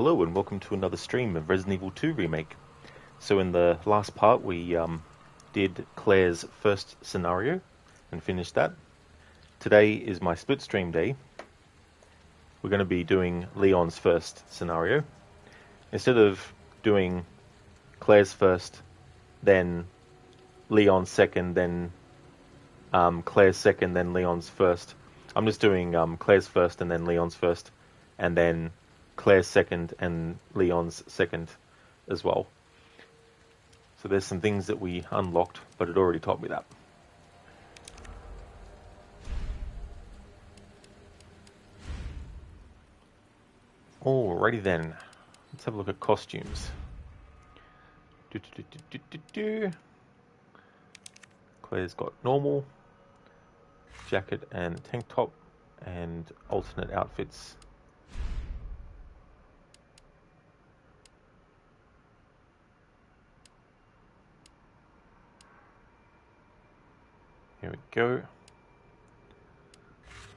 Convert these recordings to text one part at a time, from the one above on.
Hello and welcome to another stream of Resident Evil 2 Remake. So in the last part we did Claire's first scenario and finished that. Today is my split stream day. We're going to be doing Leon's first scenario. Instead of doing Claire's first, then Leon's second, then Claire's second, then Leon's first, I'm just doing Claire's first and then Leon's first, and then Claire's second and Leon's second as well. So there's some things that we unlocked, but it already taught me that. Alrighty then, let's have a look at costumes. Claire's got normal, jacket and tank top, and alternate outfits. Here we go.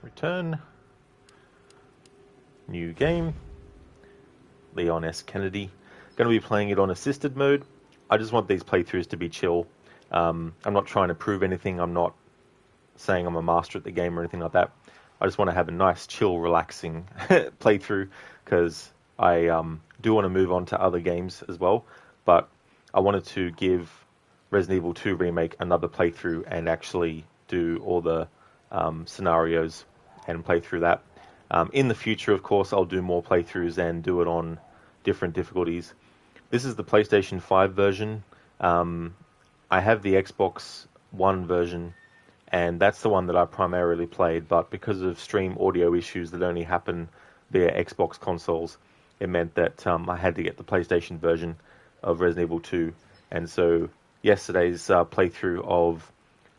Return. New game. Leon S. Kennedy. Going to be playing it on assisted mode. I just want these playthroughs to be chill. I'm not trying to prove anything. I'm not saying I'm a master at the game or anything like that. I just want to have a nice, chill, relaxing playthrough because I do want to move on to other games as well. But I wanted to give Resident Evil 2 Remake another playthrough and actually do all the scenarios and play through that. In the future, of course, I'll do more playthroughs and do it on different difficulties. This is the PlayStation 5 version. I have the Xbox One version, and that's the one that I primarily played, but because of stream audio issues that only happen via Xbox consoles, it meant that I had to get the PlayStation version of Resident Evil 2, and so yesterday's playthrough of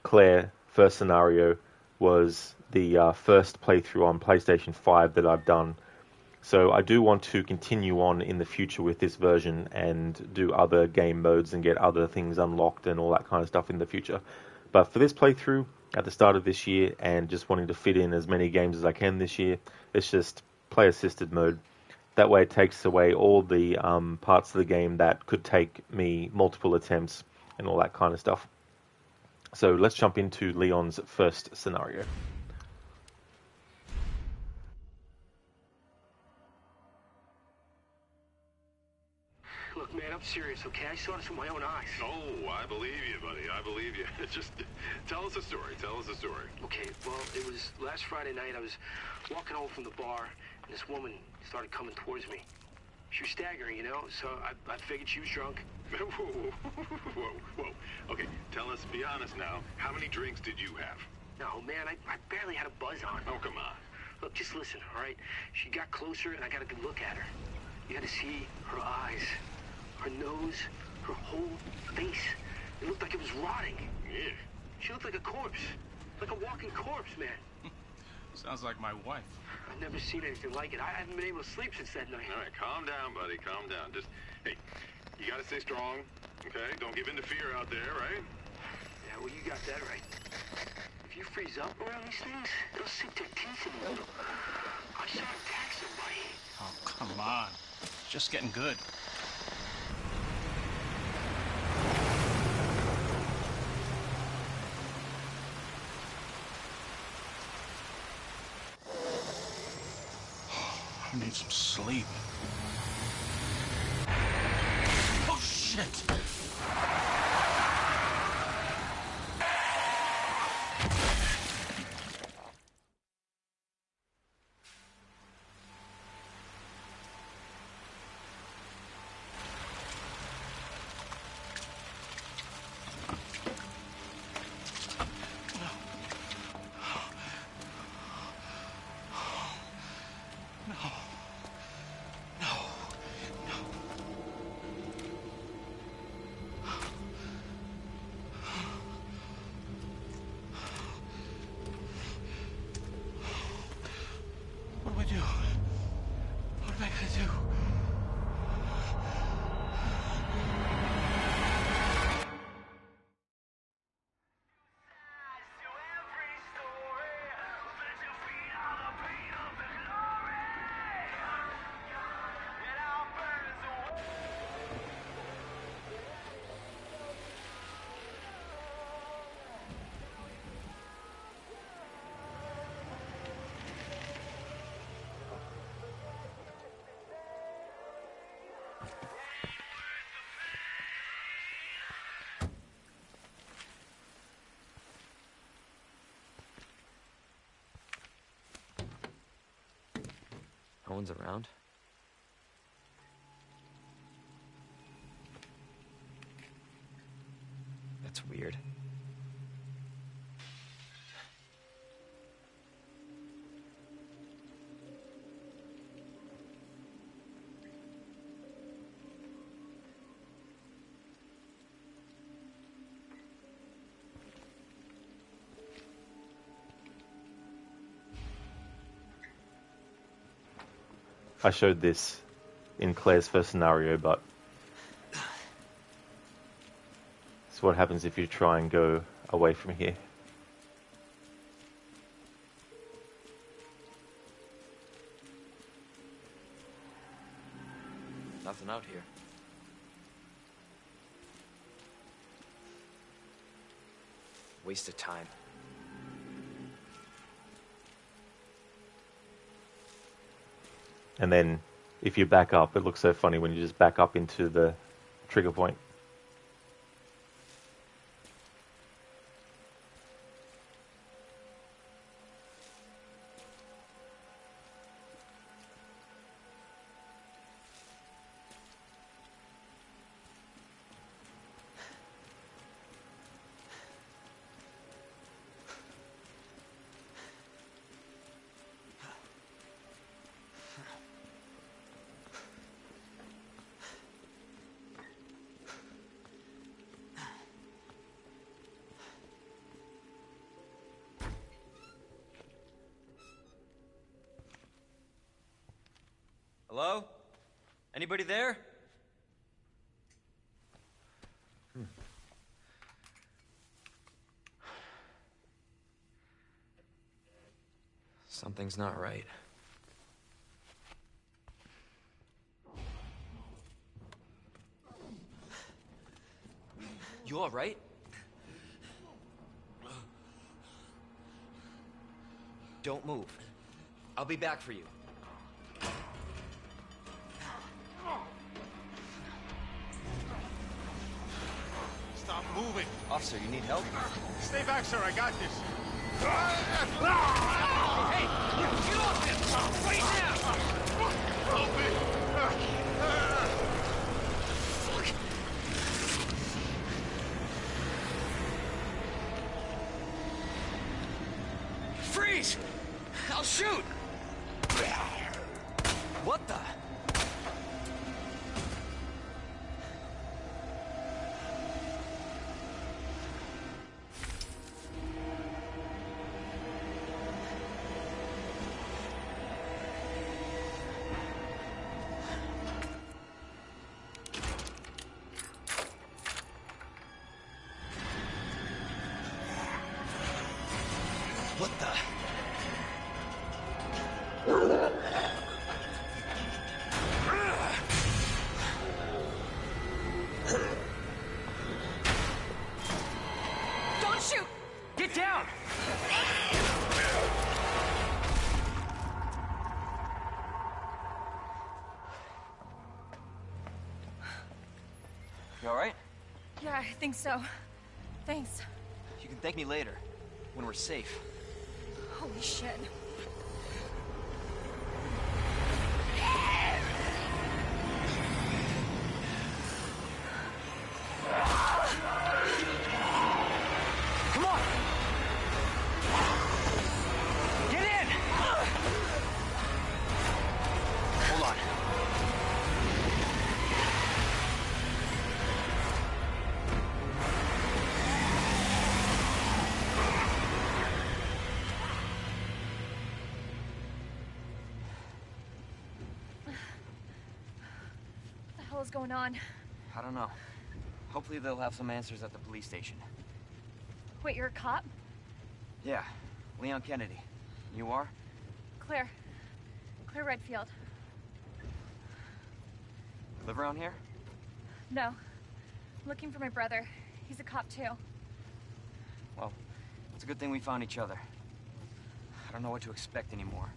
Claire first scenario was the first playthrough on PlayStation 5 that I've done. So I do want to continue on in the future with this version and do other game modes and get other things unlocked and all that kind of stuff in the future. But for this playthrough at the start of this year and just wanting to fit in as many games as I can this year, it's just play assisted mode. That way it takes away all the parts of the game that could take me multiple attempts and all that kind of stuff. So let's jump into Leon's first scenario. Look, man, I'm serious, okay? I saw this with my own eyes. Oh, I believe you, buddy. I believe you. Just tell us a story. Tell us a story. Okay, well, it was last Friday night. I was walking home from the bar, and this woman started coming towards me. She was staggering, you know, so I figured she was drunk. Whoa. Okay, tell us, be honest now, how many drinks did you have? No, man, I barely had a buzz on. Oh, come on. Look, just listen, all right? She got closer, and I got a good look at her. You had to see her eyes, her nose, her whole face. It looked like it was rotting. Yeah. She looked like a corpse. Like a walking corpse, man. Sounds like my wife. I've never seen anything like it. I haven't been able to sleep since that night. All right, calm down, buddy. Calm down. Just, hey, you gotta stay strong, okay? Don't give in to fear out there, right? Yeah, well, you got that right. If you freeze up around these things, they'll sink their teeth in you. I saw her attack somebody. Oh, come on. It's just getting good. I need some sleep. Oh, shit! No one's around. That's weird. I showed this in Claire's first scenario, but it's what happens if you try and go away from here. Nothing out here. Waste of time. And then if you back up, it looks so funny when you just back up into the trigger point. Hello? Anybody there? Something's not right. You all right? Don't move. I'll be back for you. Stop moving. Officer, you need help? Stay back, sir. I got this. Hey, get off him! Right now! Help me. Freeze! I'll shoot! What the? What the? Don't shoot! Get down! You all right? Yeah, I think so. Thanks. You can thank me later, when we're safe. Holy shit. Come on! Get in! Hold on. What the hell is going on? I don't know. Hopefully they'll have some answers at the police station. Wait, you're a cop? Yeah, Leon Kennedy. You are? Claire. Claire Redfield. Live around here? No. I'm looking for my brother. He's a cop too. Well, it's a good thing we found each other. I don't know what to expect anymore.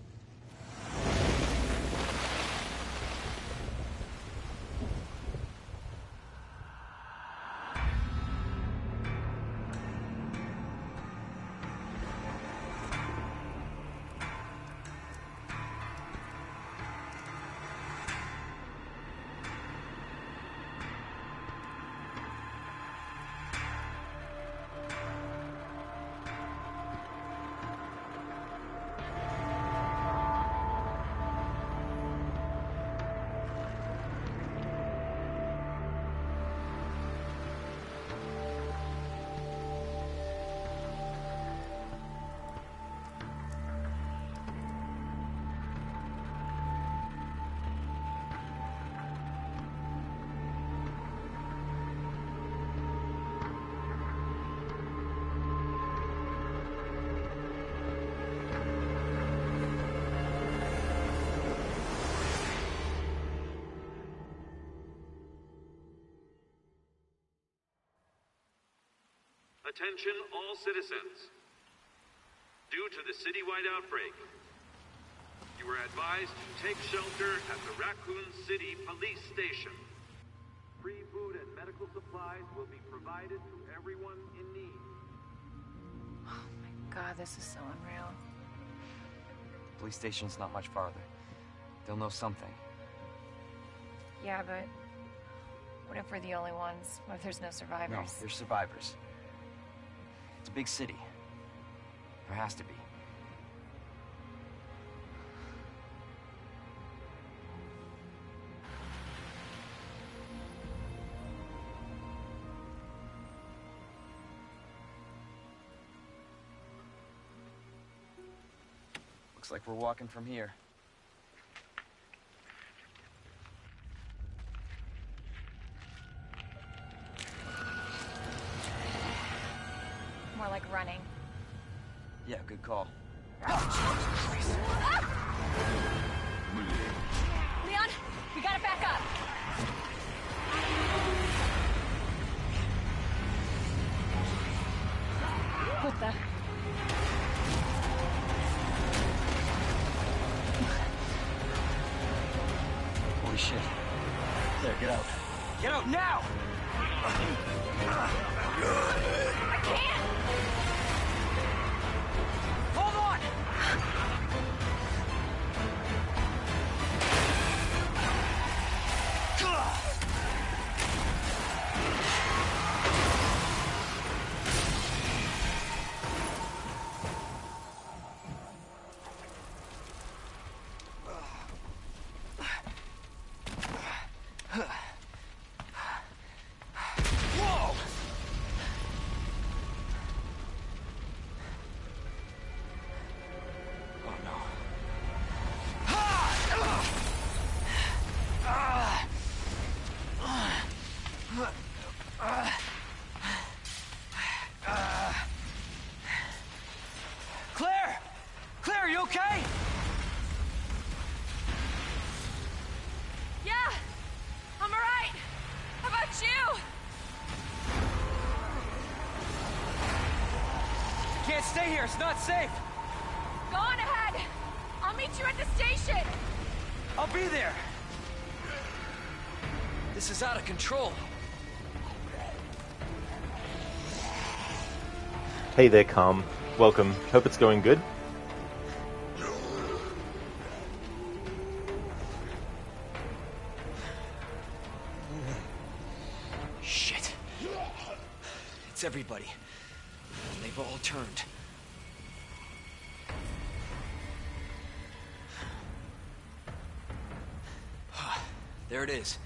Attention all citizens. Due to the citywide outbreak, you are advised to take shelter at the Raccoon City Police Station. Free food and medical supplies will be provided to everyone in need. Oh my god, this is so unreal. Police station's not much farther. They'll know something. Yeah, but what if we're the only ones? What if there's no No, survivors? there's survivors. It's a big city. There has to be. Looks like we're walking from here. More like running. Yeah, good call. Leon, we gotta back up. What the? Holy shit. There, get out. Get out now! I can't! Hold on! Whoa! Oh no. Claire! Claire, are you okay? Yeah! I'm alright! How about you? Can't stay here, it's not safe. Go on ahead! I'll meet you at the station! I'll be there. This is out of control. Hey there, Calm. Welcome. Hope it's going good. Shit. It's everybody. They've all turned. There it is.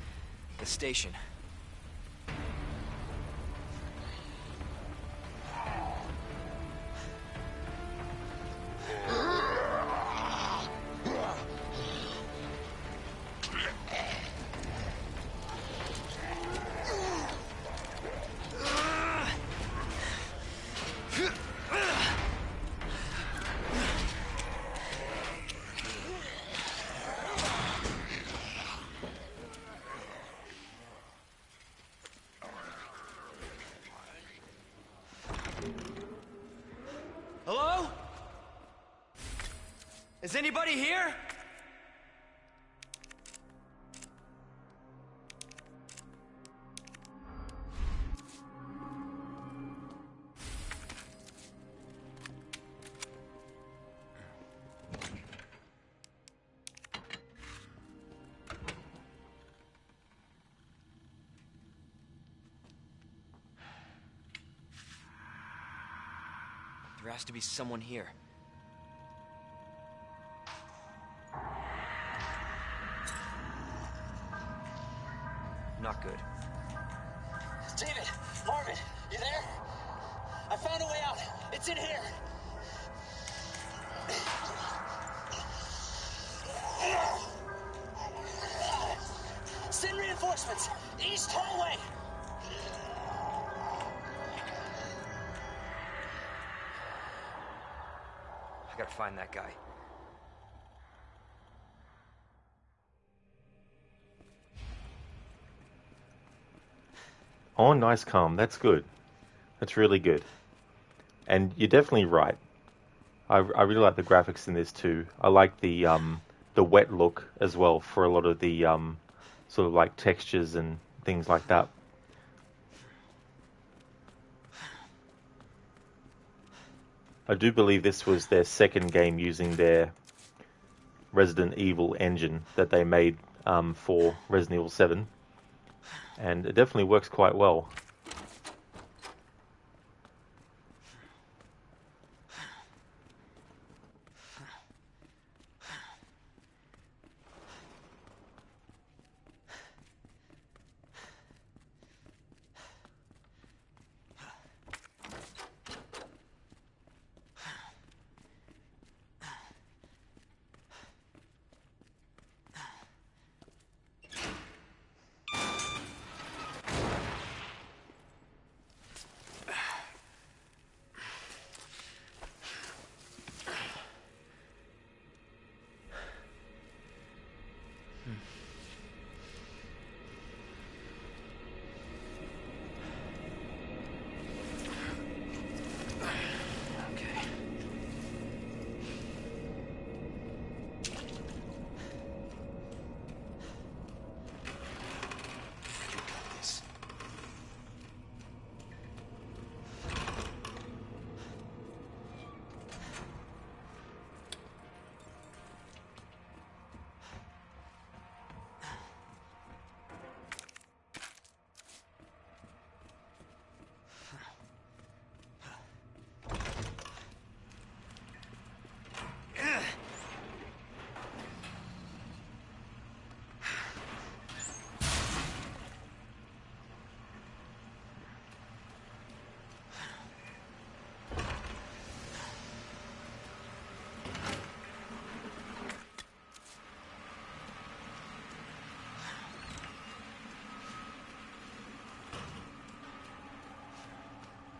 The station. Hello? Is anybody here? There has to be someone here. Not good. David! Marvin! You there? I found a way out! It's in here! Send reinforcements! East hallway! I gotta find that guy. Oh, nice, Calm. That's good. It's really good. And you're definitely right. I really like the graphics in this too. I like the wet look as well for a lot of the sort of like textures and things like that. I do believe this was their second game using their Resident Evil engine that they made for Resident Evil 7, and it definitely works quite well.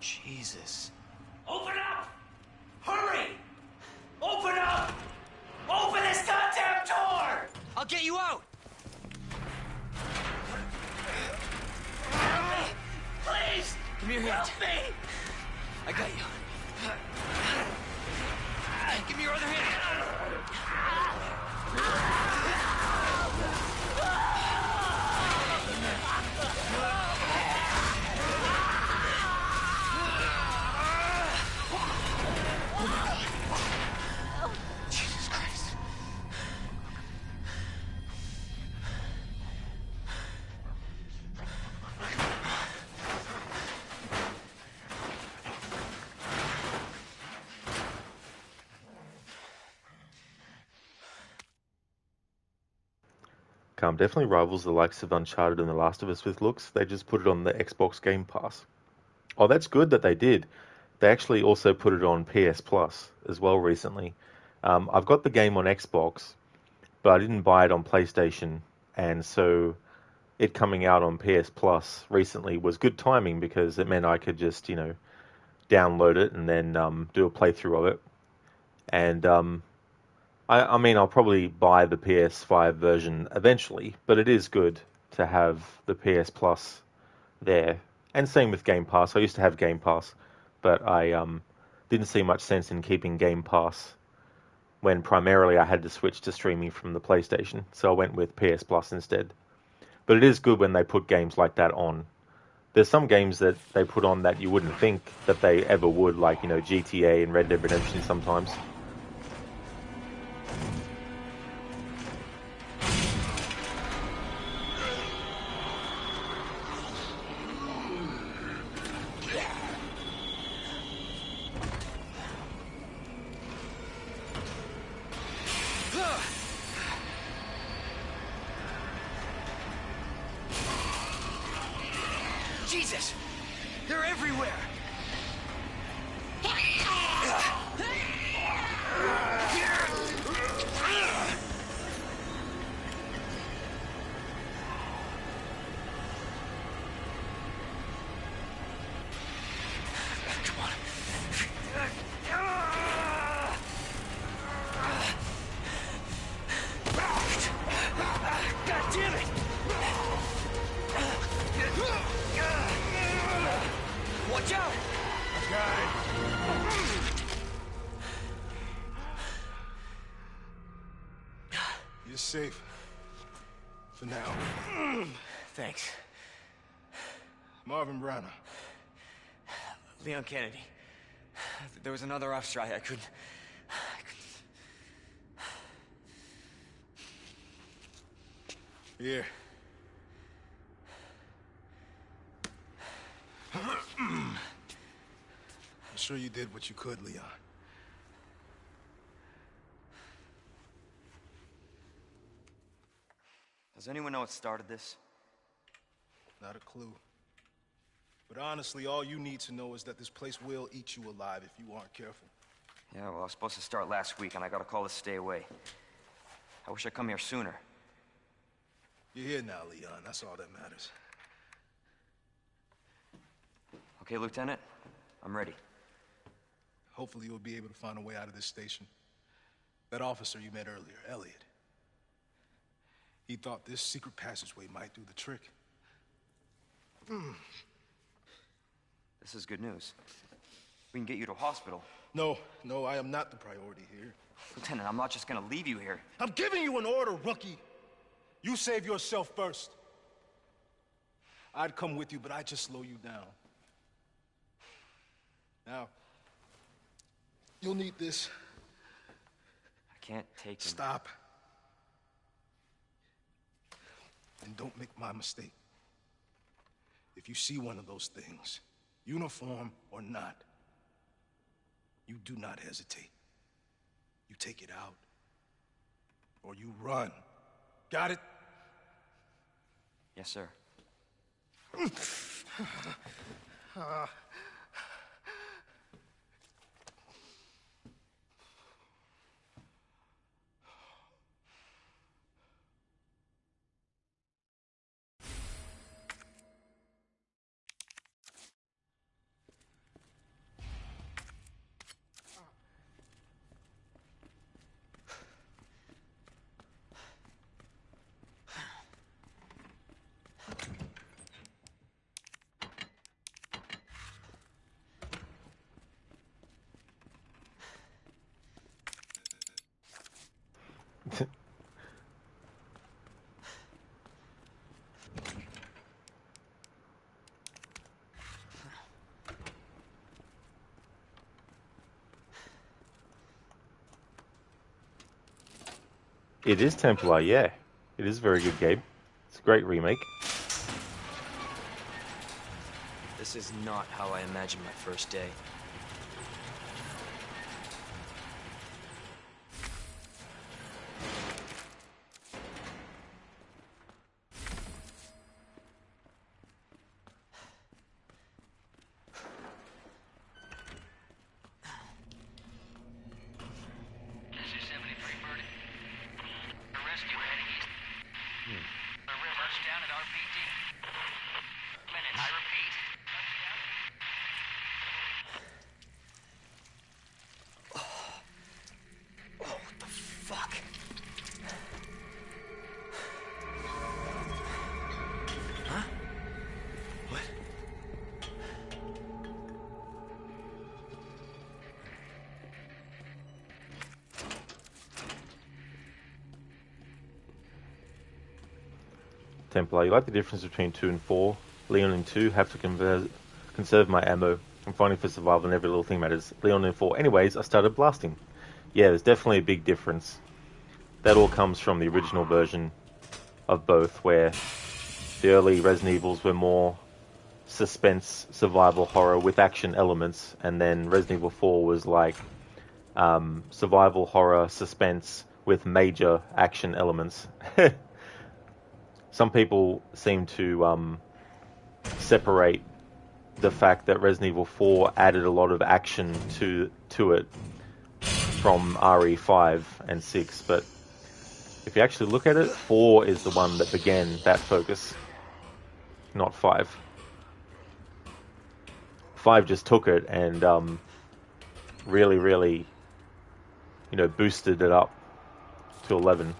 Jesus. Open up! Hurry! Open up! Open this goddamn door! I'll get you out! Please! Give me your hand. Help me! I got you. Give me your other hand. Jesus Christ. Definitely rivals the likes of Uncharted and The Last of Us with looks. They just put it on the Xbox Game Pass. Oh, that's good that they did. They actually also put it on PS Plus as well recently. I've got the game on Xbox, but I didn't buy it on PlayStation, and so it coming out on PS Plus recently was good timing because it meant I could just, download it and then do a playthrough of it. And I mean, I'll probably buy the PS5 version eventually, but it is good to have the PS Plus there. And same with Game Pass. I used to have Game Pass, but I didn't see much sense in keeping Game Pass when primarily I had to switch to streaming from the PlayStation. So I went with PS Plus instead. But it is good when they put games like that on. There's some games that they put on that you wouldn't think that they ever would, like, GTA and Red Dead Redemption sometimes. Jesus! They're everywhere! Come on. God damn it! Watch out! You're safe. For now. Thanks. Marvin Browner. Leon Kennedy. There was another off strike. I couldn't... Here. I'm sure you did what you could, Leon. Does anyone know what started this? Not a clue. But honestly, all you need to know is that this place will eat you alive if you aren't careful. Yeah, well, I was supposed to start last week, and I got a call to stay away. I wish I'd come here sooner. You're here now, Leon. That's all that matters. Okay, Lieutenant? I'm ready. Hopefully you'll be able to find a way out of this station. That officer you met earlier, Elliot. He thought this secret passageway might do the trick. This is good news. We can get you to a hospital. No, I am not the priority here. Lieutenant, I'm not just gonna leave you here. I'm giving you an order, rookie. You save yourself first. I'd come with you, but I'd just slow you down. Now, you'll need this. I can't take him. Stop. And don't make my mistake. If you see one of those things, uniform or not, you do not hesitate. You take it out, or you run. Got it? Yes, sir. It is Templar, yeah. It is a very good game. It's a great remake. This is not how I imagined my first day. Templar, you like the difference between 2 and 4? Leon in 2 have to conserve my ammo. I'm fighting for survival and every little thing matters. Leon in 4. Anyways, I started blasting. Yeah, there's definitely a big difference. That all comes from the original version of both, where the early Resident Evils were more suspense, survival horror with action elements, and then Resident Evil 4 was like survival horror, suspense with major action elements. Some people seem to separate the fact that Resident Evil 4 added a lot of action to it from RE5 and 6, but if you actually look at it, 4 is the one that began that focus, not 5. 5 just took it and really, boosted it up to 11.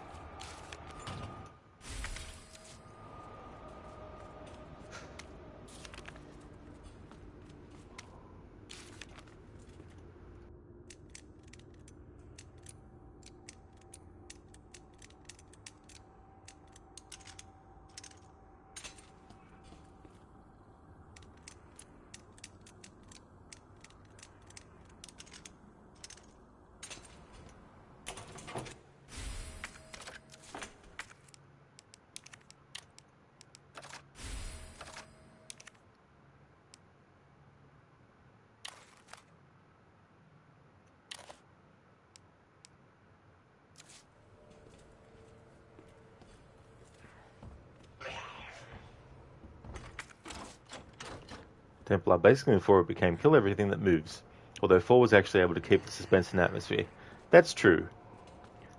Templar. Basically, in 4 it became kill everything that moves, although 4 was actually able to keep the suspense and atmosphere. That's true,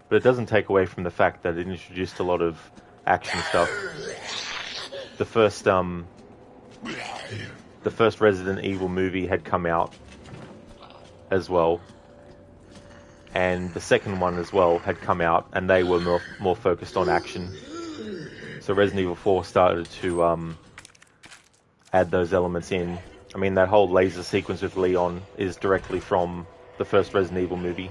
but it doesn't take away from the fact that it introduced a lot of action stuff. The first Resident Evil movie had come out as well, and the second one as well had come out, and they were more focused on action. So Resident Evil 4 started to add those elements in. I mean, that whole laser sequence with Leon is directly from the first Resident Evil movie.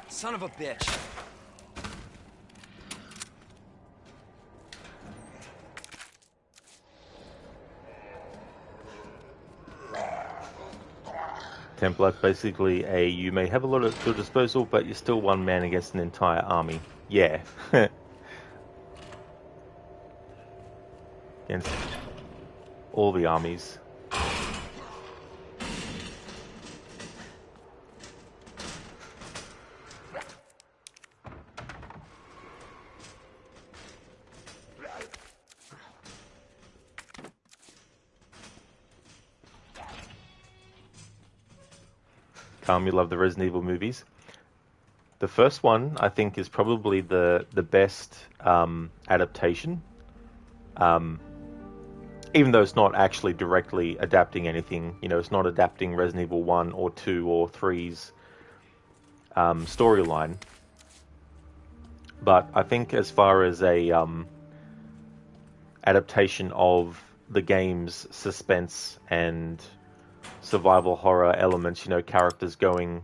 Son of a bitch. Templar is basically you may have a lot at your disposal, but you're still one man against an entire army. Yeah. Against all the armies. You love the Resident Evil movies. The first one, I think, is probably the best adaptation. Even though it's not actually directly adapting anything, you know, it's not adapting Resident Evil 1 or 2 or 3's storyline. But I think as far as a adaptation of the game's suspense and survival horror elements, you know, characters going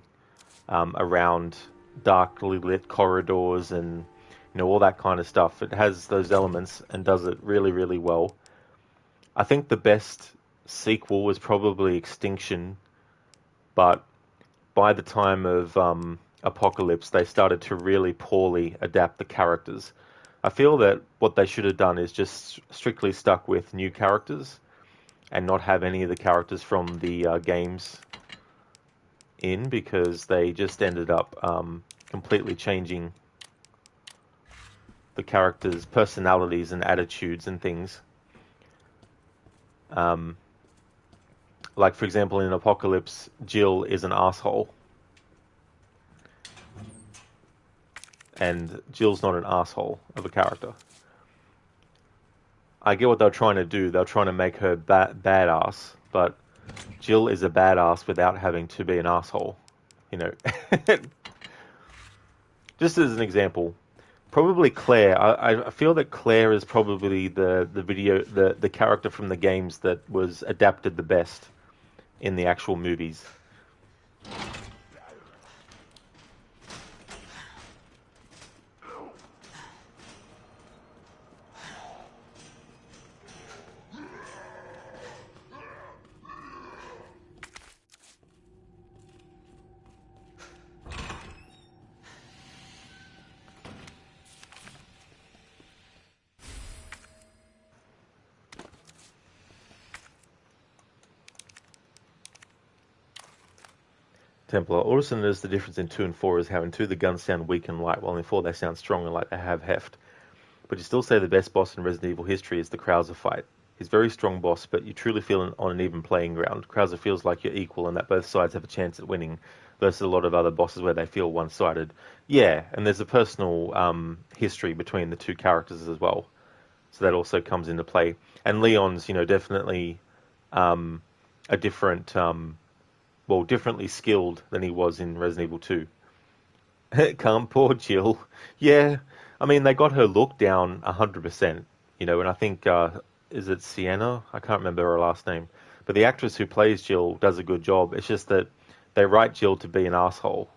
around darkly lit corridors and, you know, all that kind of stuff. It has those elements and does it really, really well. I think the best sequel was probably Extinction, but by the time of Apocalypse, they started to really poorly adapt the characters. I feel that what they should have done is just strictly stuck with new characters and not have any of the characters from the games in, because they just ended up completely changing the characters' personalities and attitudes and things. Like, for example, in Apocalypse, Jill is an asshole. And Jill's not an asshole of a character. I get what they're trying to do. They're trying to make her badass, but Jill is a badass without having to be an asshole. You know. Just as an example, probably Claire. I feel that Claire is probably the character from the games that was adapted the best in the actual movies. Templar. Also notice the difference in 2 and 4 is how in 2 the guns sound weak and light, while in 4 they sound strong and like they have heft. But you still say the best boss in Resident Evil history is the Krauser fight. He's a very strong boss, but you truly feel on an even playing ground. Krauser feels like you're equal and that both sides have a chance at winning, versus a lot of other bosses where they feel one-sided. Yeah, and there's a personal history between the two characters as well. So that also comes into play. And Leon's, you know, definitely a different... differently skilled than he was in Resident Evil 2. Calm, poor Jill. Yeah, I mean, they got her look down 100%, you know, and I think, is it Sienna? I can't remember her last name. But the actress who plays Jill does a good job. It's just that they write Jill to be an asshole,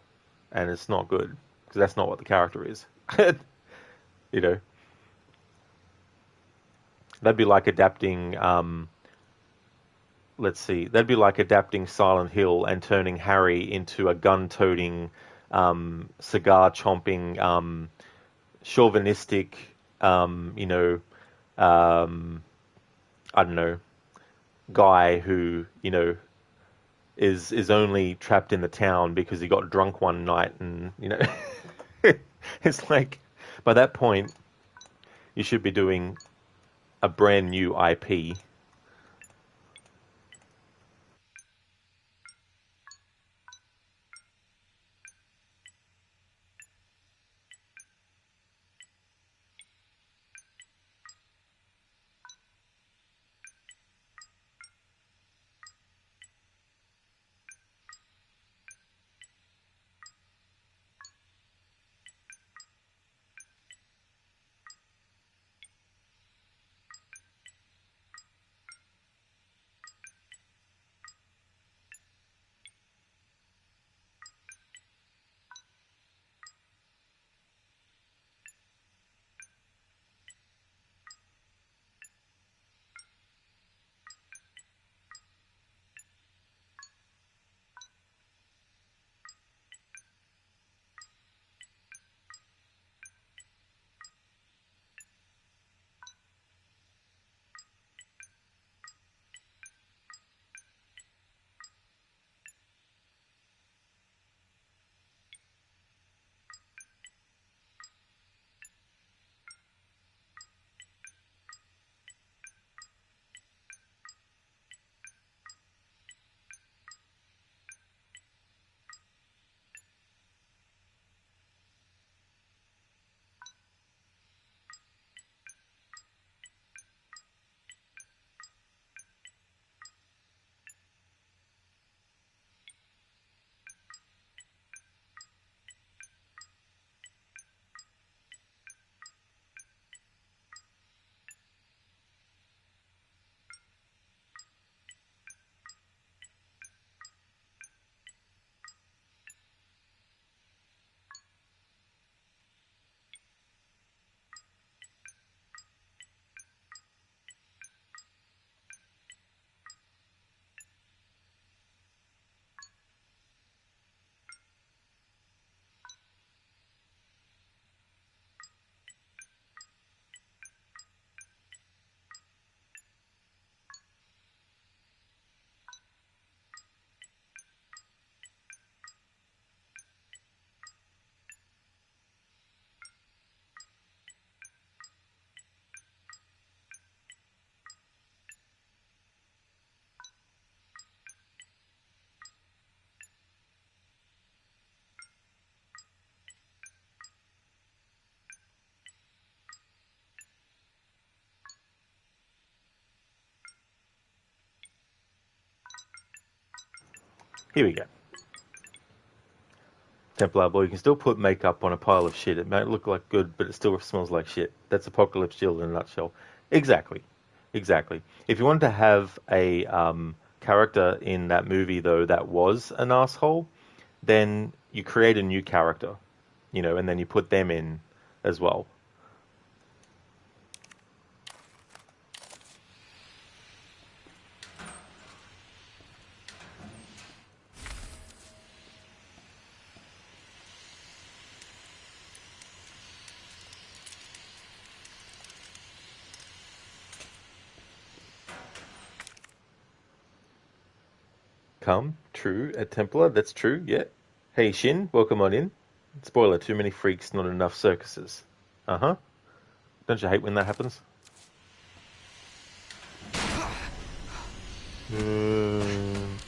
and it's not good because that's not what the character is. You know, that'd be like adapting. Let's see, that'd be like adapting Silent Hill and turning Harry into a gun-toting, cigar-chomping, chauvinistic, you know, I don't know, guy who, you know, is only trapped in the town because he got drunk one night, and you know, it's like by that point you should be doing a brand new IP. Here we go. Templar boy, you can still put makeup on a pile of shit. It might look like good, but it still smells like shit. That's Apocalypse Jill in a nutshell. Exactly. Exactly. If you wanted to have a character in that movie, though, that was an asshole, then you create a new character, you know, and then you put them in as well. Come, true, a Templar, that's true, yeah. Hey, Shin, welcome on in. Spoiler, too many freaks, not enough circuses. Uh-huh. Don't you hate when that happens? Mm.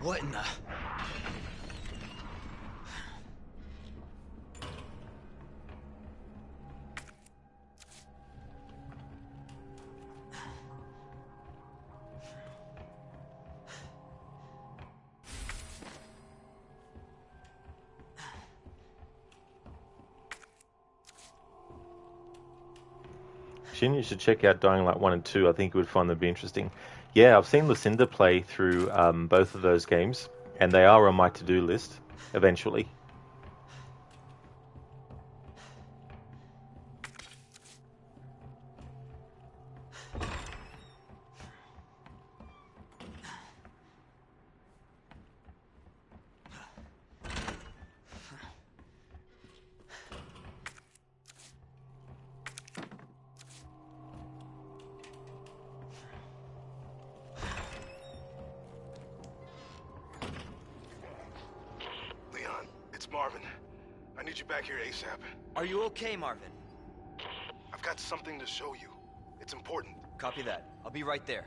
What in the... Shin, you should check out Dying Light 1 and 2. I think you would find them be interesting. Yeah, I've seen Lucinda play through both of those games, and they are on my to-do list eventually. Leon, it's Marvin. I need you back here ASAP. Are you okay, Marvin? I've got something to show you. It's important. Copy that. I'll be right there.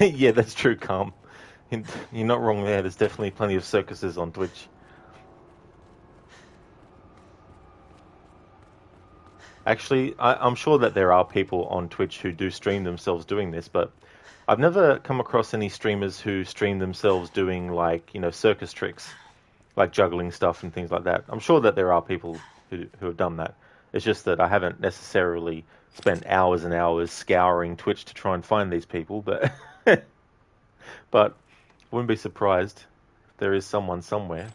Yeah, that's true, Calm. You're not wrong there. There's definitely plenty of circuses on Twitch. Actually, I'm sure that there are people on Twitch who do stream themselves doing this, but I've never come across any streamers who stream themselves doing, like, circus tricks, like juggling stuff and things like that. I'm sure that there are people who have done that. It's just that I haven't necessarily spent hours and hours scouring Twitch to try and find these people, but but I wouldn't be surprised if there is someone somewhere.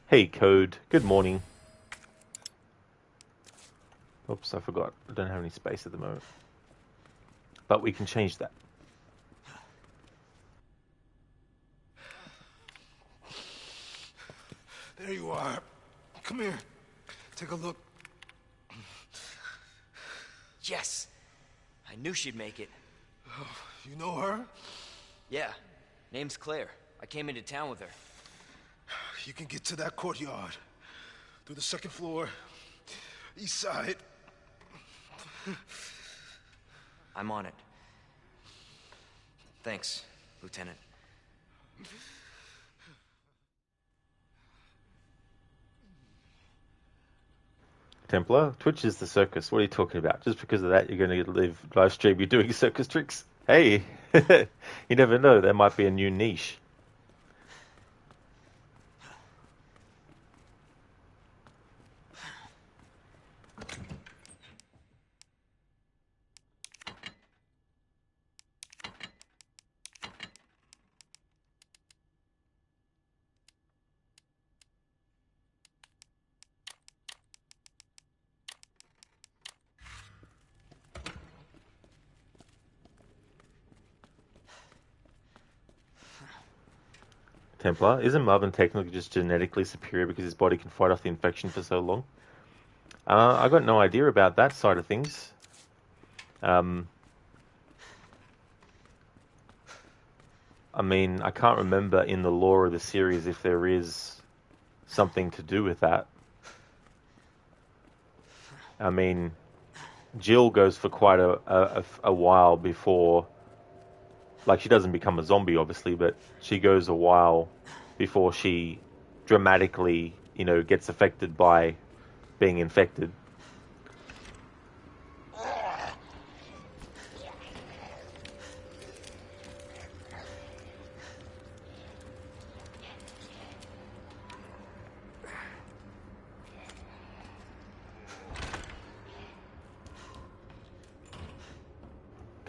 Hey, Code. Good morning. Oops, I forgot. I don't have any space at the moment. But we can change that. There you are. Come here. Take a look. Yes! I knew she'd make it. Oh, you know her? Yeah. Name's Claire. I came into town with her. You can get to that courtyard. Through the second floor. East side. I'm on it. Thanks, Lieutenant. Templar, Twitch is the circus. What are you talking about? Just because of that, you're going to live stream you doing circus tricks? Hey, you never know. There might be a new niche. Templar, isn't Marvin technically just genetically superior because his body can fight off the infection for so long? I got no idea about that side of things. I mean, I can't remember in the lore of the series if there is something to do with that. I mean, Jill goes for quite a while before... Like, she doesn't become a zombie, obviously, but she goes a while before she dramatically, gets affected by being infected.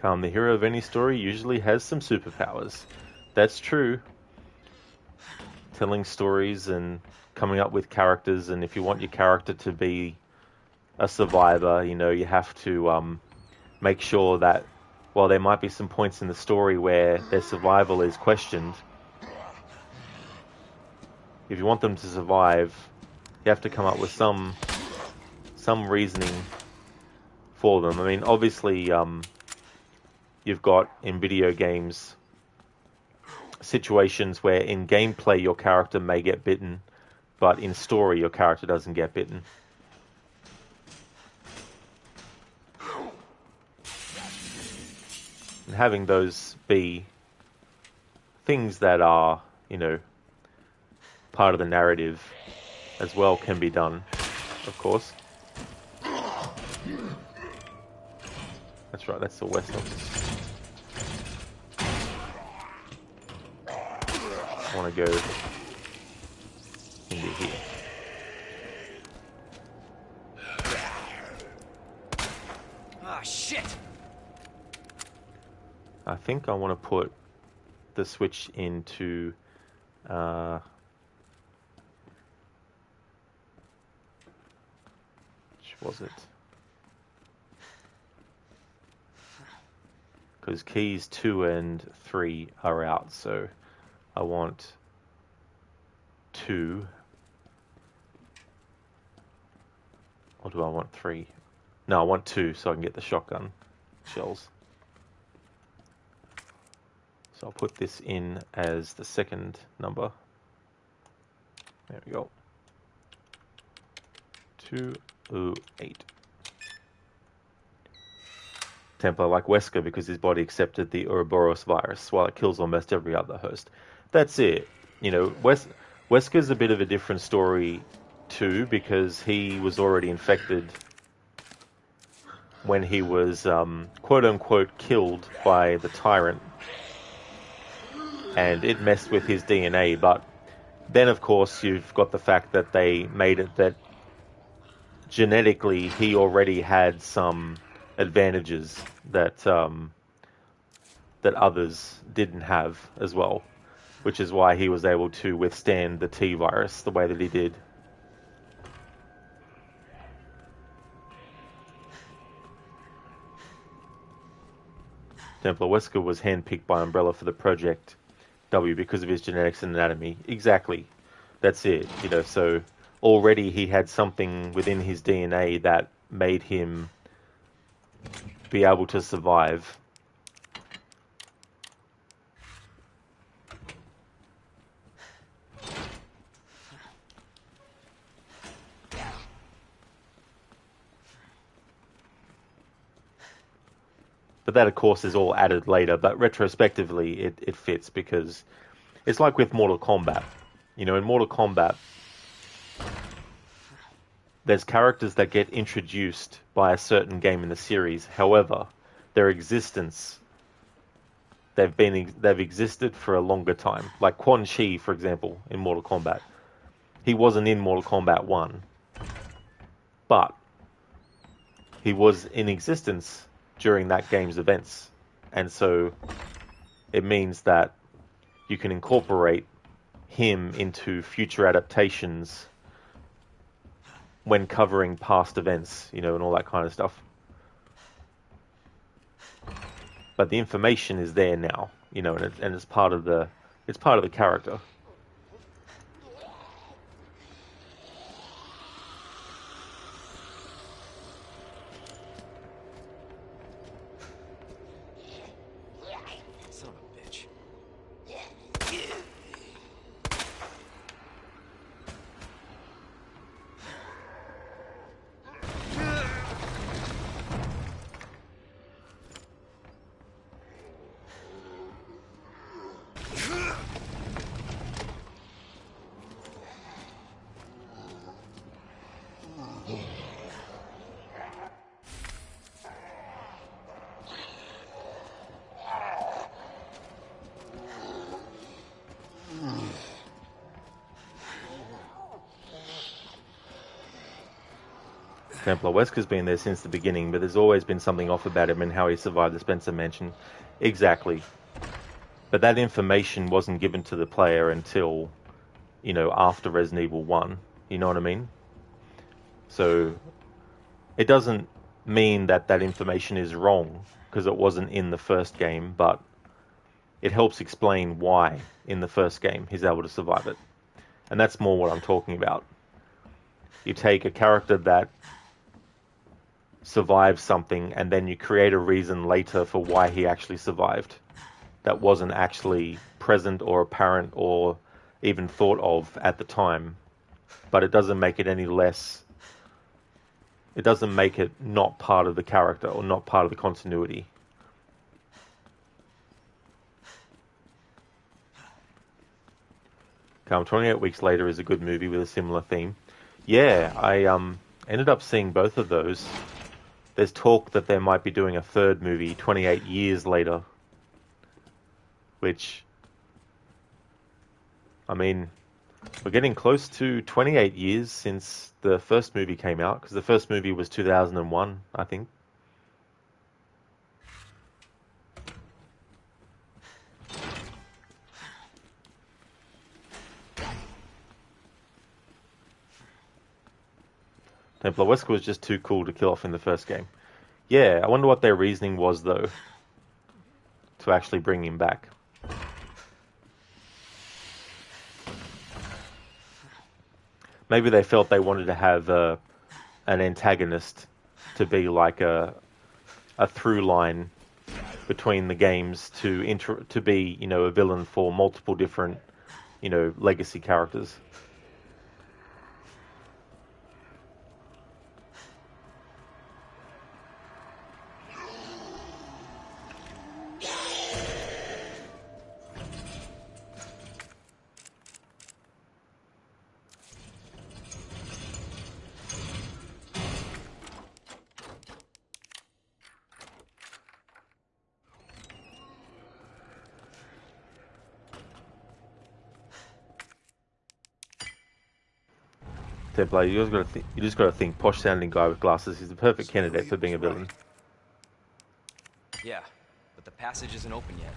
The hero of any story usually has some superpowers. That's true. Telling stories and coming up with characters, and if you want your character to be a survivor, you have to make sure that while there might be some points in the story where their survival is questioned, if you want them to survive, you have to come up with some reasoning for them. I mean, obviously, you've got in video games situations where in gameplay your character may get bitten, but in story your character doesn't get bitten. And having those be things that are, part of the narrative as well can be done, of course. That's right, that's the west office. I want to go into here. Ah, shit! I think I want to put the switch into which was it? Because keys 2 and 3 are out, so I want 2. Or do I want 3? No, I want 2 so I can get the shotgun shells. So I'll put this in as the second number. There we go. 208. Templar like Wesker because his body accepted the Ouroboros virus while it kills almost every other host. That's it. Wesker's a bit of a different story too because he was already infected when he was quote-unquote killed by the Tyrant. And it messed with his DNA, but then of course you've got the fact that they made it that genetically he already had some advantages that that others didn't have as well, which is why he was able to withstand the T virus the way that he did. Templar Wesker was handpicked by Umbrella for the Project W because of his genetics and anatomy. Exactly. That's it. So already he had something within his DNA that made him be able to survive. But that, of course, is all added later. But retrospectively, it fits because it's like with Mortal Kombat. In Mortal Kombat, there's characters that get introduced by a certain game in the series. However, their existence, they've existed for a longer time. Like Quan Chi, for example, in Mortal Kombat. He wasn't in Mortal Kombat 1, but he was in existence during that game's events. And so it means that you can incorporate him into future adaptations when covering past events, and all that kind of stuff. But the information is there now, and it's part of the character. Son of a bitch. Templar Wesker's been there since the beginning, but there's always been something off about him and how he survived the Spencer Mansion. Exactly. But that information wasn't given to the player until, after Resident Evil 1. You know what I mean? So, it doesn't mean that that information is wrong, because it wasn't in the first game, but it helps explain why, in the first game, he's able to survive it. And that's more what I'm talking about. You take a character that survives something, and then you create a reason later for why he actually survived that wasn't actually present or apparent or even thought of at the time. But it doesn't make it any less... It doesn't make it not part of the character or not part of the continuity. Come 28 Weeks Later is a good movie with a similar theme. Yeah, I ended up seeing both of those. There's talk that they might be doing a third movie 28 years later. Which, I mean, we're getting close to 28 years since the first movie came out, because the first movie was 2001, I think. Templar Wesker was just too cool to kill off in the first game. Yeah, I wonder what their reasoning was, though, to actually bring him back. Maybe they felt they wanted to have an antagonist to be like a through line between the games to be, a villain for multiple different, legacy characters. Templar, you just got to think, posh sounding guy with glasses is the perfect candidate for being a villain. Yeah, but the passage isn't open yet.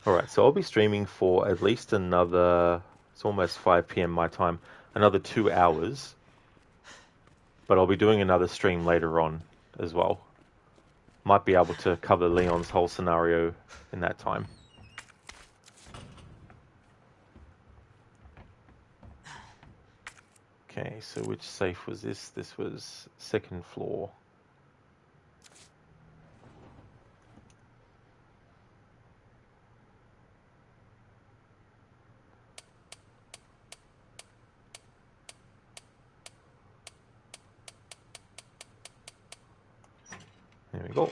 Alright, so I'll be streaming for at least another... It's almost 5 p.m. my time. Another 2 hours. But I'll be doing another stream later on as well. Might be able to cover Leon's whole scenario in that time. Okay, so which safe was this? This was second floor. There we go.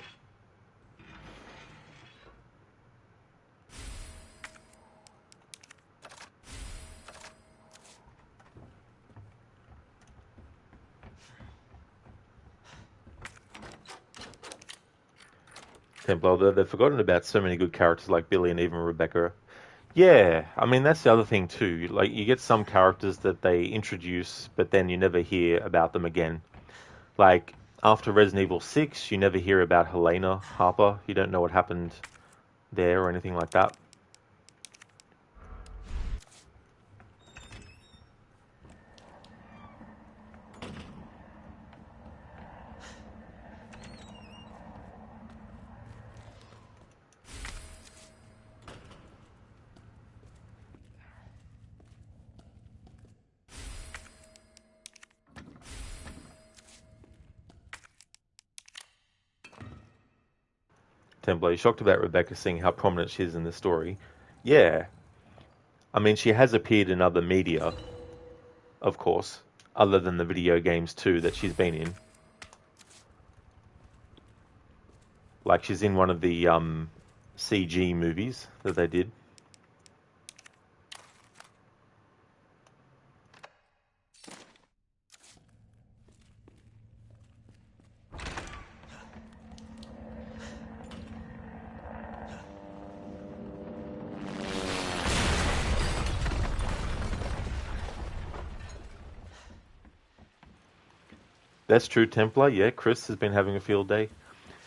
Templar, they've forgotten about so many good characters like Billy and even Rebecca. Yeah, I mean, that's the other thing too. Like, you get some characters that they introduce, but then you never hear about them again. Like, after Resident Evil 6, you never hear about Helena Harper. You don't know what happened there or anything like that. Templar, you're shocked about Rebecca seeing how prominent she is in the story. Yeah. I mean, she has appeared in other media, of course, other than the video games too that she's been in. Like she's in one of the CG movies that they did. That's true, Templar. Yeah, Chris has been having a field day.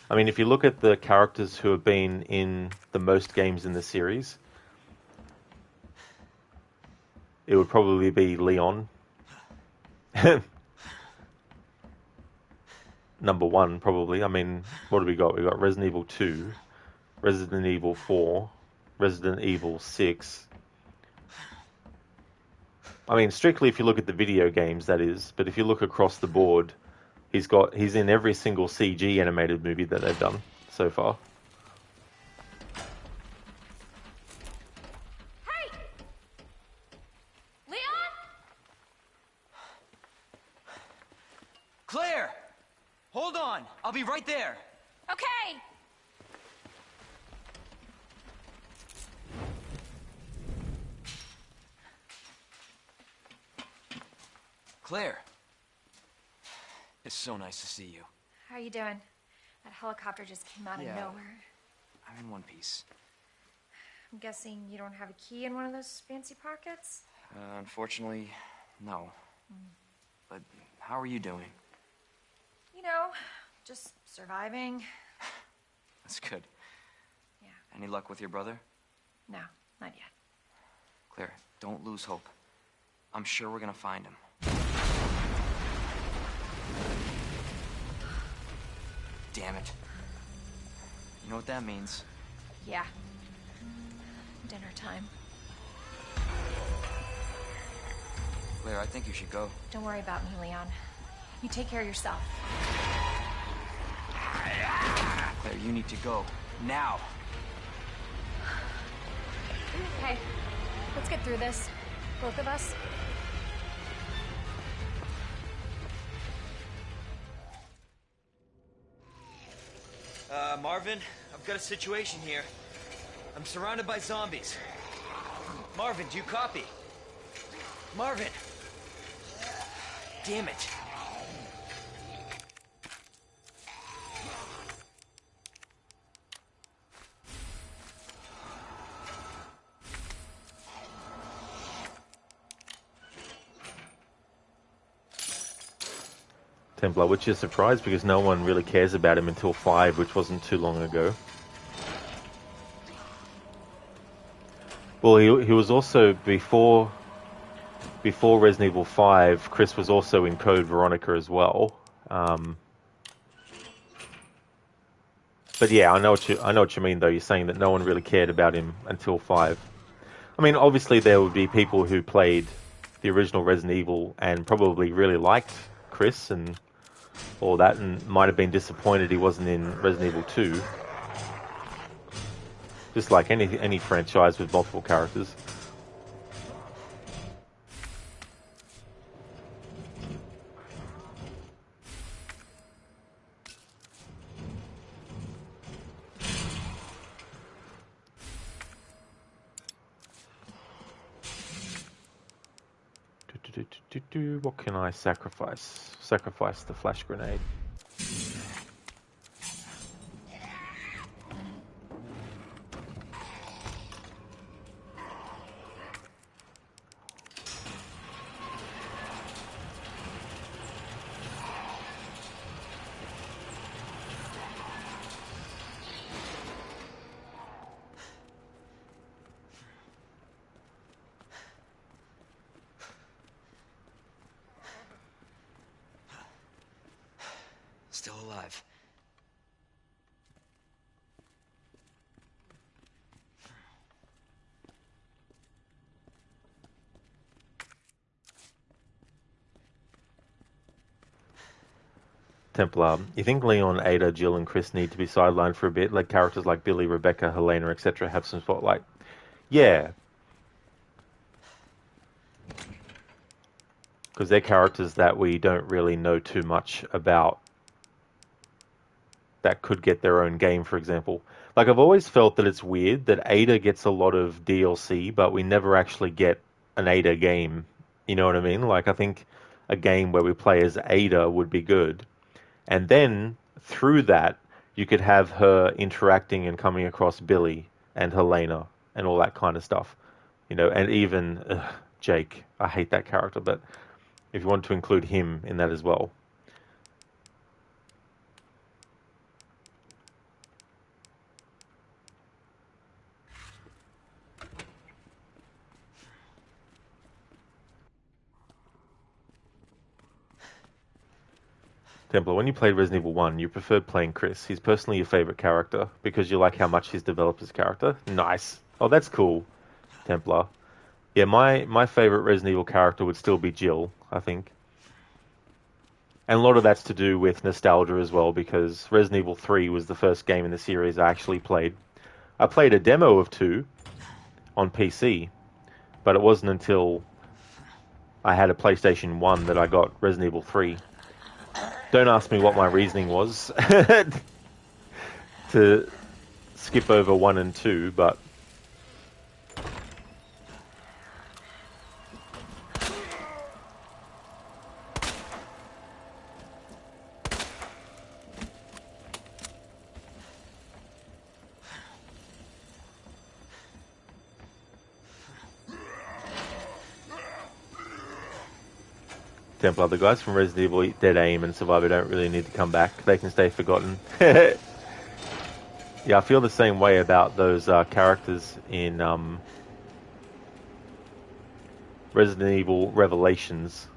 I mean, if you look at the characters who have been in the most games in the series, it would probably be Leon. Number one, probably. I mean, what do we got? We got Resident Evil 2, Resident Evil 4, Resident Evil 6. I mean, strictly if you look at the video games, that is. But if you look across the board, he's in every single CG animated movie that they've done so far. Hey! Leon? Claire! Hold on! I'll be right there! Okay! Claire! It's so nice to see you. How are you doing? That helicopter just came out of nowhere. I'm in one piece. I'm guessing you don't have a key in one of those fancy pockets? Unfortunately, no. But how are you doing? You know, just surviving. That's good. Yeah. Any luck with your brother? No, not yet. Claire, don't lose hope. I'm sure we're gonna find him. Damn it. You know what that means? Yeah. Dinner time. Claire, I think you should go. Don't worry about me, Leon. You take care of yourself. Claire, you need to go. Now! Okay, let's get through this. Both of us. Marvin, I've got a situation here. I'm surrounded by zombies. Marvin, do you copy? Marvin! Damn it. Templar, which is a surprise because no one really cares about him until 5, which wasn't too long ago. Well, he was also, before Resident Evil 5, Chris was also in Code Veronica as well. But yeah, I know what you mean though. You're saying that no one really cared about him until 5. I mean, obviously there would be people who played the original Resident Evil and probably really liked Chris and all that, and might have been disappointed he wasn't in Resident Evil 2. Just like any franchise with multiple characters. What can I sacrifice? Sacrifice the flash grenade. Still alive. Templar, you think Leon, Ada, Jill, and Chris need to be sidelined for a bit? Like characters like Billy, Rebecca, Helena, etc. have some spotlight? Yeah. Because they're characters that we don't really know too much about. that could get their own game, for example. Like, I've always felt that it's weird that Ada gets a lot of DLC, but we never actually get an Ada game. You know what I mean? Like, I think a game where we play as Ada would be good. And then through that, you could have her interacting and coming across Billy and Helena and all that kind of stuff. You know, and even Jake. I hate that character, but if you want to include him in that as well. Templar, when you played Resident Evil 1, you preferred playing Chris. He's personally your favorite character because you like how much he's developed his character. Nice. Oh, that's cool, Templar. Yeah, my favorite Resident Evil character would still be Jill, I think. And a lot of that's to do with nostalgia as well, because Resident Evil 3 was the first game in the series I actually played. I played a demo of 2 on PC, but it wasn't until I had a PlayStation 1 that I got Resident Evil 3. Don't ask me what my reasoning was to skip over 1 and 2, but Templar, the guys from Resident Evil Dead Aim and Survivor don't really need to come back. They can stay forgotten. Yeah, I feel the same way about those characters in Resident Evil Revelations.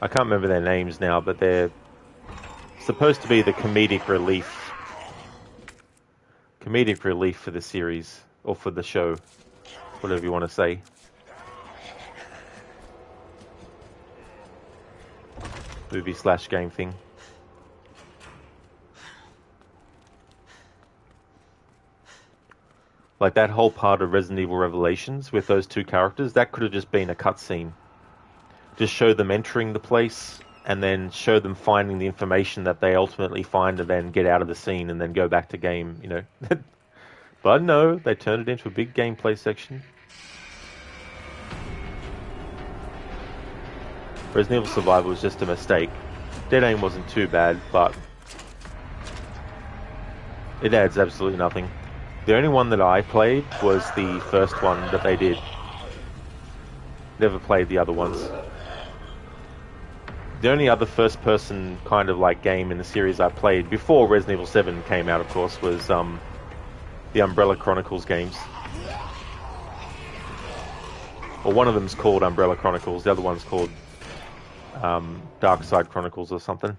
I can't remember their names now, but they're supposed to be the comedic relief for the series, or for the show, whatever you want to say. Movie/game thing. Like that whole part of Resident Evil Revelations with those two characters, that could have just been a cutscene. Just show them entering the place, and then show them finding the information that they ultimately find, and then get out of the scene, and then go back to game, you know. But no, they turned it into a big gameplay section. Resident Evil Survival was just a mistake. Dead Aim wasn't too bad, but it adds absolutely nothing. The only one that I played was the first one that they did. Never played the other ones. The only other first-person kind of like game in the series I played before Resident Evil 7 came out, of course, was the Umbrella Chronicles games. Well, one of them's called Umbrella Chronicles, the other one's called Dark Side Chronicles or something.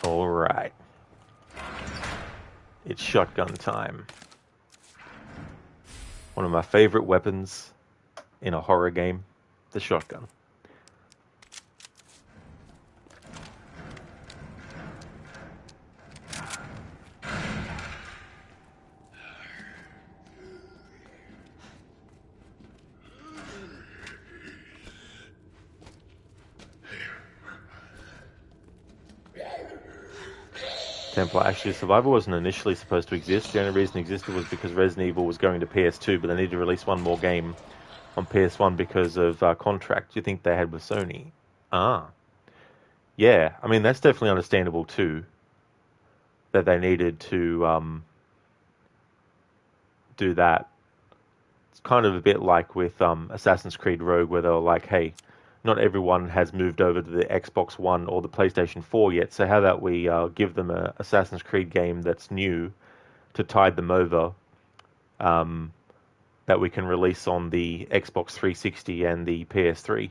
Alright. It's shotgun time. One of my favorite weapons in a horror game, the shotgun. Templar, actually, Survivor wasn't initially supposed to exist. The only reason it existed was because Resident Evil was going to PS2, but they needed to release one more game on PS1 because of contract you think they had with Sony. Ah. Yeah, I mean, that's definitely understandable too, that they needed to do that. It's kind of a bit like with Assassin's Creed Rogue, where they were like, hey, not everyone has moved over to the Xbox One or the PlayStation 4 yet. So how about we give them a Assassin's Creed game that's new to tide them over, that we can release on the Xbox 360 and the PS3.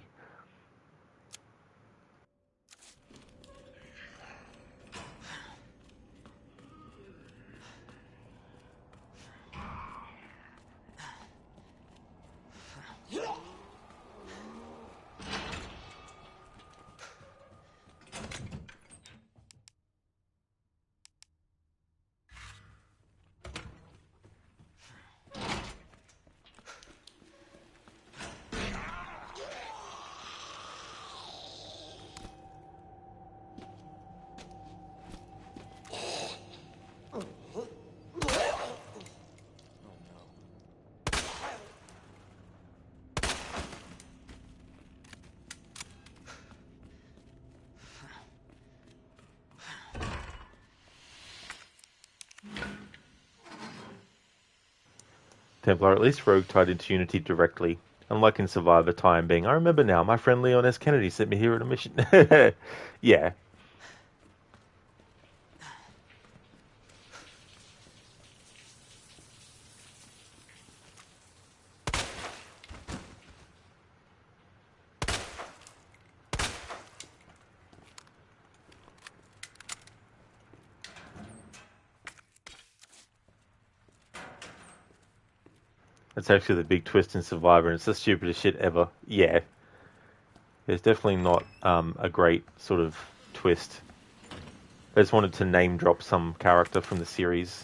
Templar, at least Rogue tied into Unity directly. Unlike in Survivor, time being, I remember now, my friend Leon S. Kennedy sent me here on a mission. Yeah. That's actually the big twist in Survivor, and it's the stupidest shit ever. Yeah. It's definitely not a great sort of twist. I just wanted to name drop some character from the series.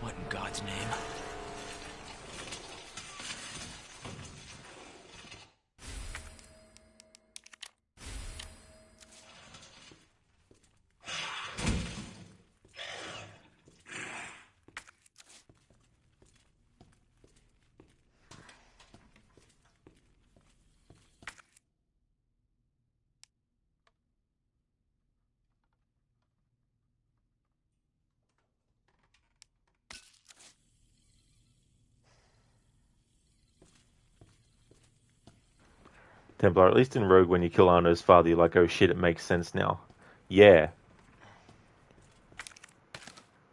What in God's name? Templar, at least in Rogue, when you kill Arno's father, you're like, oh shit, it makes sense now. Yeah.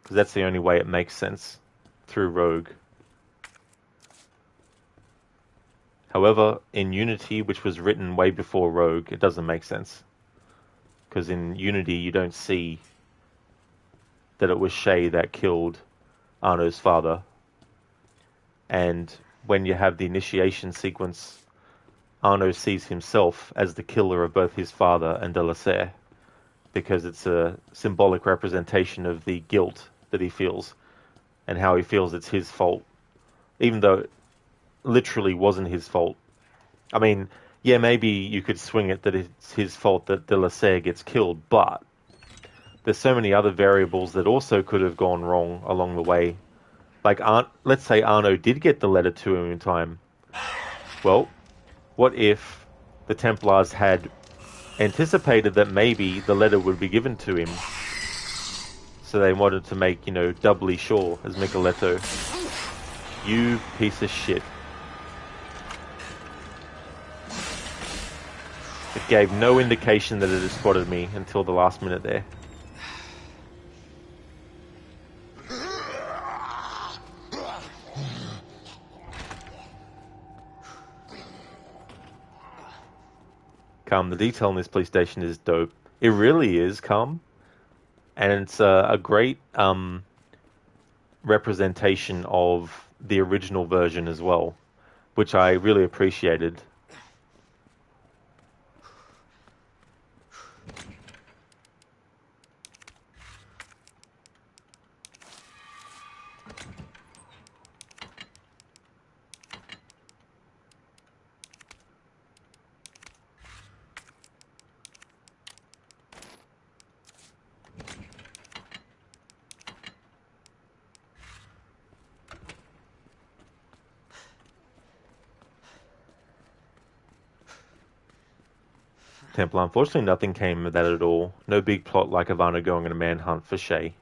Because that's the only way it makes sense. Through Rogue. However, in Unity, which was written way before Rogue, it doesn't make sense. Because in Unity, you don't see that it was Shay that killed Arno's father. And when you have the initiation sequence, Arno sees himself as the killer of both his father and De La Serre, because it's a symbolic representation of the guilt that he feels and how he feels it's his fault, even though it literally wasn't his fault. I mean, yeah, maybe you could swing it that it's his fault that De La Serre gets killed, but there's so many other variables that also could have gone wrong along the way. Like, let's say Arno did get the letter to him in time. Well, what if the Templars had anticipated that maybe the letter would be given to him? So they wanted to make, doubly sure, as Micheletto. You piece of shit. It gave no indication that it had spotted me until the last minute there. The detail in this police station is dope. It really is, and it's a great representation of the original version as well, which I really appreciated. Templar, unfortunately nothing came of that at all. No big plot like Ivana going on a manhunt for Shay.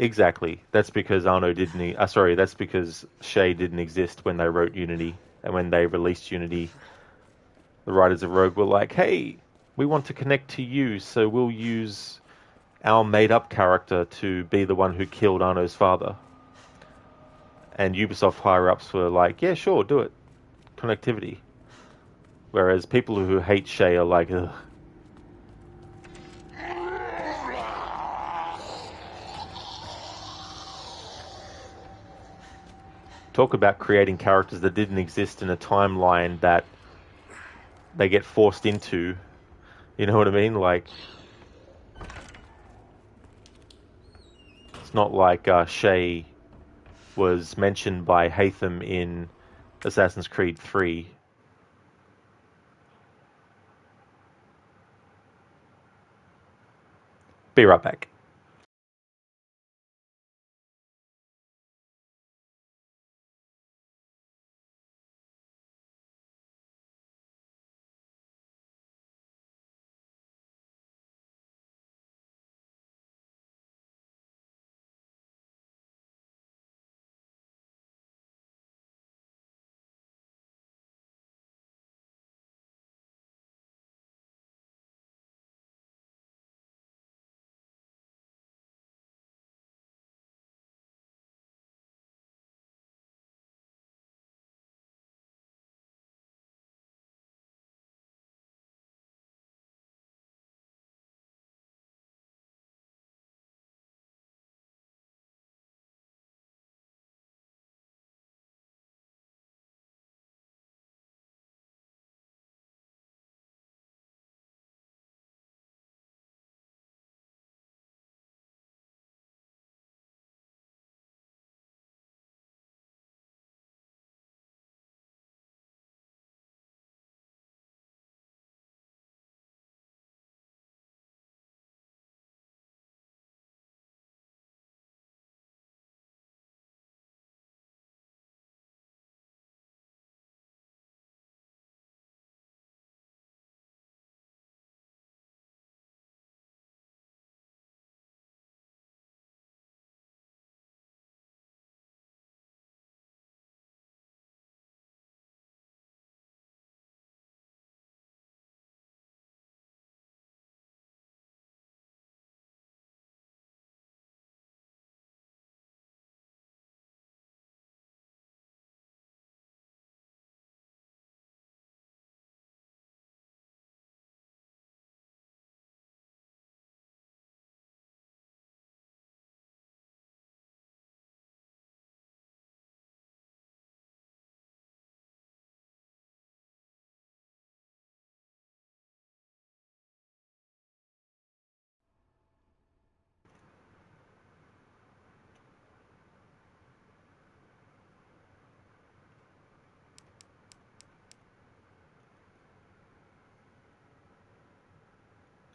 Exactly. That's because Arno didn't. Sorry, that's because Shay didn't exist when they wrote Unity, and when they released Unity, the writers of Rogue were like, "Hey, we want to connect to you, so we'll use our made-up character to be the one who killed Arno's father." And Ubisoft higher-ups were like, "Yeah, sure, do it. Connectivity." Whereas people who hate Shay are like, "Ugh." Talk about creating characters that didn't exist in a timeline that they get forced into. You know what I mean? Like, it's not like Shay was mentioned by Haytham in Assassin's Creed 3. Be right back.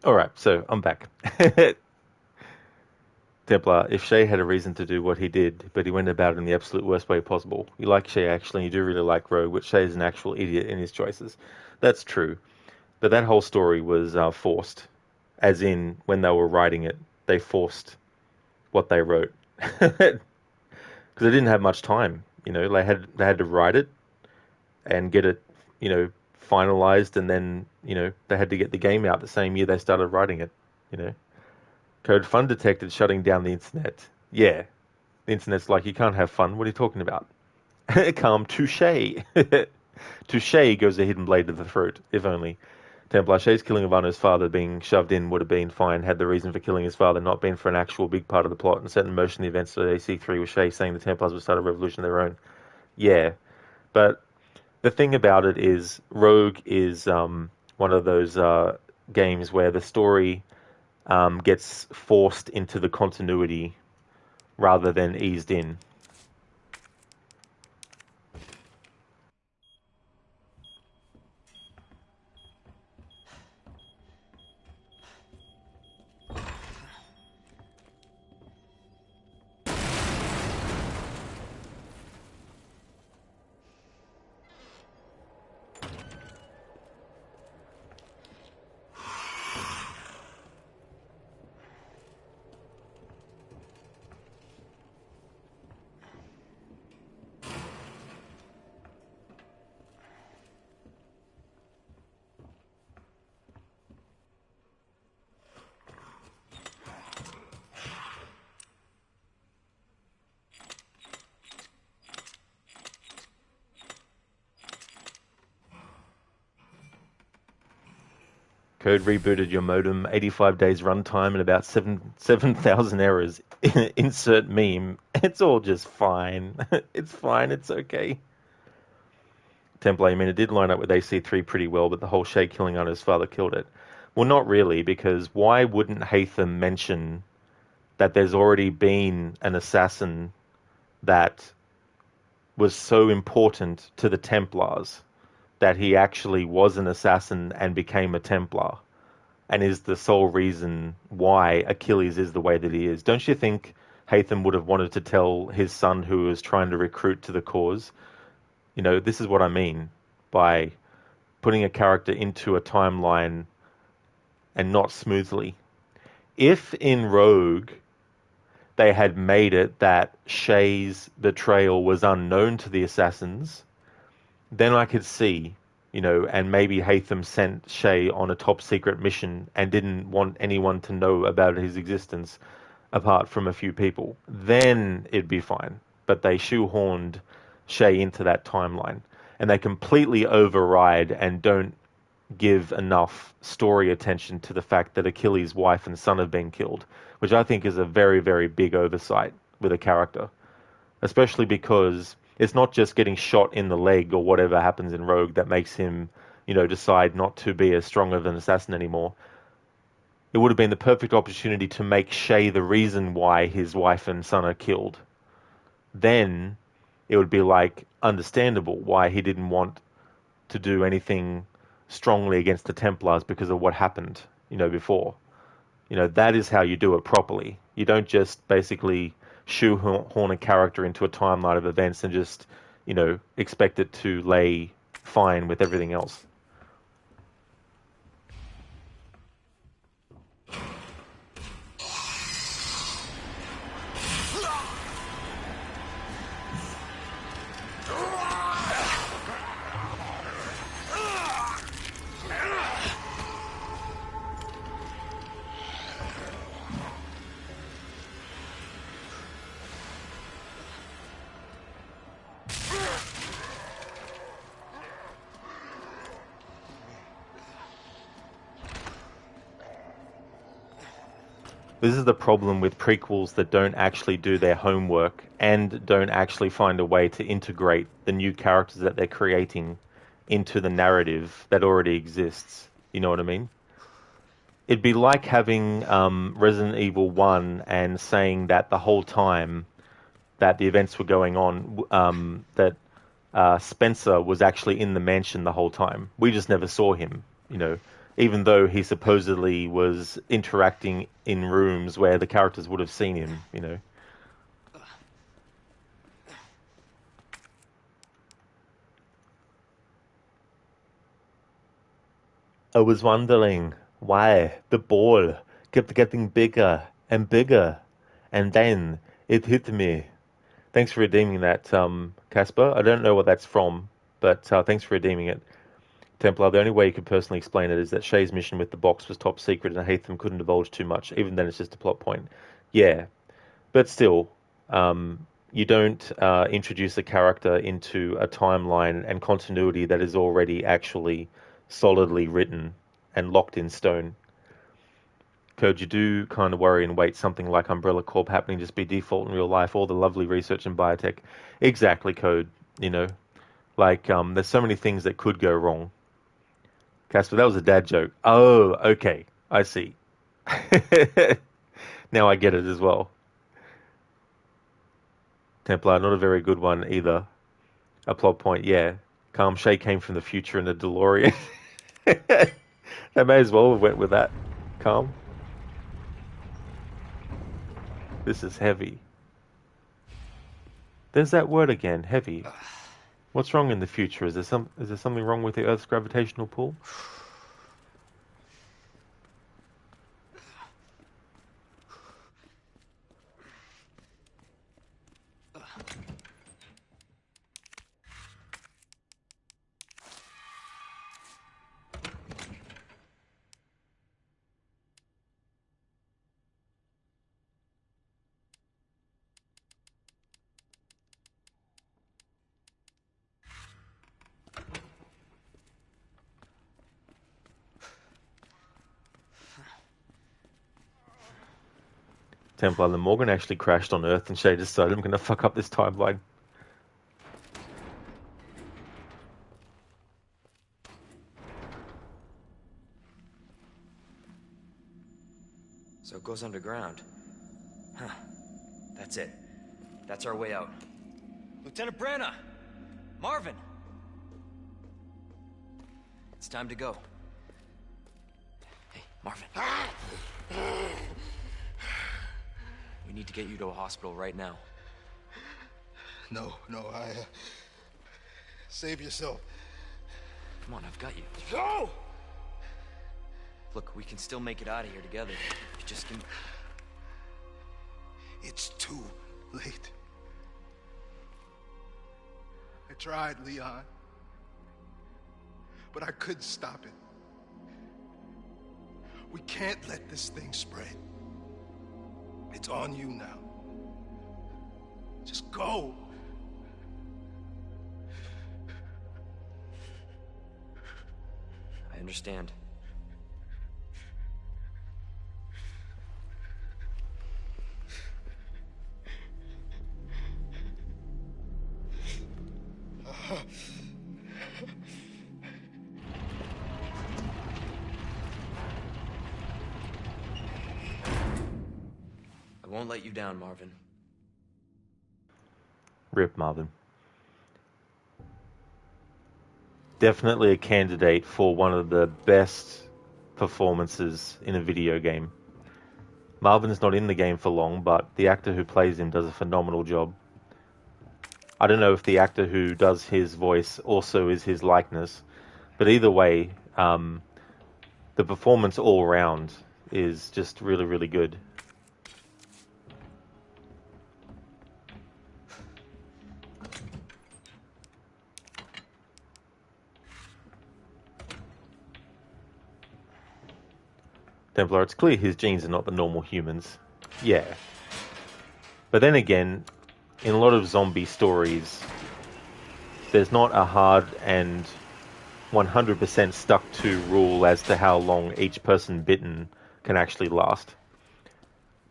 Alright, so I'm back. Templar, if Shay had a reason to do what he did, but he went about it in the absolute worst way possible. You like Shay actually, and you do really like Rogue, which Shay is an actual idiot in his choices. That's true. But that whole story was forced. As in, when they were writing it, they forced what they wrote. Because they didn't have much time. You know, they had to write it and get it, you know, finalized, and then, you know, they had to get the game out the same year they started writing it, you know. Code Fun detected shutting down the internet. Yeah, the internet's like, you can't have fun. What are you talking about? Calm, touche. Touche goes a hidden blade to the throat, if only. Templar Shay's killing of Arno's father being shoved in would have been fine had the reason for killing his father not been for an actual big part of the plot and set in motion the events of AC3 with Shay saying the Templars would start a revolution of their own. Yeah, but the thing about it is Rogue is one of those games where the story gets forced into the continuity rather than eased in. Code rebooted your modem, 85 days runtime, and about 7,000 errors. Insert meme. It's all just fine. It's fine. It's okay. Template, I mean, it did line up with AC3 pretty well, but the whole Shay killing on his father killed it. Well, not really, because why wouldn't Hatham mention that there's already been an assassin that was so important to the Templars that he actually was an assassin and became a Templar, and is the sole reason why Achilles is the way that he is? Don't you think Hatham would have wanted to tell his son, who was trying to recruit to the cause, this is what I mean by putting a character into a timeline and not smoothly. If in Rogue they had made it that Shay's betrayal was unknown to the assassins, then I could see, and maybe Hatham sent Shay on a top secret mission and didn't want anyone to know about his existence apart from a few people. Then it'd be fine. But they shoehorned Shay into that timeline, and they completely override and don't give enough story attention to the fact that Achilles' wife and son have been killed, which I think is a very, very big oversight with a character, especially because it's not just getting shot in the leg or whatever happens in Rogue that makes him, decide not to be as strong of an assassin anymore. It would have been the perfect opportunity to make Shay the reason why his wife and son are killed. Then it would be understandable why he didn't want to do anything strongly against the Templars because of what happened, before. That is how you do it properly. You don't just basically shoehorn a character into a timeline of events and just, expect it to lay fine with everything else. This is the problem with prequels that don't actually do their homework and don't actually find a way to integrate the new characters that they're creating into the narrative that already exists. You know what I mean? It'd be like having Resident Evil 1 and saying that the whole time that the events were going on, that Spencer was actually in the mansion the whole time. We just never saw him, even though he supposedly was interacting in rooms where the characters would have seen him. I was wondering why the ball kept getting bigger and bigger, and then it hit me. Thanks for redeeming that, Casper. I don't know what that's from, but thanks for redeeming it. Templar, the only way you could personally explain it is that Shay's mission with the box was top secret and Hatham couldn't divulge too much. Even then, it's just a plot point. Yeah, but still, you don't introduce a character into a timeline and continuity that is already actually solidly written and locked in stone. Code, you do kind of worry and wait something like Umbrella Corp happening just be default in real life, all the lovely research in biotech. Exactly, Code, there's so many things that could go wrong. Casper, that was a dad joke. Oh, okay. I see. Now I get it as well. Templar, not a very good one either. A plot point, yeah. Calm Shay came from the future in a DeLorean. They may as well have went with that. Calm. This is heavy. There's that word again, heavy. What's wrong in the future? Is there something wrong with the Earth's gravitational pull? Templar, the Morgan actually crashed on Earth and Shay decided I'm going to fuck up this timeline. So it goes underground. Huh. That's it. That's our way out. Lieutenant Branna! Marvin! It's time to go. Hey, Marvin. We need to get you to a hospital right now. No, save yourself. Come on, I've got you. No! Look, we can still make it out of here together. You just can... It's too late. I tried, Leon. But I couldn't stop it. We can't let this thing spread. It's on you now. Just go. I understand. I won't let you down, Marvin. Rip Marvin. Definitely a candidate for one of the best performances in a video game. Marvin's not in the game for long, but the actor who plays him does a phenomenal job. I don't know if the actor who does his voice also is his likeness, but either way, the performance all around is just really, really good. Templar, it's clear his genes are not the normal humans. Yeah. But then again, in a lot of zombie stories, there's not a hard and 100% stuck to rule as to how long each person bitten can actually last.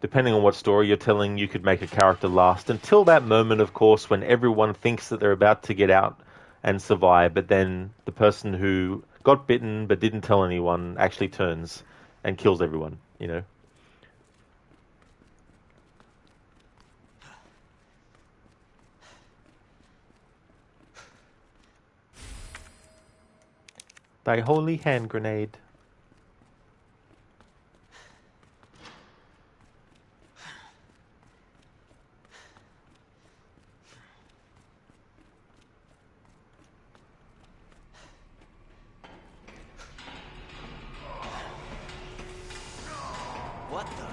Depending on what story you're telling, you could make a character last until that moment, of course, when everyone thinks that they're about to get out and survive, but then the person who got bitten but didn't tell anyone actually turns and kills everyone, you know? Thy holy hand grenade. What the?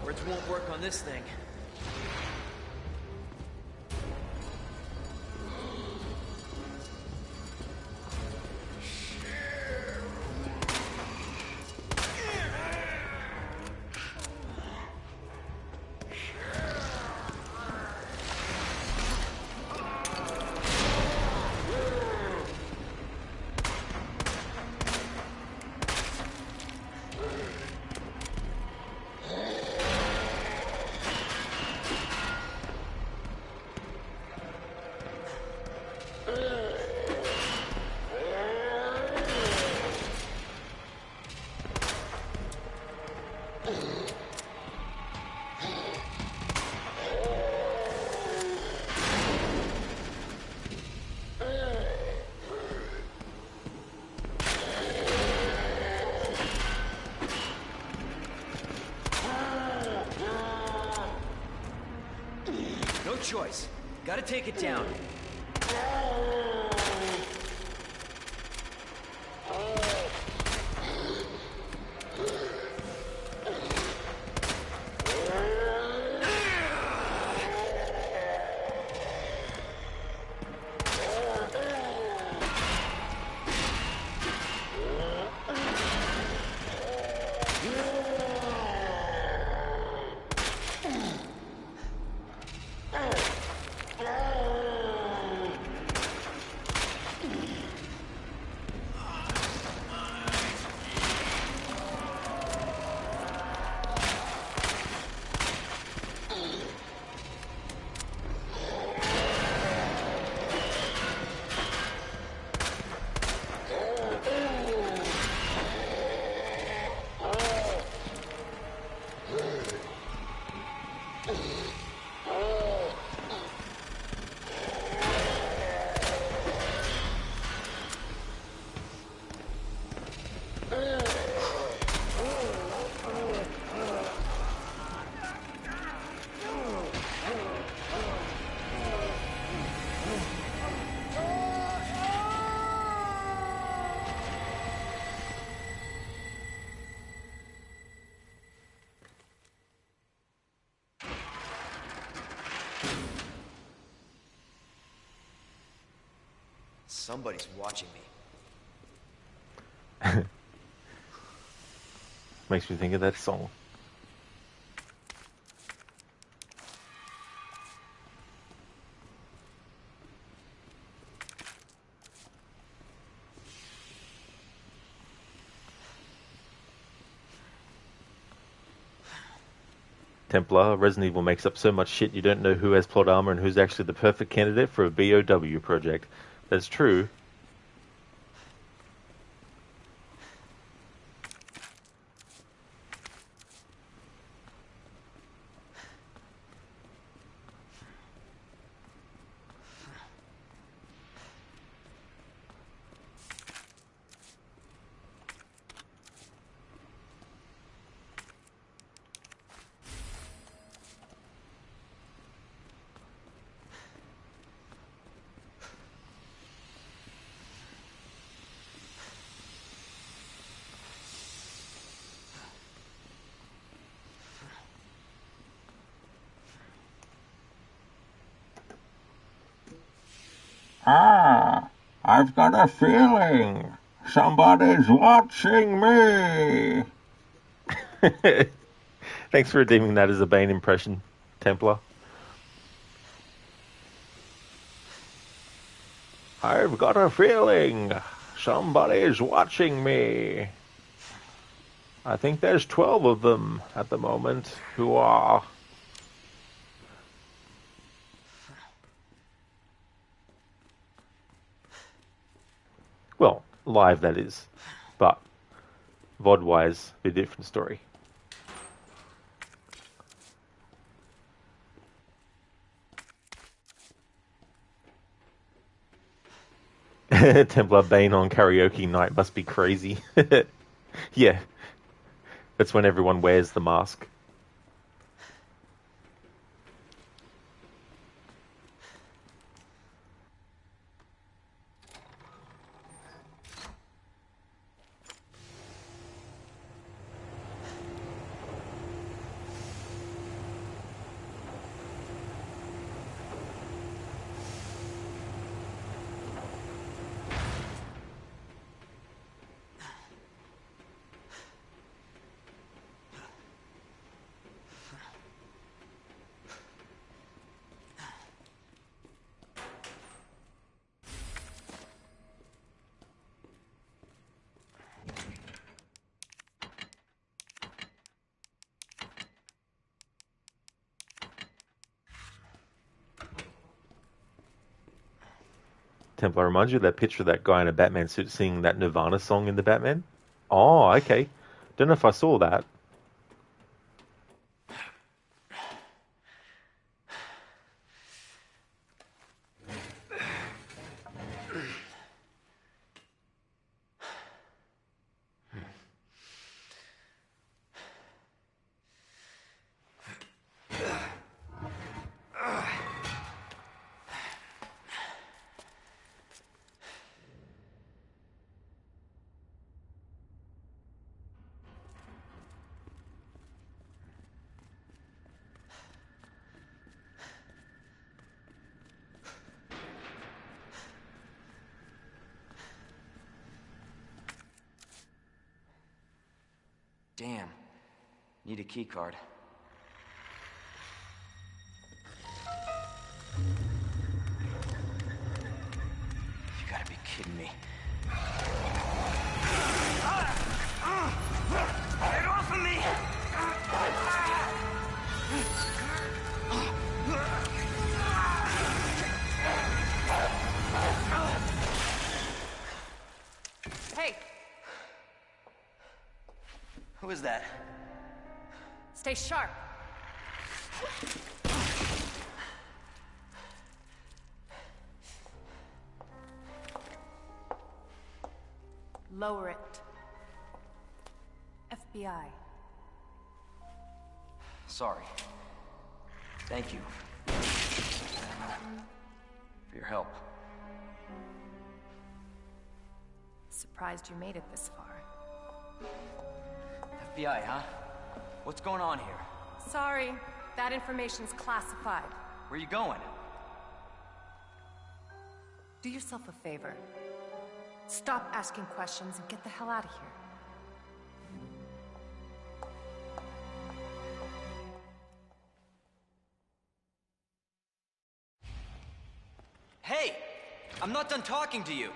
Words won't work on this thing. No choice. Gotta take it down. Somebody's watching me. Makes me think of that song. Templar, Resident Evil makes up so much shit you don't know who has plot armor and who's actually the perfect candidate for a BOW project. That's true. Ah, I've got a feeling somebody's watching me. Thanks for redeeming that as a Bane impression, Templar. I've got a feeling somebody's watching me. I think there's 12 of them at the moment who are... Well, live that is, but VOD-wise, a different story. Templar Bane on karaoke night must be crazy. Yeah, that's when everyone wears the mask. Templar reminds you of that picture of that guy in a Batman suit singing that Nirvana song in the Batman? Oh, okay. Don't know if I saw that. Damn. Need a key card. You gotta be kidding me. Get off of me! Hey, Who is that? stay sharp. Lower it. FBI. Sorry. Thank you. For your help. Surprised you made it this far. FBI, huh? What's going on here? Sorry, that information's classified. Where you going? Do yourself a favor. Stop asking questions and get the hell out of here. Hey! I'm not done talking to you!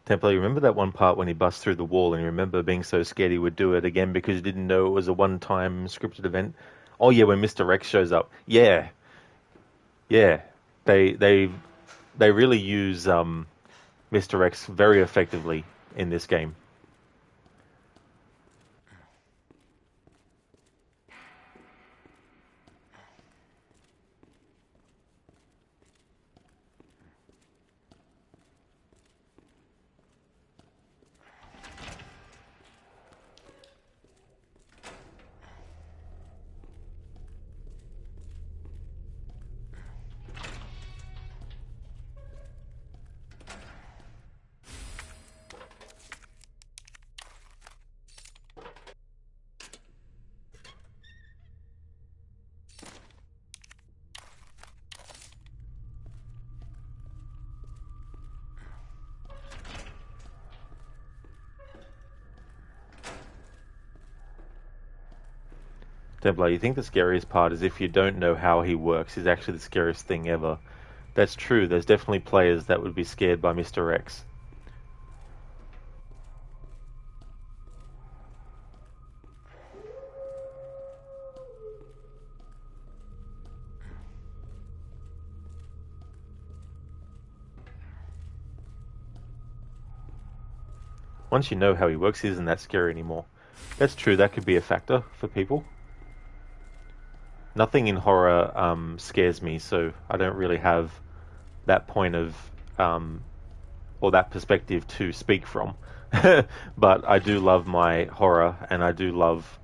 Templar, you remember that one part when he busts through the wall and you remember being so scared he would do it again because he didn't know it was a one-time scripted event? Oh yeah, when Mr. X shows up. Yeah. Yeah. They really use Mr. X very effectively in this game. Templar, you think the scariest part is if you don't know how he works is actually the scariest thing ever. That's true, there's definitely players that would be scared by Mr. X. Once you know how he works, he isn't that scary anymore. That's true, that could be a factor for people. Nothing in horror scares me, so I don't really have that point of, or that perspective to speak from. But I do love my horror, and I do love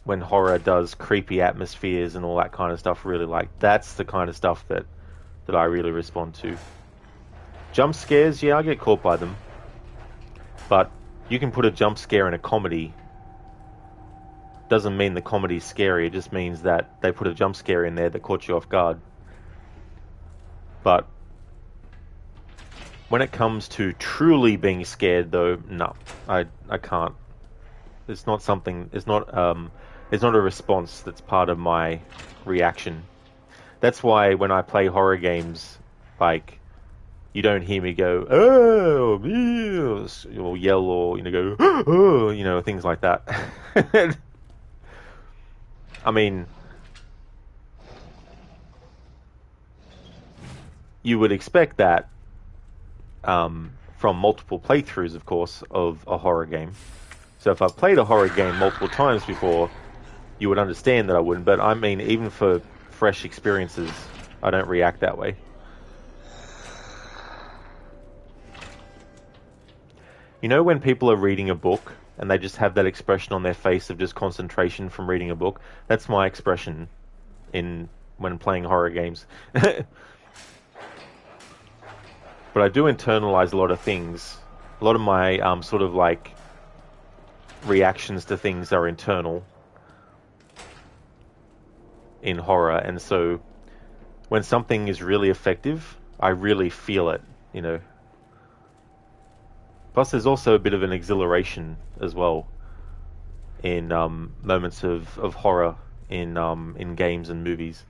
when horror does creepy atmospheres and all that kind of stuff. Really, like, that's the kind of stuff that I really respond to. Jump scares, yeah, I get caught by them. But you can put a jump scare in a comedy. Doesn't mean the comedy's scary, it just means that they put a jump scare in there that caught you off guard. But when it comes to truly being scared, though, no, I can't. It's not something. It's not a response that's part of my reaction. That's why when I play horror games, like, you don't hear me go, oh, ew, or yell, or go, oh, things like that. I mean, you would expect that from multiple playthroughs, of course, of a horror game. So if I've played a horror game multiple times before, you would understand that I wouldn't. But I mean, even for fresh experiences, I don't react that way. You know when people are reading a book and they just have that expression on their face of just concentration from reading a book? That's my expression when playing horror games. But I do internalize a lot of things. A lot of my sort of like reactions to things are internal in horror, and so when something is really effective, I really feel it, you know. Plus, there's also a bit of an exhilaration as well in moments of horror in games and movies.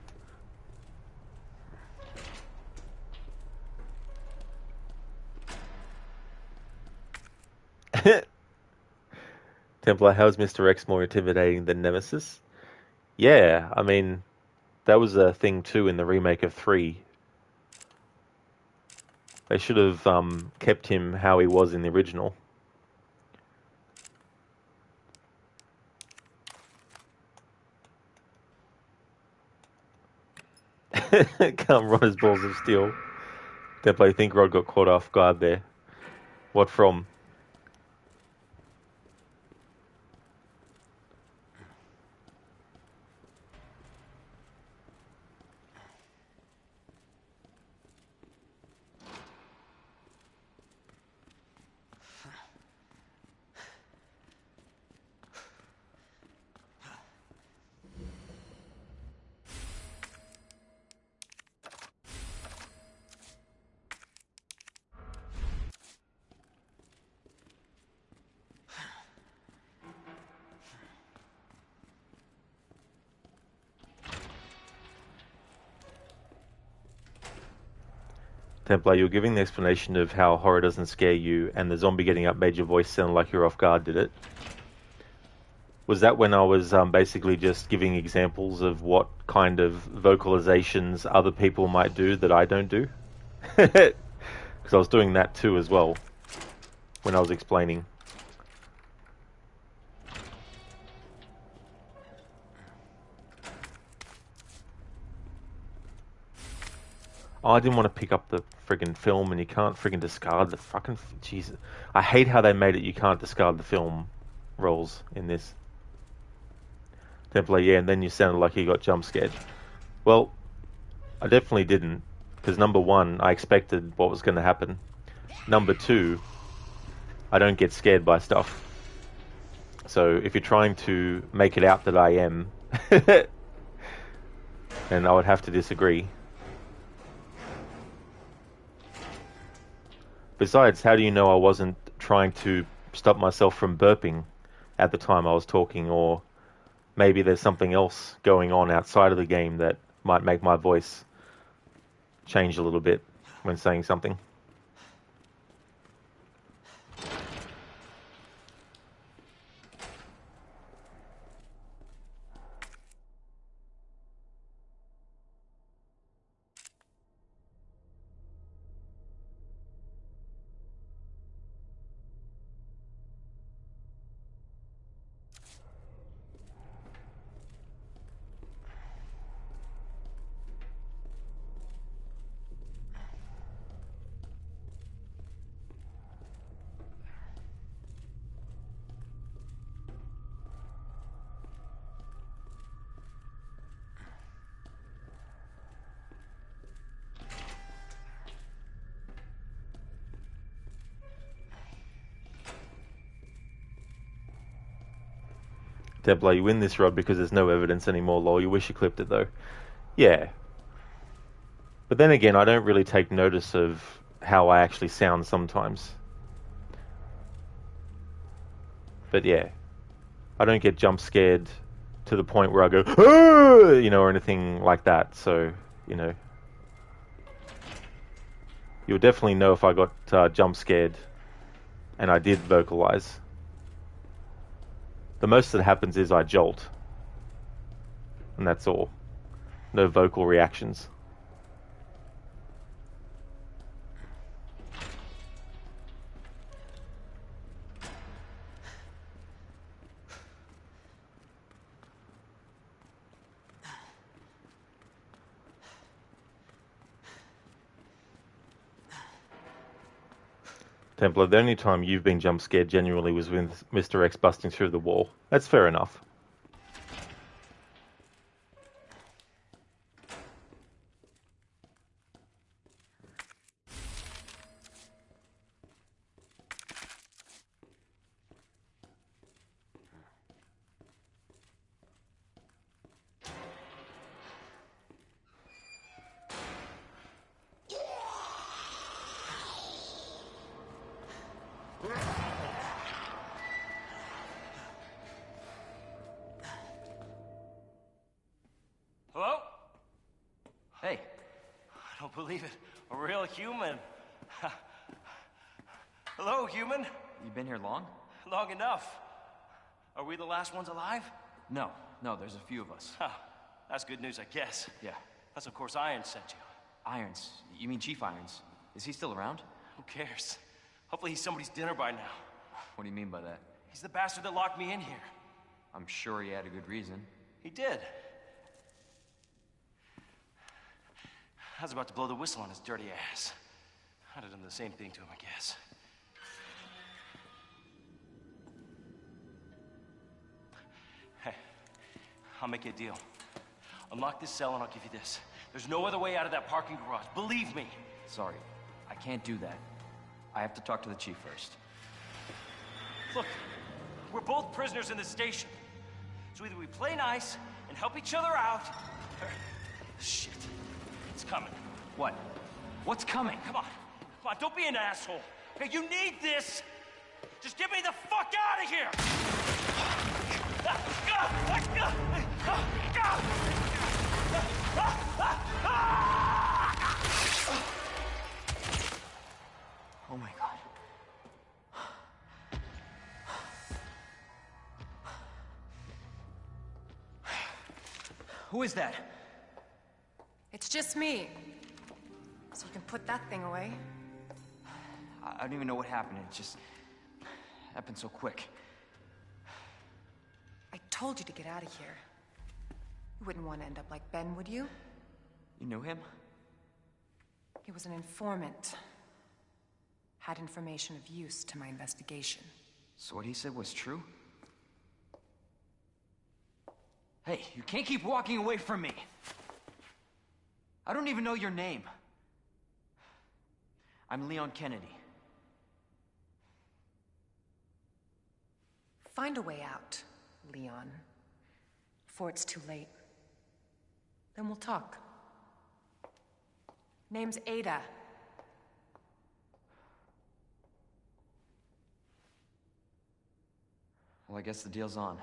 Templar, how's Mr. X more intimidating than Nemesis? Yeah, I mean, that was a thing too in the remake of 3. They should have kept him how he was in the original. Can't run his balls of steel. Templar, I think Rod got caught off guard there. What from? Templar, you were giving the explanation of how horror doesn't scare you, and the zombie getting up made your voice sound like you're off guard, did it? Was that when I was basically just giving examples of what kind of vocalizations other people might do that I don't do? Because I was doing that too as well when I was explaining. Oh, I didn't want to pick up the friggin' film, and you can't friggin' discard the fucking... Jesus. I hate how they made it you can't discard the film rolls in this. Templar, yeah, and then you sounded like you got jump scared. Well, I definitely didn't, because number one, I expected what was going to happen. Number two, I don't get scared by stuff. So if you're trying to make it out that I am, then I would have to disagree. Besides, how do you know I wasn't trying to stop myself from burping at the time I was talking, or maybe there's something else going on outside of the game that might make my voice change a little bit when saying something? Debla, you win this, Rod, because there's no evidence anymore, lol. You wish you clipped it, though. Yeah. But then again, I don't really take notice of how I actually sound sometimes. But yeah. I don't get jump scared to the point where I go, "Ah!" you know, or anything like that. So, you know. You'll definitely know if I got jump scared and I did vocalize. The most that happens is I jolt. And that's all. No vocal reactions. Templar, the only time you've been jump scared genuinely was with Mr. X busting through the wall. That's fair enough. Don't believe it. A real human. Hello, human. You been here long? Long enough. Are we the last ones alive? No, there's a few of us. Huh. That's good news, I guess. Yeah. That's of course Irons sent you. Irons? You mean Chief Irons? Is he still around? Who cares? Hopefully he's somebody's dinner by now. What do you mean by that? He's the bastard that locked me in here. I'm sure he had a good reason. He did. I was about to blow the whistle on his dirty ass. I'd have done the same thing to him, I guess. Hey, I'll make you a deal. Unlock this cell and I'll give you this. There's no other way out of that parking garage. Believe me. Sorry, I can't do that. I have to talk to the chief first. Look, we're both prisoners in this station. So either we play nice and help each other out, or... Shit. It's coming. What? What's coming? Come on, don't be an asshole. Okay, you need this. Just get me the fuck out of here. Oh my God. Who is that? It's just me. So you can put that thing away. I don't even know what happened. It just happened so quick. I told you to get out of here. You wouldn't want to end up like Ben, would you? You knew him? He was an informant. Had information of use to my investigation. So what he said was true? Hey, you can't keep walking away from me. I don't even know your name. I'm Leon Kennedy. Find a way out, Leon. Before it's too late. Then we'll talk. Name's Ada. Well, I guess the deal's on.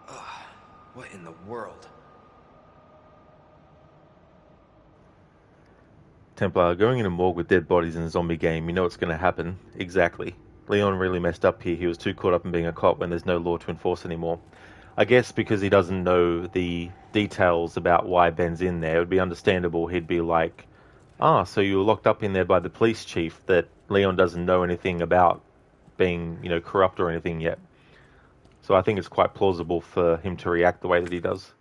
Ugh, what in the world? Templar, going in a morgue with dead bodies in a zombie game, you know what's going to happen. Exactly. Leon really messed up here. He was too caught up in being a cop when there's no law to enforce anymore. I guess because he doesn't know the details about why Ben's in there, it would be understandable he'd be like, so you were locked up in there by the police chief that Leon doesn't know anything about being, corrupt or anything yet. So I think it's quite plausible for him to react the way that he does.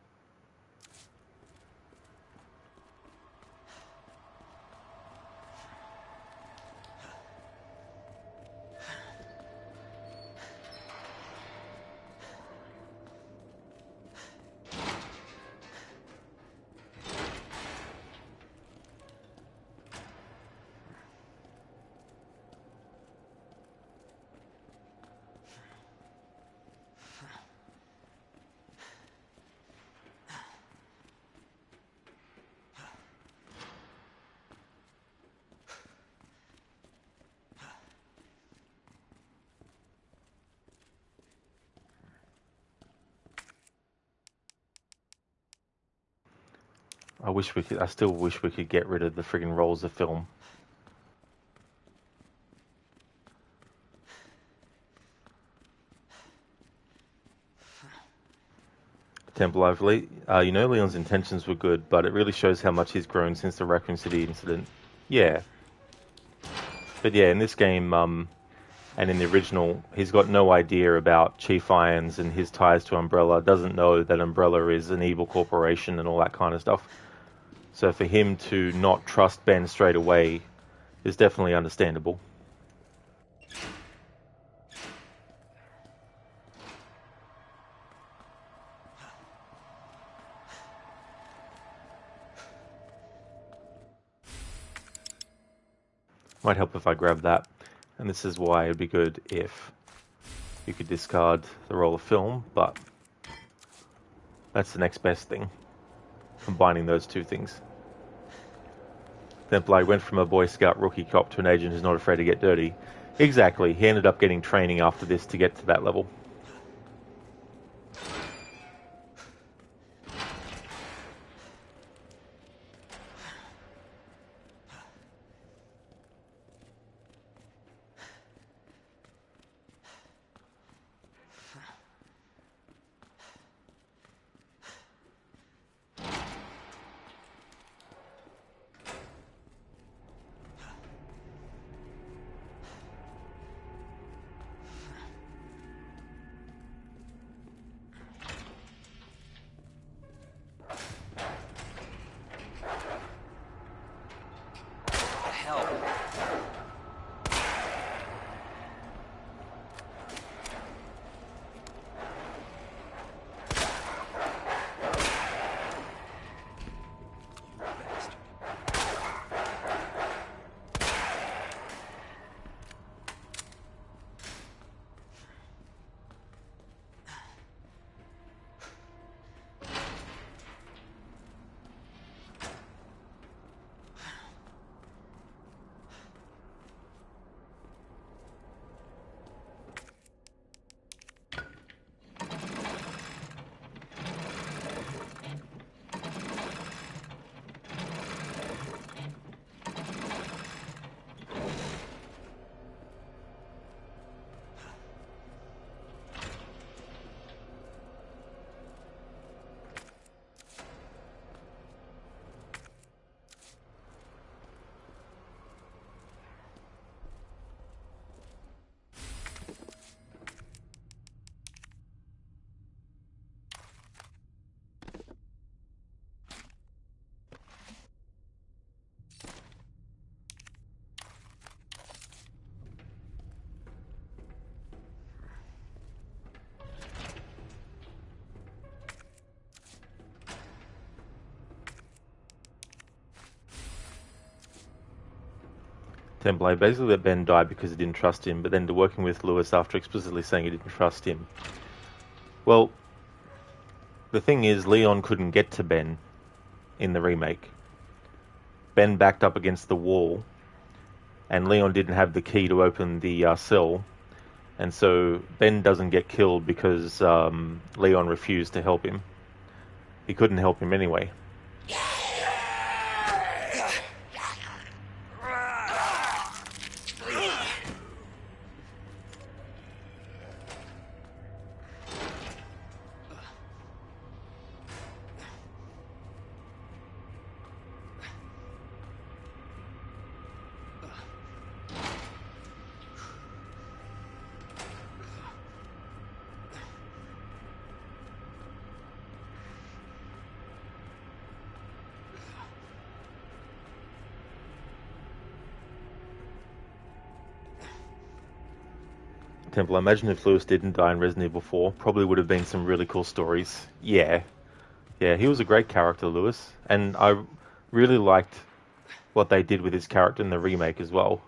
I still wish we could get rid of the friggin' rolls of film. Temple overlay. Leon's intentions were good, but it really shows how much he's grown since the Raccoon City incident. Yeah. But yeah, in this game, and in the original, he's got no idea about Chief Irons and his ties to Umbrella, doesn't know that Umbrella is an evil corporation and all that kind of stuff. So for him to not trust Ben straight away is definitely understandable. Might help if I grab that. And this is why it'd be good if you could discard the roll of film, but that's the next best thing. Combining those two things. Templar went from a Boy Scout rookie cop to an agent who's not afraid to get dirty. Exactly, he ended up getting training after this to get to that level. Template basically let Ben die because he didn't trust him, but then to working with Lewis after explicitly saying he didn't trust him. Well, the thing is, Leon couldn't get to Ben in the remake. Ben backed up against the wall, and Leon didn't have the key to open the cell, and so Ben doesn't get killed because Leon refused to help him. He couldn't help him anyway. Temple, I imagine if Lewis didn't die in Resident Evil 4, probably would have been some really cool stories. Yeah, he was a great character, Lewis, and I really liked what they did with his character in the remake as well.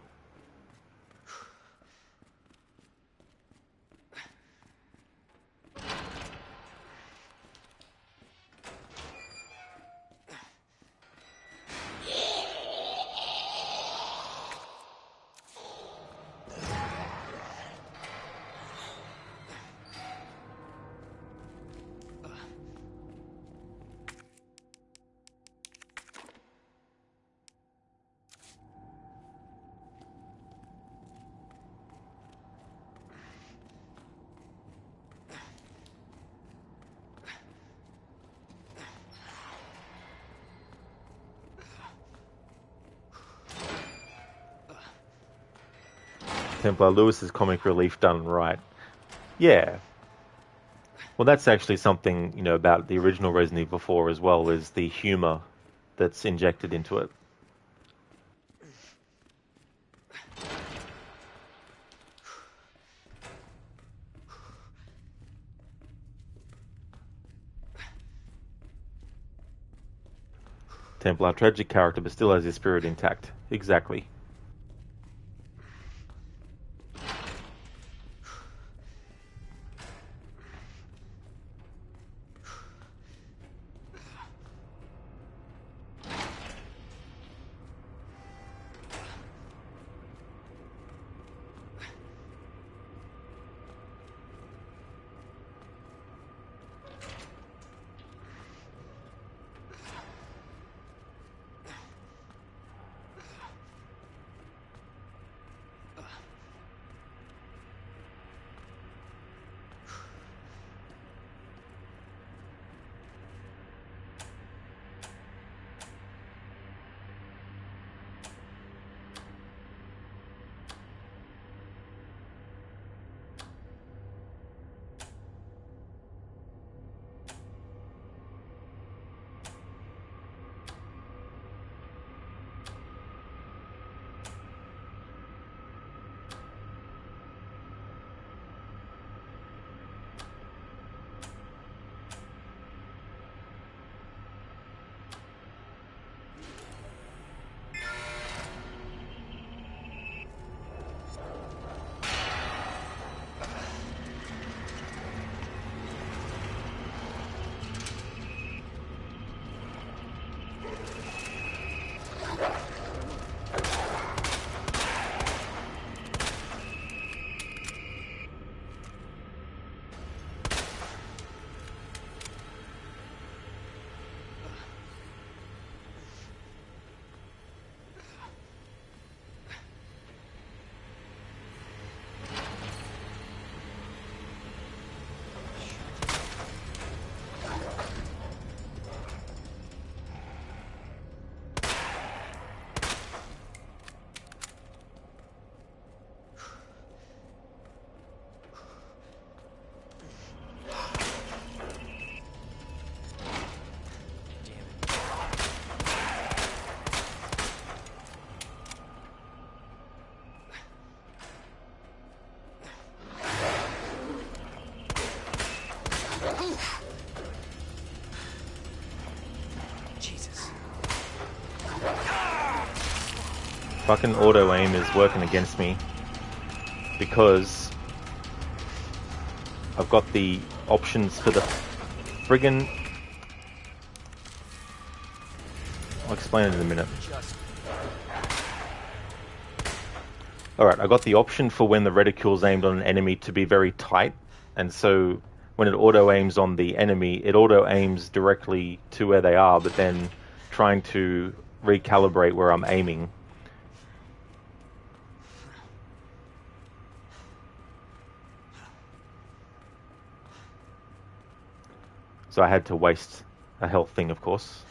Templar, Lewis's comic relief done right. Yeah. Well, that's actually something, about the original Resident Evil 4 as well, is the humour that's injected into it. Templar, tragic character, but still has his spirit intact. Exactly. Fucking auto aim is working against me because I've got the options for the friggin'. I'll explain it in a minute. Alright, I got the option for when the reticule's aimed on an enemy to be very tight, and so when it auto-aims on the enemy, it auto-aims directly to where they are, but then trying to recalibrate where I'm aiming. So I had to waste a health thing, of course.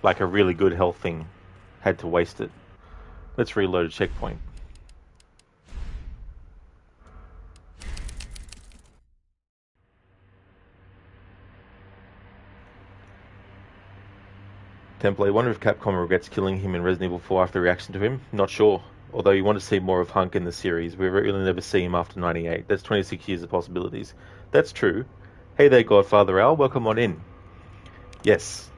Like a really good health thing. Had to waste it. Let's reload a checkpoint. Template, I wonder if Capcom regrets killing him in Resident Evil 4 after the reaction to him? Not sure. Although you want to see more of Hunk in the series, we really never see him after 98. That's 26 years of possibilities. That's true. Hey there, Godfather Al, welcome on in. Yes.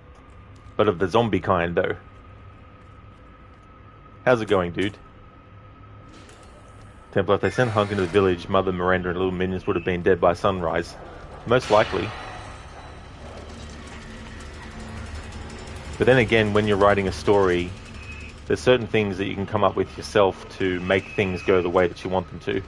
But of the zombie kind, though. How's it going, dude? Templar, if they sent Hunk into the village, Mother Miranda and little minions would have been dead by sunrise. Most likely. But then again, when you're writing a story, there's certain things that you can come up with yourself to make things go the way that you want them to.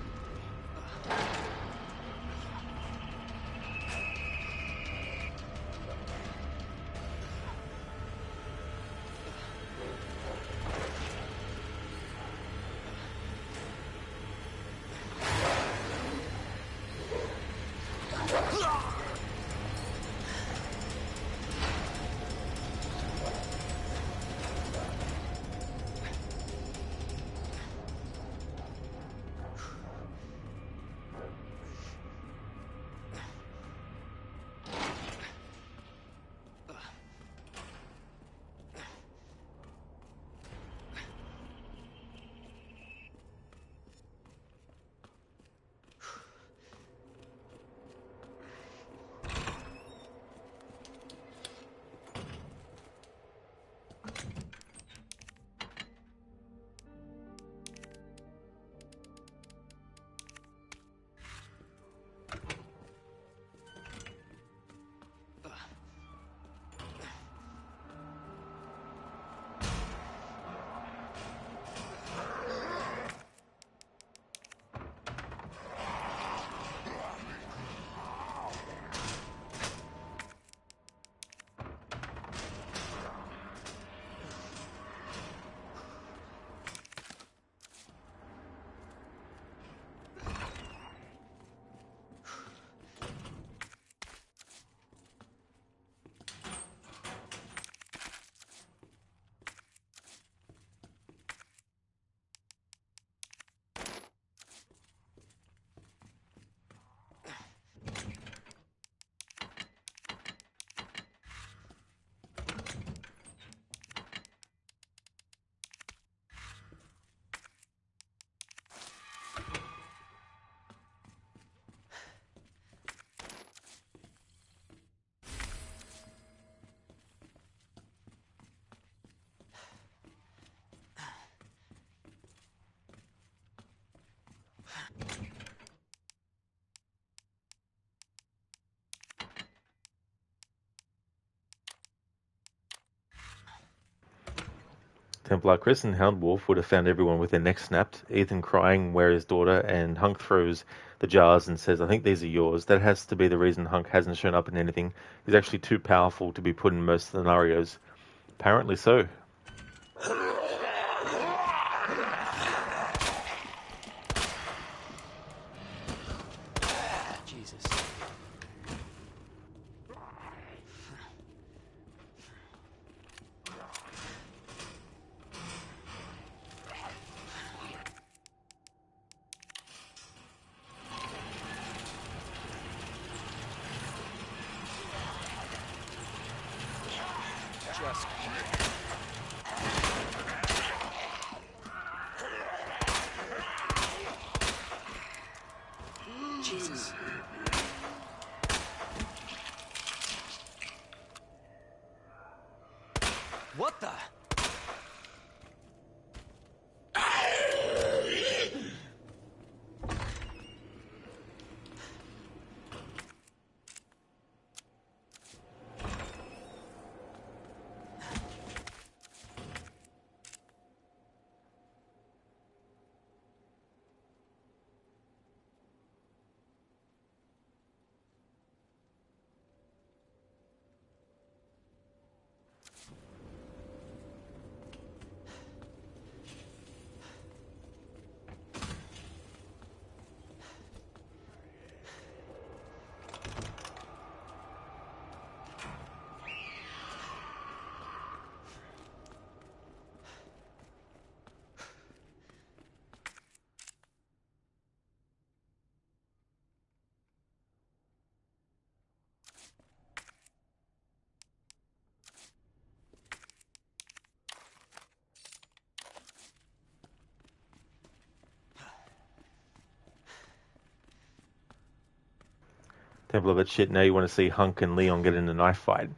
Templar Chris and Hound Wolf would have found everyone with their necks snapped. Ethan crying, where is daughter? And Hunk throws the jars and says, I think these are yours. That has to be the reason Hunk hasn't shown up in anything. He's actually too powerful to be put in most scenarios. Apparently so. Jesus. Just... Jesus. What the? Templar, that shit, now you want to see Hunk and Leon get in a knife fight.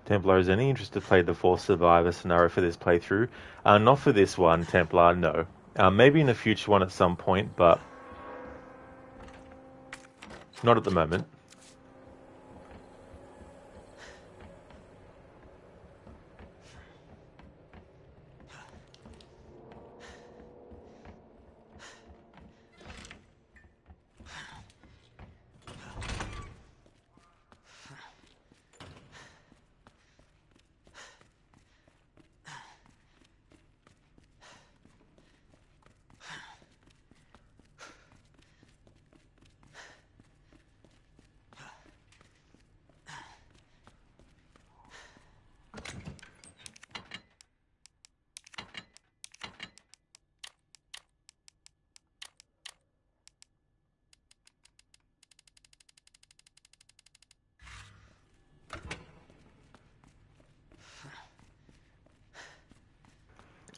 Templar, is any interest to play the Force Survivor scenario for this playthrough? Not for this one, Templar, no. Maybe in a future one at some point, but not at the moment.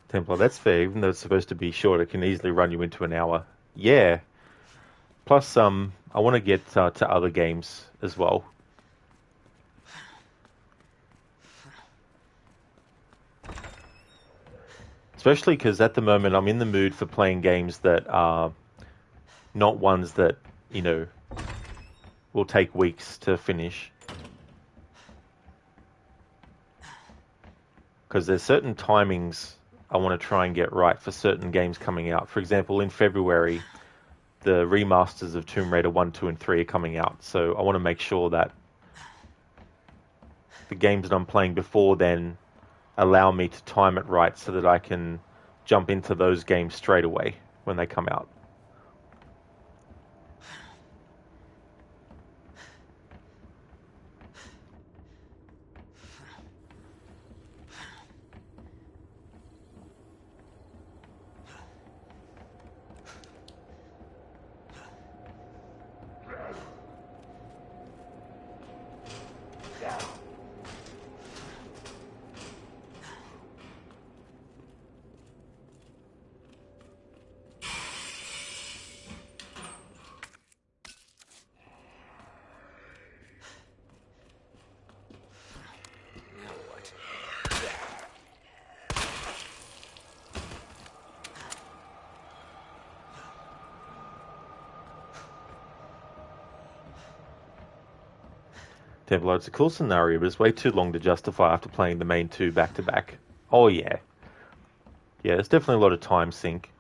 Templar, that's fair. Even though it's supposed to be short, it can easily run you into an hour. Yeah. Plus, I want to get to other games as well. Especially because at the moment I'm in the mood for playing games that are not ones that, you know, will take weeks to finish. Because there's certain timings I want to try and get right for certain games coming out. For example, in February, the remasters of Tomb Raider 1, 2, and 3 are coming out. So I want to make sure that the games that I'm playing before then allow me to time it right so that I can jump into those games straight away when they come out. Templar, it's a cool scenario, but it's way too long to justify after playing the main two back to back. Oh yeah. Yeah, there's definitely a lot of time sink.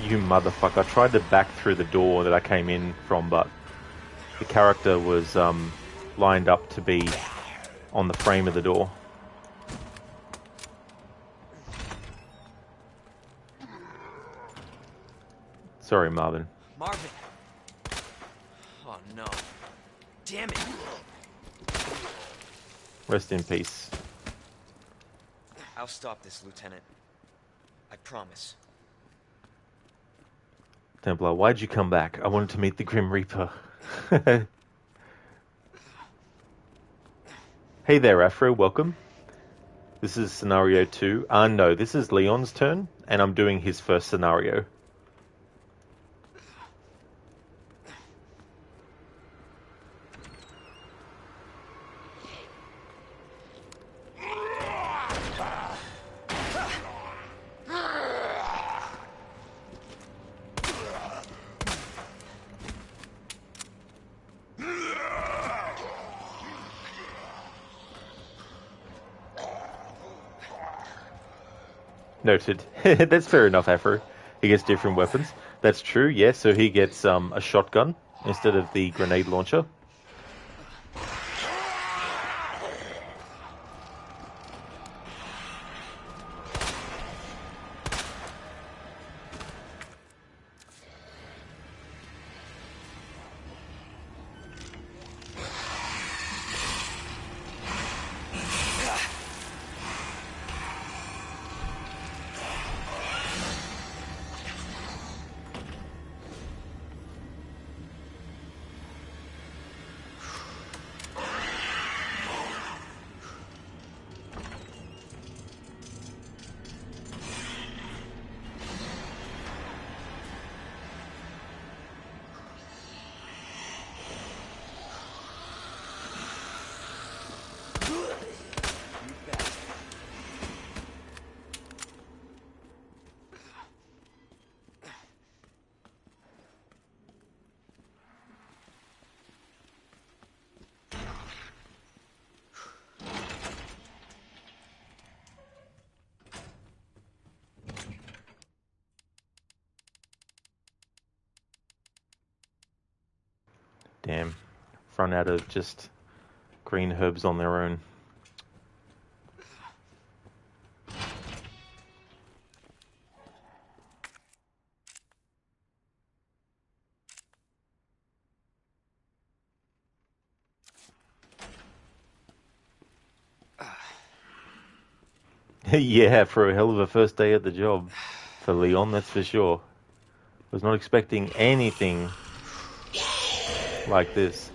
You motherfucker. I tried to back through the door that I came in from, but the character was lined up to be on the frame of the door. Sorry, Marvin. Marvin! Oh no. Damn it! Rest in peace. I'll stop this, Lieutenant. I promise. Templar, why'd you come back? I wanted to meet the Grim Reaper. Hey there, Afro, welcome. This is scenario 2. No, this is Leon's turn, and I'm doing his first scenario. Noted. That's fair enough, Afro. He gets different weapons. That's true, yes. So he gets a shotgun instead of the grenade launcher. Damn. Run out of just green herbs on their own. Yeah, for a hell of a first day at the job. For Leon, that's for sure. Was not expecting anything like this.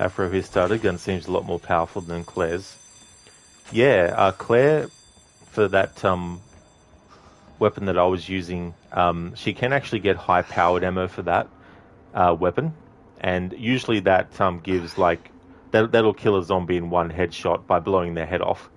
Afro his starter gun seems a lot more powerful than Claire's. Yeah, Claire, for that weapon that I was using, she can actually get high-powered ammo for that weapon, and usually that gives like that'll kill a zombie in one headshot by blowing their head off.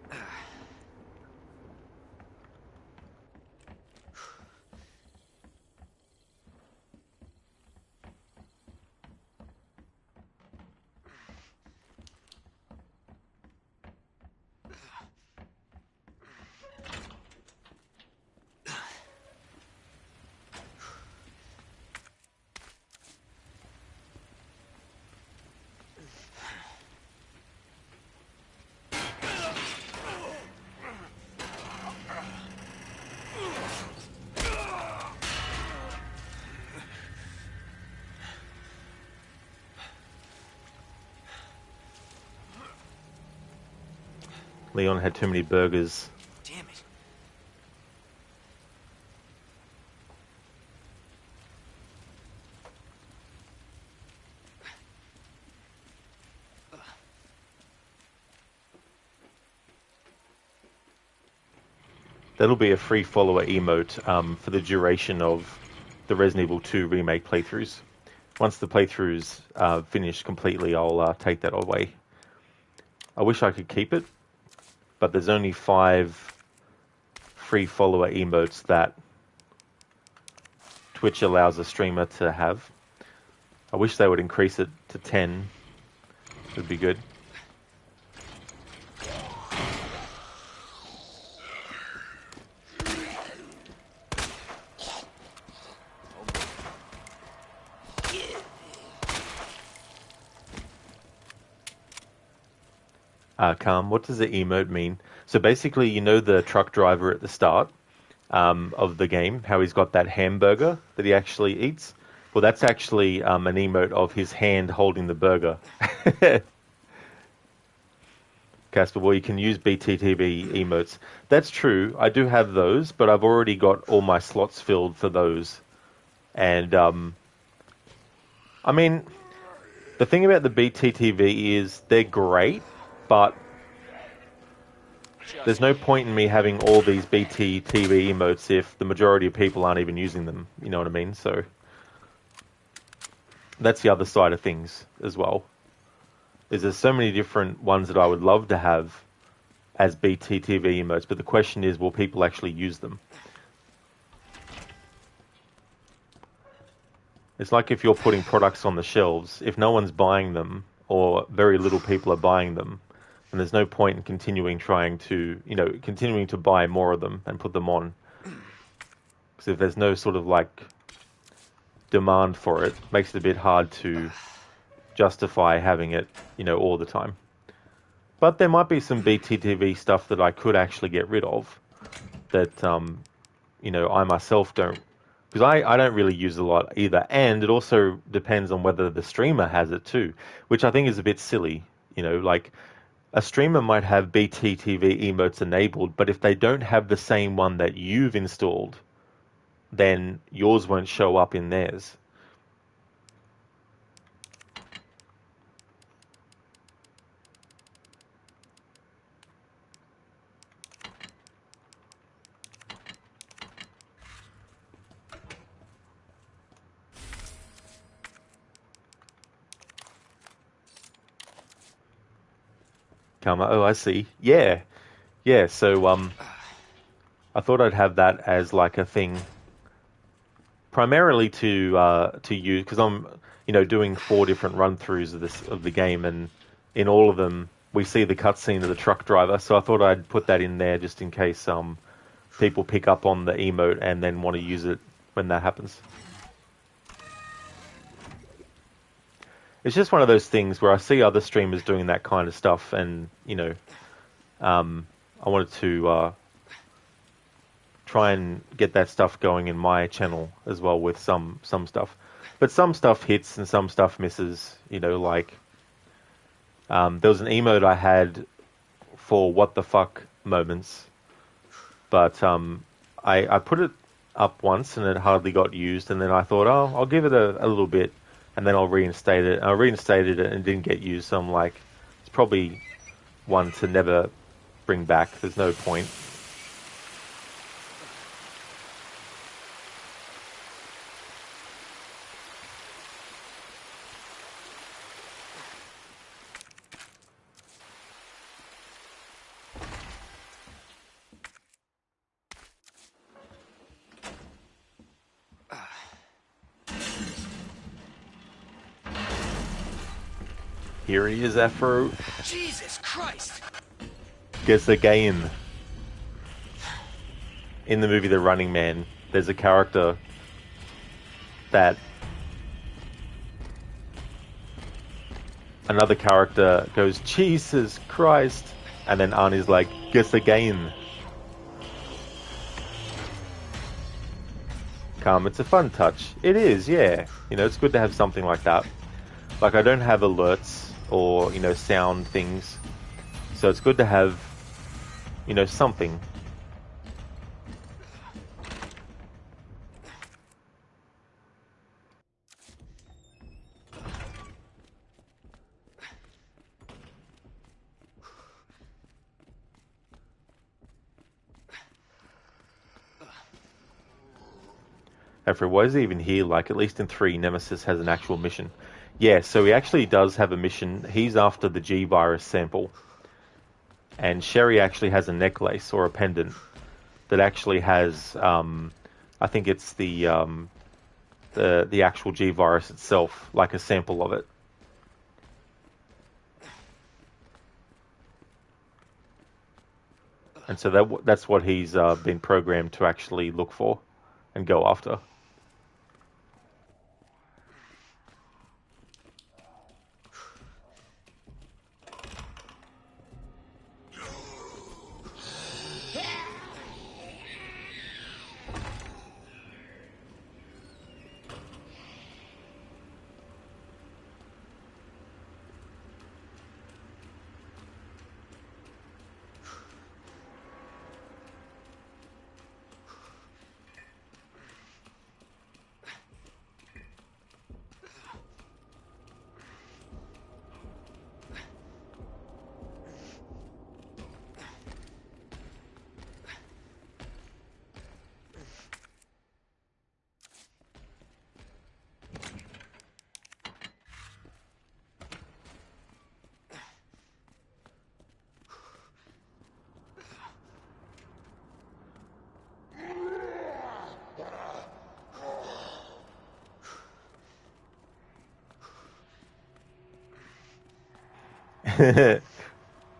Leon had too many burgers. Damn it. That'll be a free follower emote for the duration of the Resident Evil 2 remake playthroughs. Once the playthroughs finish completely, I'll take that away. I wish I could keep it, but there's only 5 free follower emotes that Twitch allows a streamer to have. I wish they would increase it to 10. It would be good. Calm, what does the emote mean? So basically, you know the truck driver at the start of the game, how he's got that hamburger that he actually eats? Well, that's actually an emote of his hand holding the burger. Casper, well, you can use BTTV emotes. That's true. I do have those, but I've already got all my slots filled for those. And, I mean, the thing about the BTTV is they're great, but there's no point in me having all these BTTV emotes if the majority of people aren't even using them. You know what I mean? So that's the other side of things as well. There's so many different ones that I would love to have as BTTV emotes, but the question is, will people actually use them? It's like if you're putting products on the shelves, if no one's buying them or very little people are buying them, and there's no point in continuing to buy more of them and put them on. Because if there's no sort of like demand for it, it makes it a bit hard to justify having it, all the time. But there might be some BTTV stuff that I could actually get rid of that, I myself don't, because I don't really use a lot either. And it also depends on whether the streamer has it too, which I think is a bit silly, like a streamer might have BTTV emotes enabled, but if they don't have the same one that you've installed, then yours won't show up in theirs. Karma. Oh, I see. Yeah. Yeah, so I thought I'd have that as like a thing primarily to use, because I'm doing 4 different run-throughs of the game, and in all of them we see the cutscene of the truck driver, so I thought I'd put that in there just in case people pick up on the emote and then want to use it when that happens. It's just one of those things where I see other streamers doing that kind of stuff, and I wanted to try and get that stuff going in my channel as well with some stuff. But some stuff hits and some stuff misses. Like there was an emote I had for what the fuck moments, but I put it up once and it hardly got used, and then I thought, oh, I'll give it a little bit and then I'll reinstate it. I reinstated it and it didn't get used, so I'm like, it's probably one to never bring back. There's no point. Here he is, Afro. Jesus Christ! Guess again. In the movie The Running Man, there's a character that another character goes, Jesus Christ, and then Arnie's like, guess again. Calm, it's a fun touch. It is, yeah. You know, it's good to have something like that. Like, I don't have alerts or, you know, sound things. So it's good to have, you know, something. After why is he even here? Like, at least in 3, Nemesis has an actual mission. Yeah, so he actually does have a mission. He's after the G virus sample. And Sherry actually has a necklace or a pendant that actually has, I think it's the actual G virus itself, like a sample of it. And so that's what he's been programmed to actually look for and go after.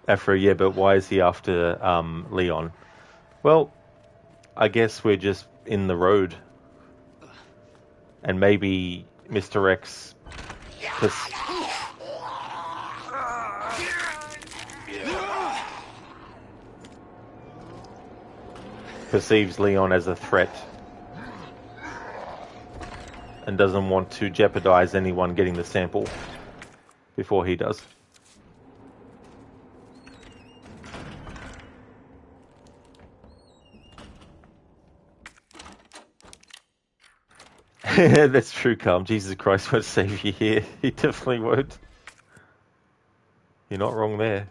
Afro, yeah, but why is he after Leon? Well, I guess we're just in the road. And maybe Mr. X perceives Leon as a threat and doesn't want to jeopardize anyone getting the sample before he does. That's true, Calm. Jesus Christ won't save you here. He definitely won't. You're not wrong there.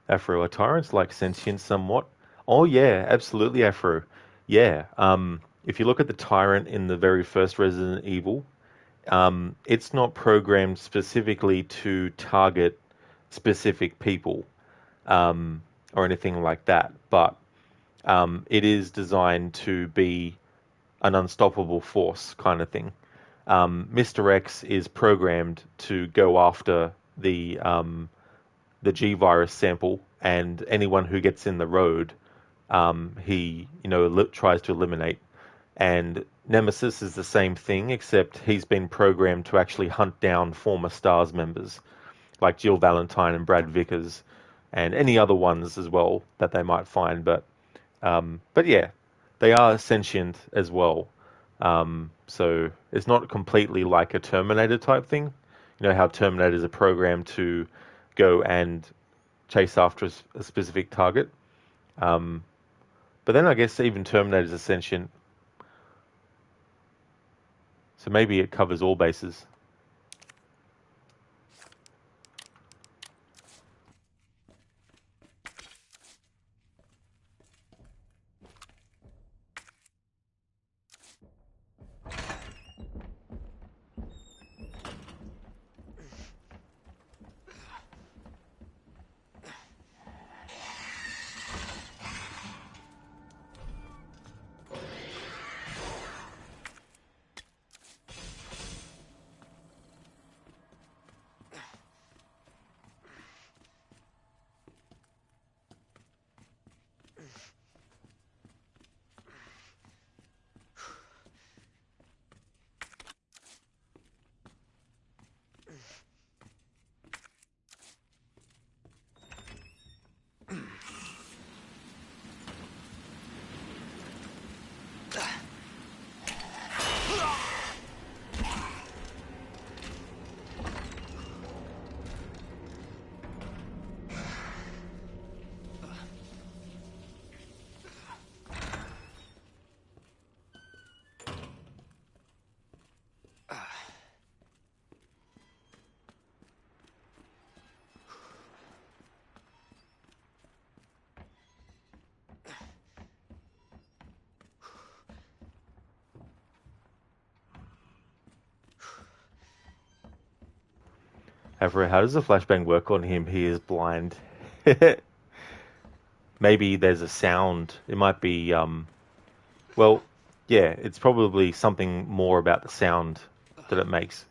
Afro, are tyrants like sentient somewhat? Oh yeah, absolutely, Afro. Yeah. If you look at the tyrant in the very first Resident Evil, it's not programmed specifically to target specific people or anything like that, but it is designed to be an unstoppable force kind of thing. Mr. X is programmed to go after the G virus sample, and anyone who gets in the road, he tries to eliminate. And Nemesis is the same thing, except he's been programmed to actually hunt down former Stars members like Jill Valentine and Brad Vickers, and any other ones as well that they might find. But yeah, they are sentient as well. So it's not completely like a Terminator type thing. You know how Terminators are programmed to go and chase after a specific target. But then I guess even Terminators are sentient. So maybe it covers all bases. However, how does the flashbang work on him? He is blind. Maybe there's a sound. It might be, well, yeah, it's probably something more about the sound that it makes.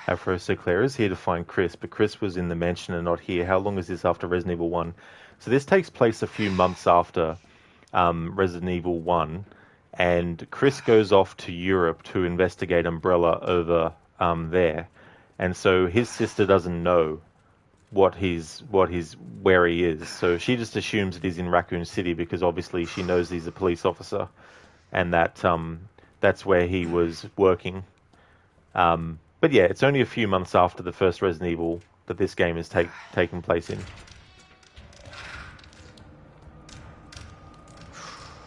Afro, so Claire is here to find Chris, but Chris was in the mansion and not here. How long is this after Resident Evil 1? So this takes place a few months after Resident Evil 1, and Chris goes off to Europe to investigate Umbrella over there, and so his sister doesn't know where he is. So she just assumes that he's in Raccoon City because obviously she knows he's a police officer, and that's where he was working. But yeah, it's only a few months after the first Resident Evil that this game is taken place in.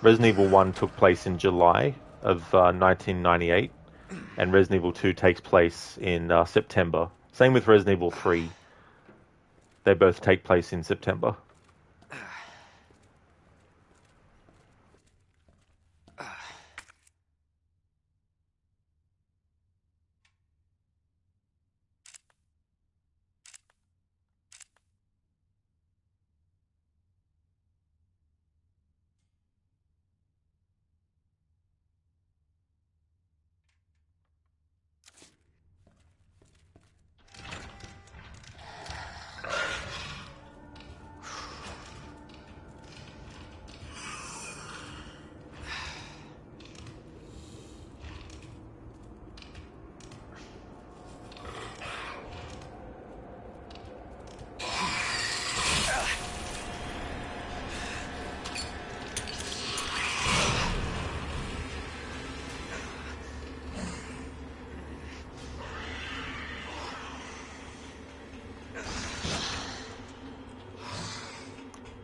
Resident Evil 1 took place in July of 1998, and Resident Evil 2 takes place in September. Same with Resident Evil 3. They both take place in September.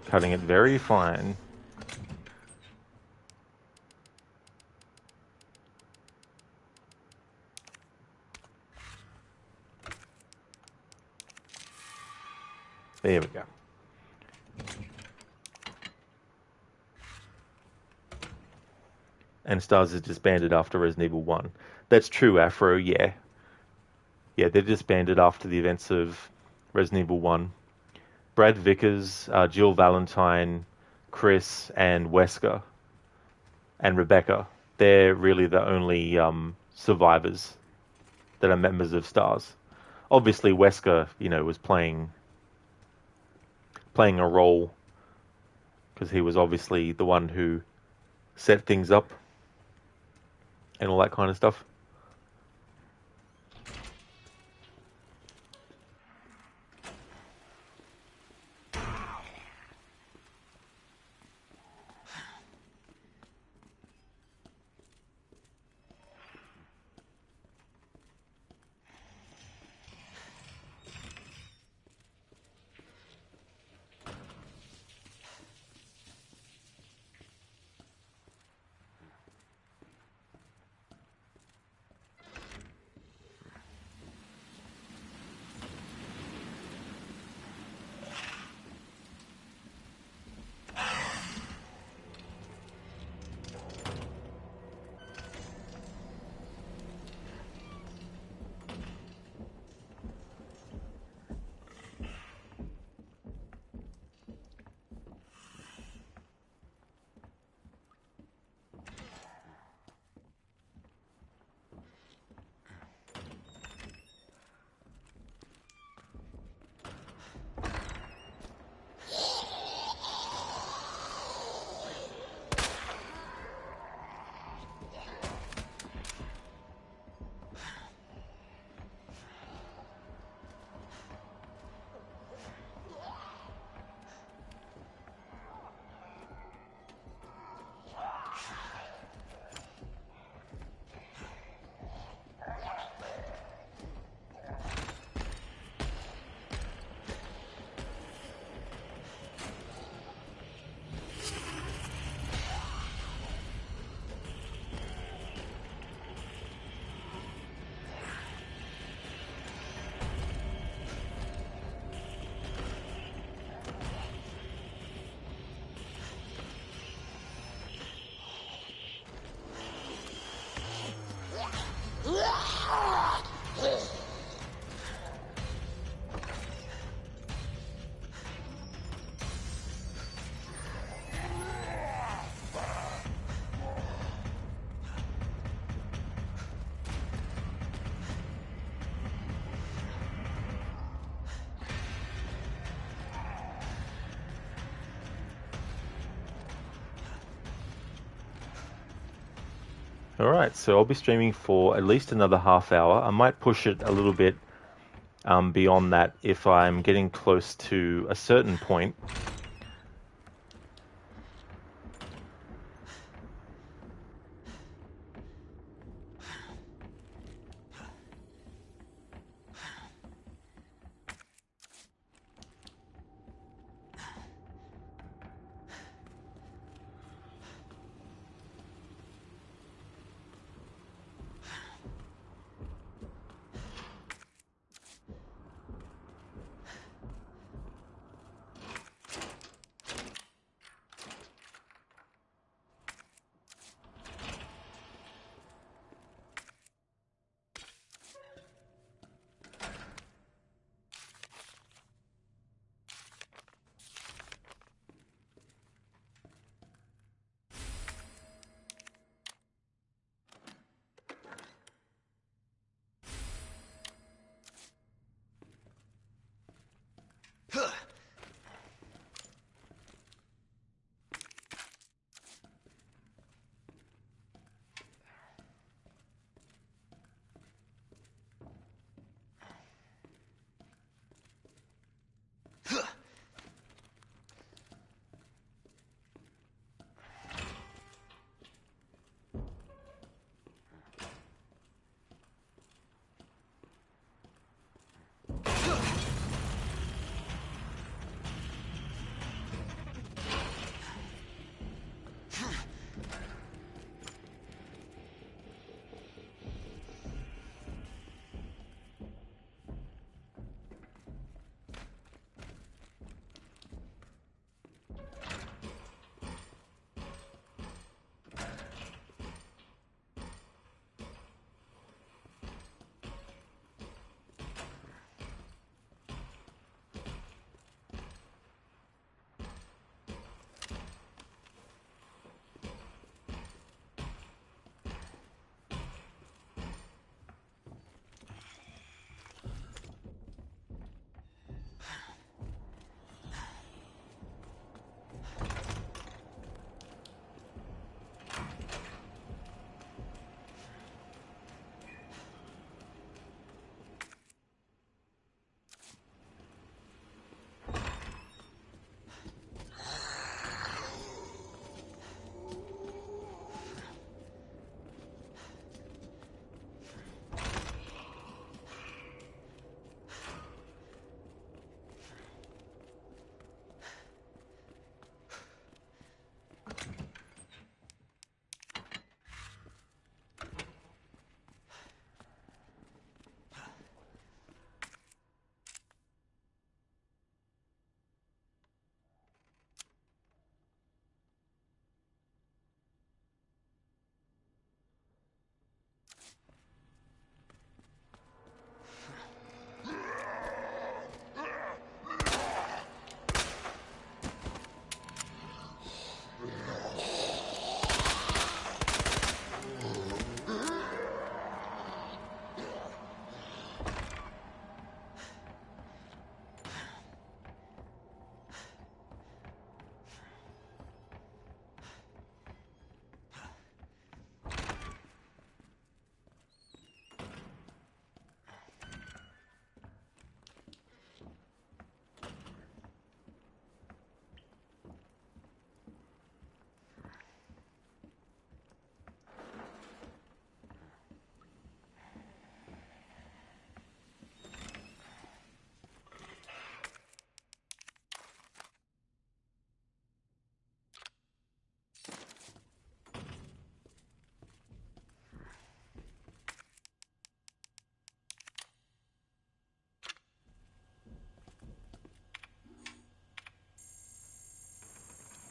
Cutting it very fine. There we go. And Stars is disbanded after Resident Evil 1. That's true, Afro, yeah. Yeah, they're disbanded after the events of Resident Evil 1. Brad Vickers, Jill Valentine, Chris, and Wesker, and Rebecca, they're really the only survivors that are members of Stars. Obviously, Wesker, was playing a role because he was obviously the one who set things up and all that kind of stuff. Alright, so I'll be streaming for at least another half hour. I might push it a little bit beyond that if I'm getting close to a certain point.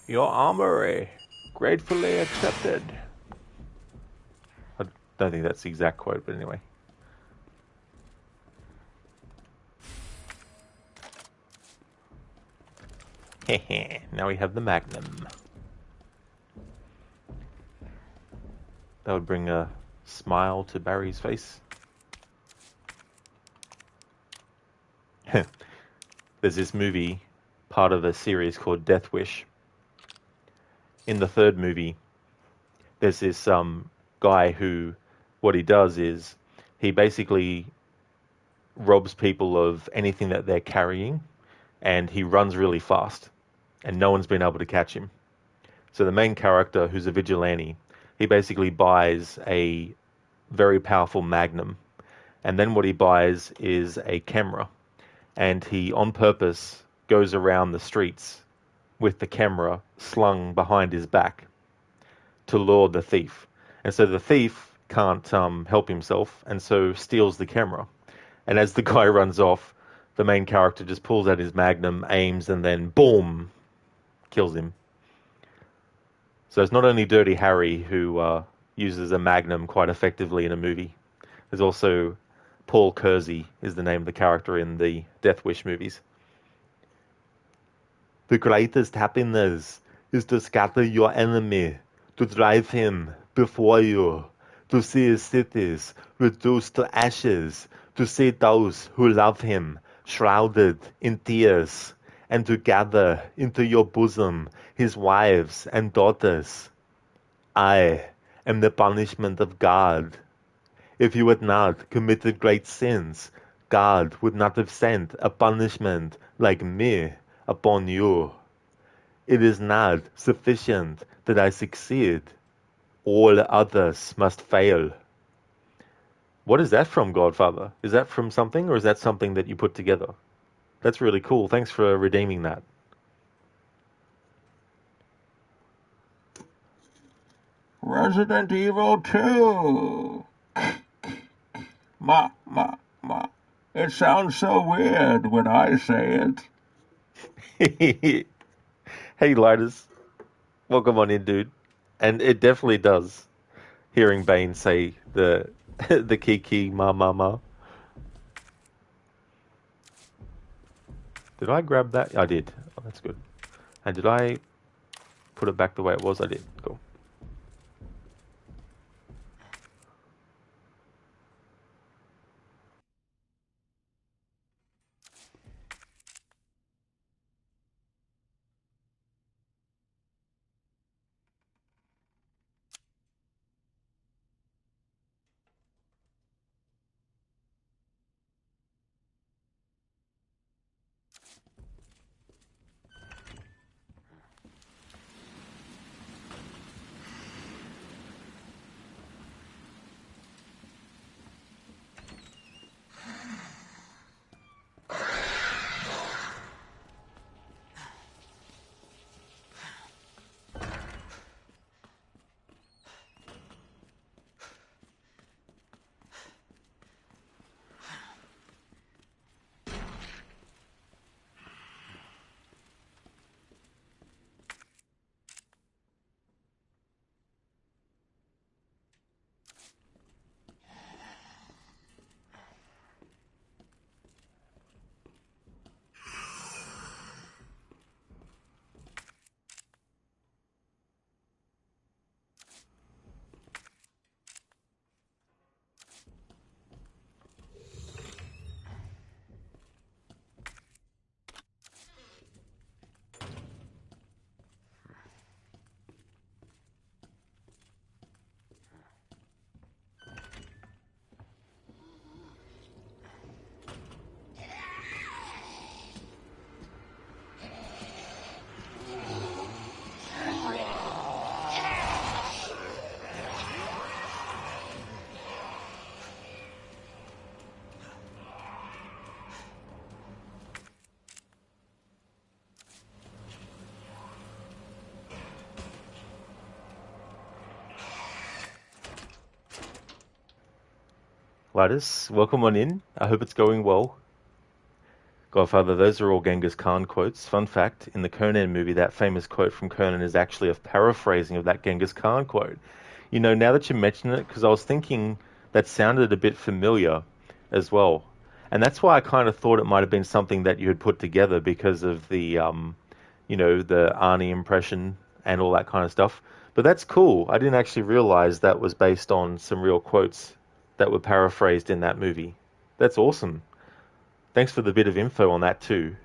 Your armory. Gratefully accepted. I don't think that's the exact quote, but anyway. Heh. Now we have the Magnum. That would bring a smile to Barry's face. There's this movie, part of a series called Death Wish. In the third movie, there's this guy who, what he does is, he basically robs people of anything that they're carrying, and he runs really fast, and no one's been able to catch him. So the main character, who's a vigilante, he basically buys a very powerful magnum, and then what he buys is a camera, and he, on purpose, goes around the streets with the camera slung behind his back to lure the thief. And so the thief can't help himself, and so steals the camera. And as the guy runs off, the main character just pulls out his magnum, aims, and then boom, kills him. So it's not only Dirty Harry who uses a magnum quite effectively in a movie. There's also Paul Kersey is the name of the character in the Death Wish movies. The greatest happiness is to scatter your enemy, to drive him before you, to see his cities reduced to ashes, to see those who love him shrouded in tears, and to gather into your bosom his wives and daughters. I am the punishment of God. If you had not committed great sins, God would not have sent a punishment like me upon you. It is not sufficient that I succeed. All others must fail. What is that from, Godfather? Is that from something, or is that something that you put together? That's really cool. Thanks for redeeming that. Resident Evil 2. Ma. It sounds so weird when I say it. Hey, Lighters. Welcome on in, dude. And it definitely does. Hearing Bane say the the kiki ma. Did I grab that? I did. Oh, that's good. And did I put it back the way it was? I did. Cool. Gladys, welcome on in. I hope it's going well. Godfather, those are all Genghis Khan quotes. Fun fact, in the Conan movie, that famous quote from Conan is actually a paraphrasing of that Genghis Khan quote. You know, now that you mention it, because I was thinking that sounded a bit familiar as well. And that's why I kind of thought it might have been something that you had put together because of the, the Arnie impression and all that kind of stuff. But that's cool. I didn't actually realize that was based on some real quotes that were paraphrased in that movie. That's awesome. Thanks for the bit of info on that too.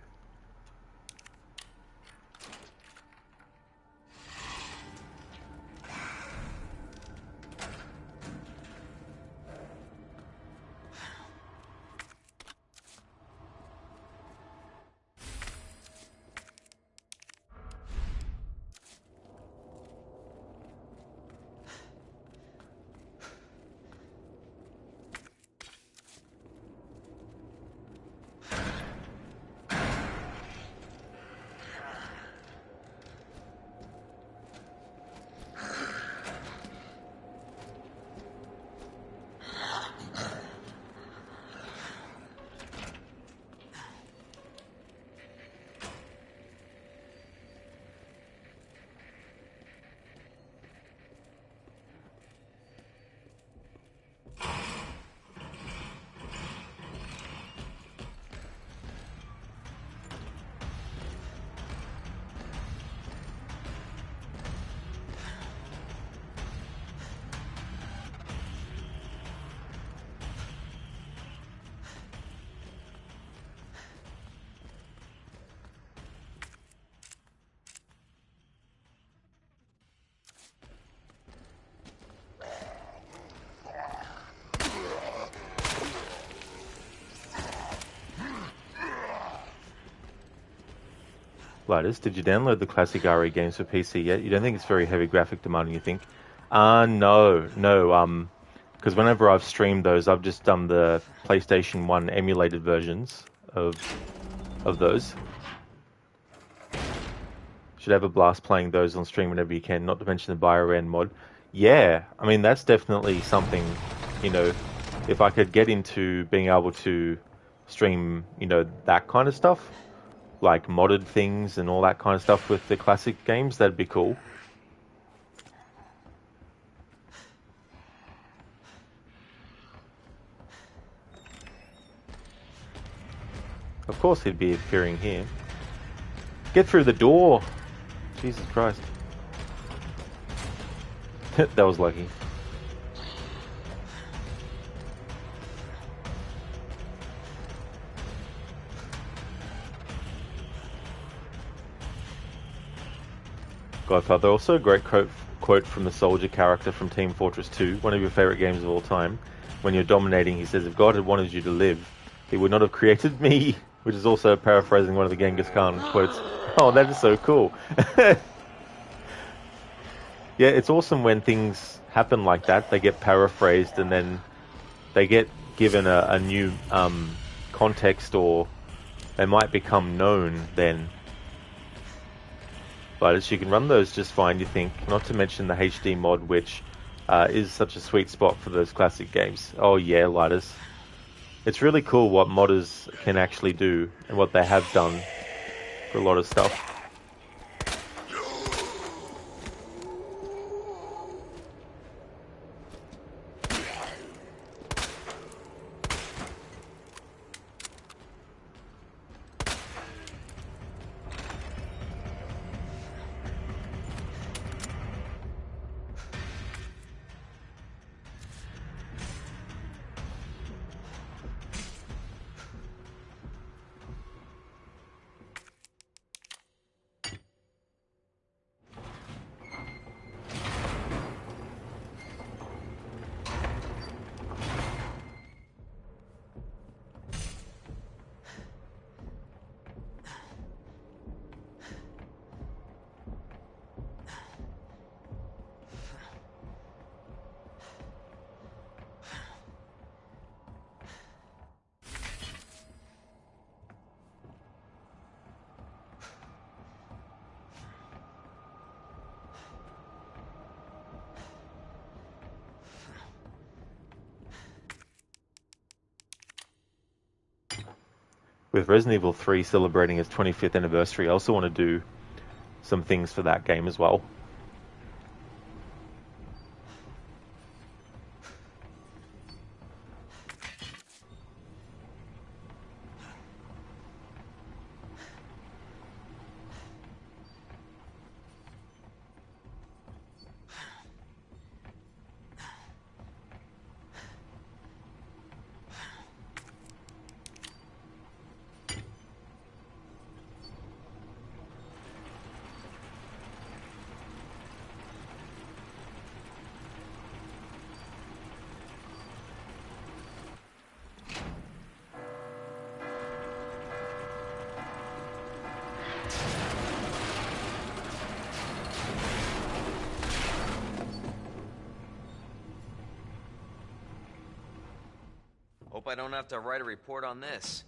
Linus, did you download the classic RE games for PC yet? You don't think it's very heavy graphic demanding, you think? No. Because whenever I've streamed those, I've just done the PlayStation 1 emulated versions of those. Should have a blast playing those on stream whenever you can, not to mention the BioRand mod. Yeah, I mean, that's definitely something, you know, if I could get into being able to stream, you know, that kind of stuff, like modded things and all that kind of stuff with the classic games, that'd be cool. Of course he'd be appearing here. Get through the door! Jesus Christ. That was lucky. Godfather, also a great quote from the soldier character from Team Fortress 2, one of your favorite games of all time. When you're dominating, he says, if God had wanted you to live, he would not have created me, which is also paraphrasing one of the Genghis Khan quotes. Oh, that is so cool. Yeah, it's awesome when things happen like that. They get paraphrased and then they get given a new context, or they might become known then. But as you can run those just fine, you think, not to mention the HD mod, which is such a sweet spot for those classic games. Oh yeah, Lighters. It's really cool what modders can actually do and what they have done for a lot of stuff. With Resident Evil 3 celebrating its 25th anniversary, I also want to do some things for that game as well. Hope I don't have to write a report on this.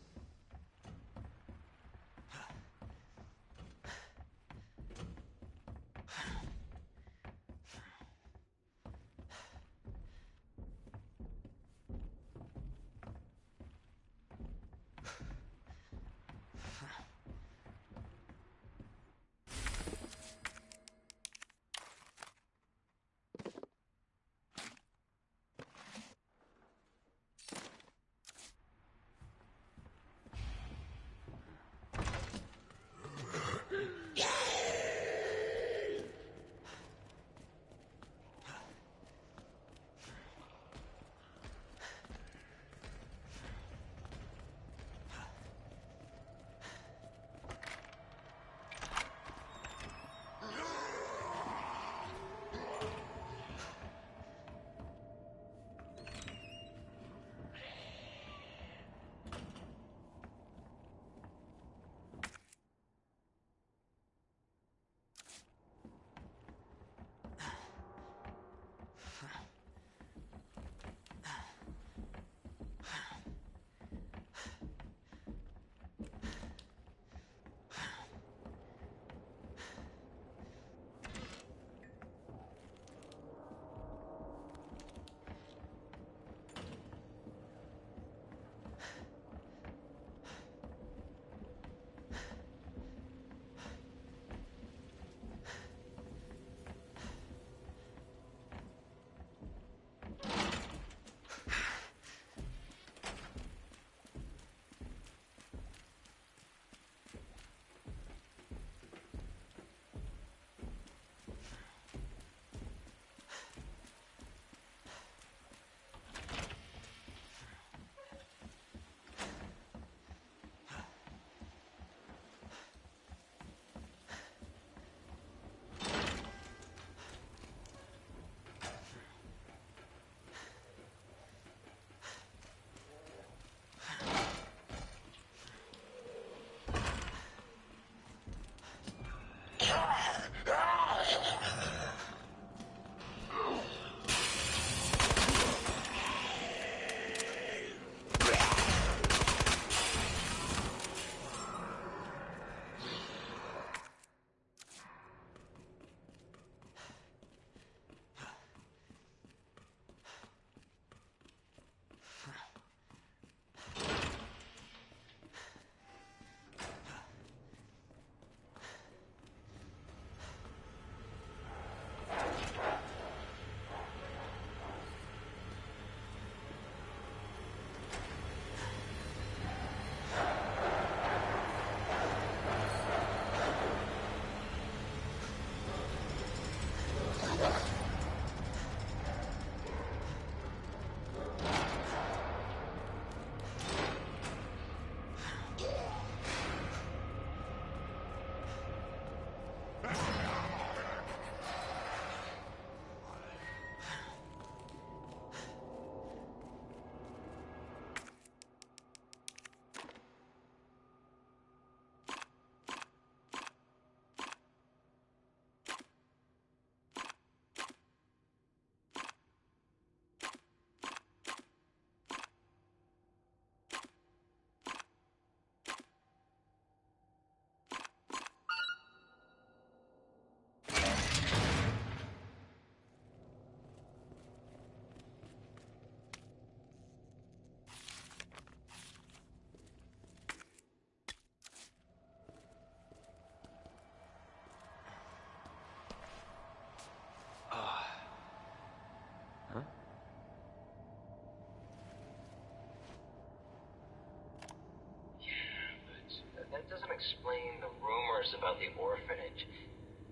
cares about the orphanage?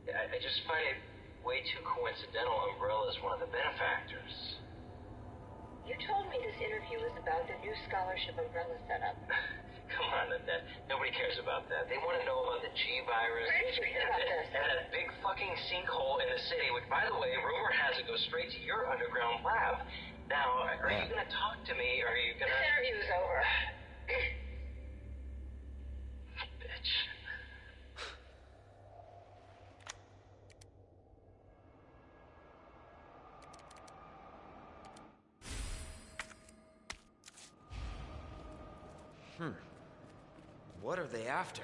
I just find it way too coincidental Umbrella's one of the benefactors. You told me this interview was about the new scholarship Umbrella set up. Come on, Annette. Nobody cares about that. They want to know about the G virus. Where did you hear about this? And that big fucking sinkhole in the city, which, by the way, rumor has it goes straight to your underground lab. Now, are you going to talk to me, or are you going to... This interview is over. Bitch. What are they after?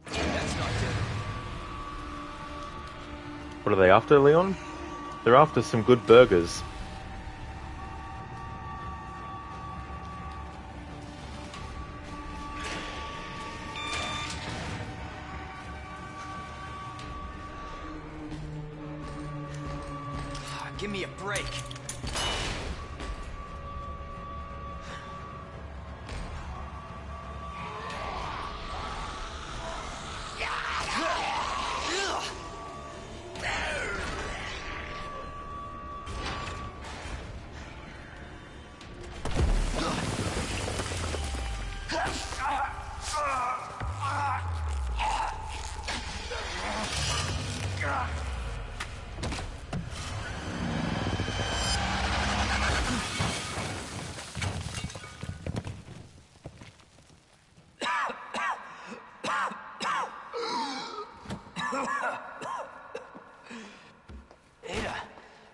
That's not good. What are they after, Leon? They're after some good burgers. Give me a break.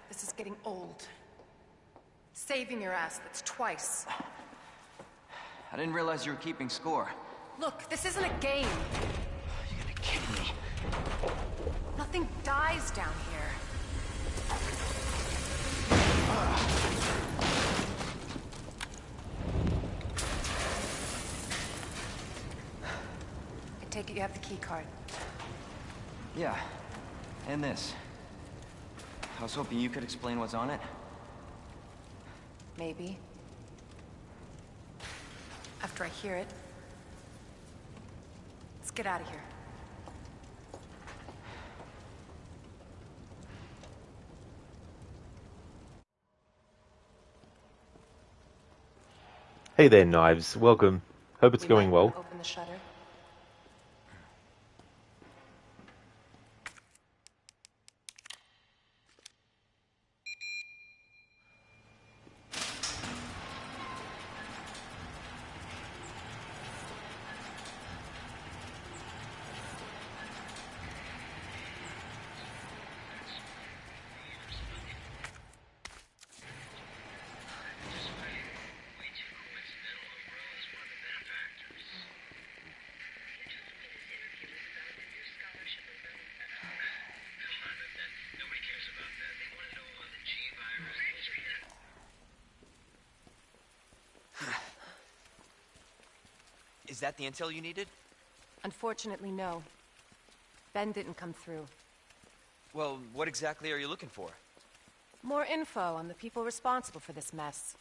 This is getting old. Saving your ass, that's twice. I didn't realize you were keeping score. Look, this isn't a game. You gotta be kidding me. Nothing dies down here. I take it you have the key card. Yeah, and this. I was hoping you could explain what's on it. Maybe. After I hear it. Let's get out of here. Hey there, Knives. Welcome. Hope it's going well. Open the shutter. Is that the intel you needed? Unfortunately, no. Ben didn't come through. Well, what exactly are you looking for? More info on the people responsible for this mess.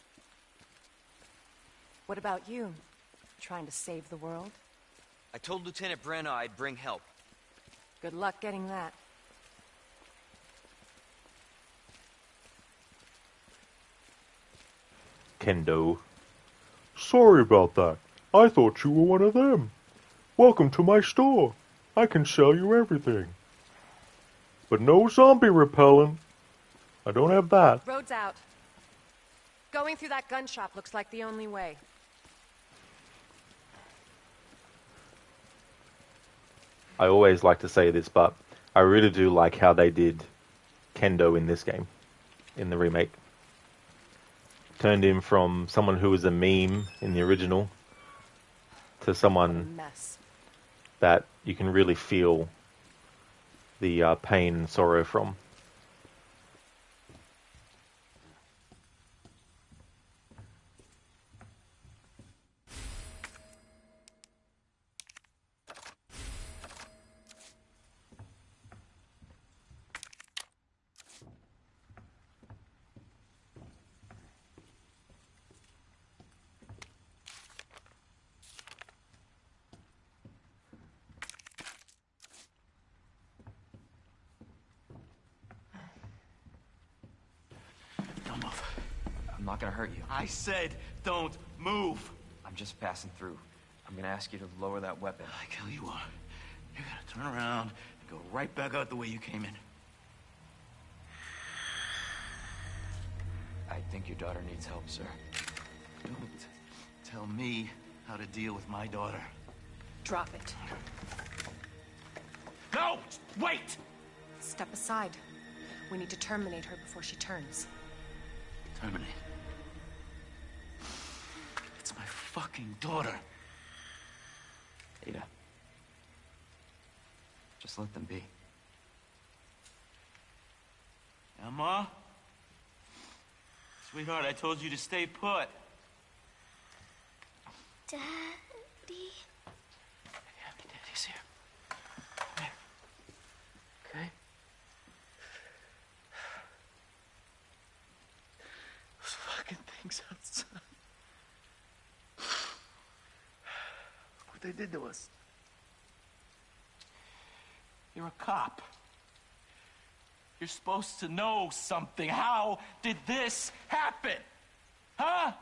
What about you? Trying to save the world? I told Lieutenant Brenna I'd bring help. Good luck getting that. Kendo. Sorry about that. I thought you were one of them. Welcome to my store. I can sell you everything. But no zombie repellent. I don't have that. Road's out. Going through that gun shop looks like the only way. I always like to say this, but I really do like how they did Kendo in this game, in the remake. Turned him from someone who was a meme in the original to someone that you can really feel the pain and sorrow from. not gonna hurt you. I said don't move. I'm just passing through. I'm gonna ask you to lower that weapon. Like hell you are. You're gonna turn around and go right back out the way you came in. I think your daughter needs help, sir. Don't tell me how to deal with my daughter. Drop it. No! Wait! Step aside. We need to terminate her before she turns. Terminate. It's my fucking daughter. Ada. Just let them be. Emma? Sweetheart, I told you to stay put. Daddy? Daddy's here. Come here. Okay? Those fucking things outside. Look what they did to us. You're a cop. You're supposed to know something. How did this happen? Huh?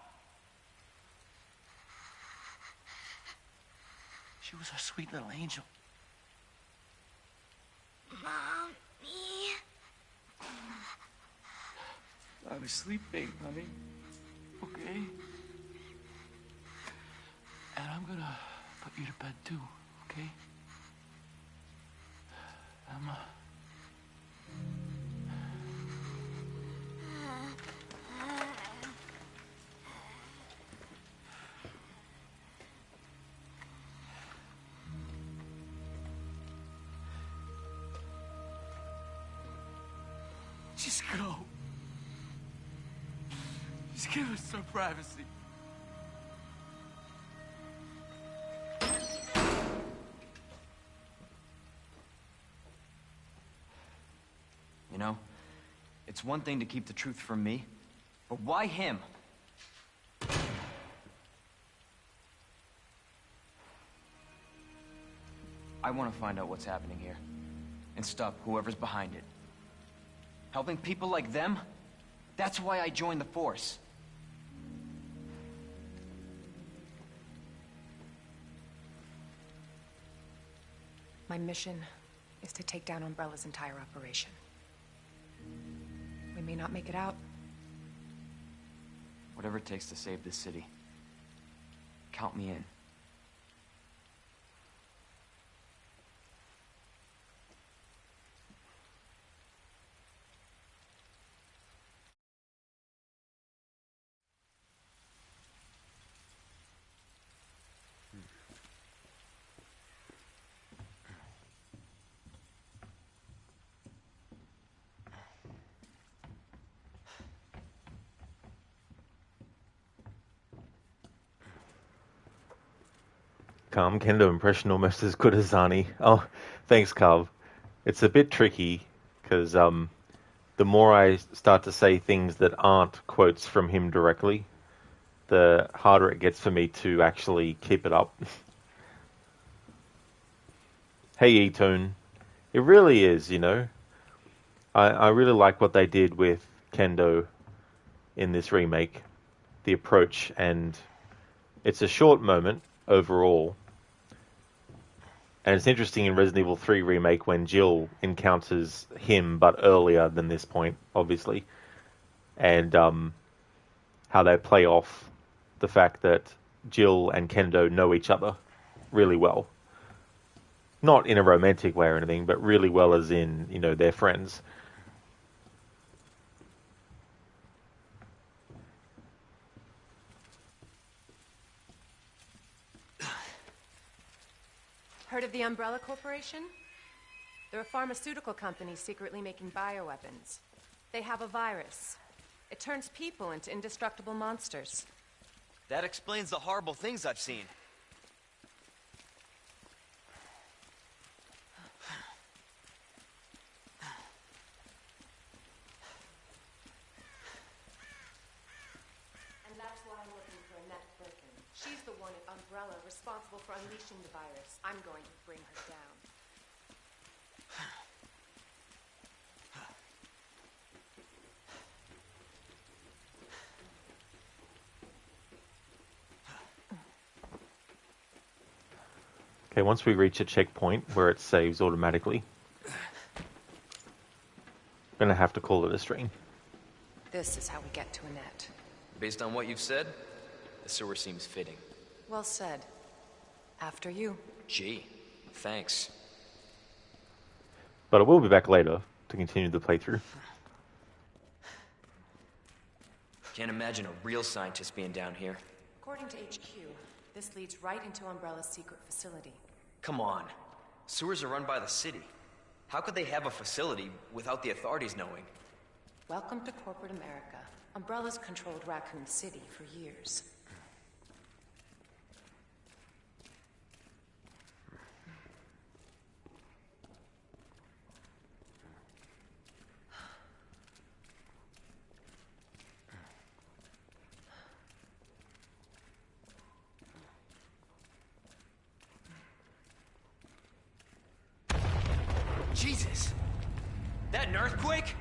She was our sweet little angel. Mommy? I was sleeping, honey. Okay? And I'm gonna put you to bed too, okay? Emma. Just go. Just give us some privacy. You know, it's one thing to keep the truth from me, but why him? I want to find out what's happening here and stop whoever's behind it. Helping people like them? That's why I joined the force. My mission is to take down Umbrella's entire operation. We may not make it out. Whatever it takes to save this city. Count me in. Calm Kendo impression almost as good as Zani. Oh, thanks, Carv. It's a bit tricky because the more I start to say things that aren't quotes from him directly, the harder it gets for me to actually keep it up. Hey, E-Tone. It really is, you know. I really like what they did with Kendo in this remake. The approach, and it's a short moment overall. And it's interesting in Resident Evil 3 Remake when Jill encounters him, but earlier than this point, obviously. And how they play off the fact that Jill and Kendo know each other really well. Not in a romantic way or anything, but really well as in, you know, they're friends. Heard of the Umbrella Corporation? They're a pharmaceutical company secretly making bioweapons. They have a virus. It turns people into indestructible monsters. That explains the horrible things I've seen. And that's why I'm looking for Annette Birkin. She's the one at Umbrella responsible for unleashing the virus. I'm going to bring her down. Okay, once we reach a checkpoint where it saves automatically, I'm gonna have to call it a stream. This is how we get to Annette. Based on what you've said, the sewer seems fitting. Well said. After you. Gee, thanks. But I will be back later to continue the playthrough. Can't imagine a real scientist being down here. According to HQ, this leads right into Umbrella's secret facility. Come on. Sewers are run by the city. How could they have a facility without the authorities knowing? Welcome to corporate America. Umbrella's controlled Raccoon City for years. Jesus! That an earthquake?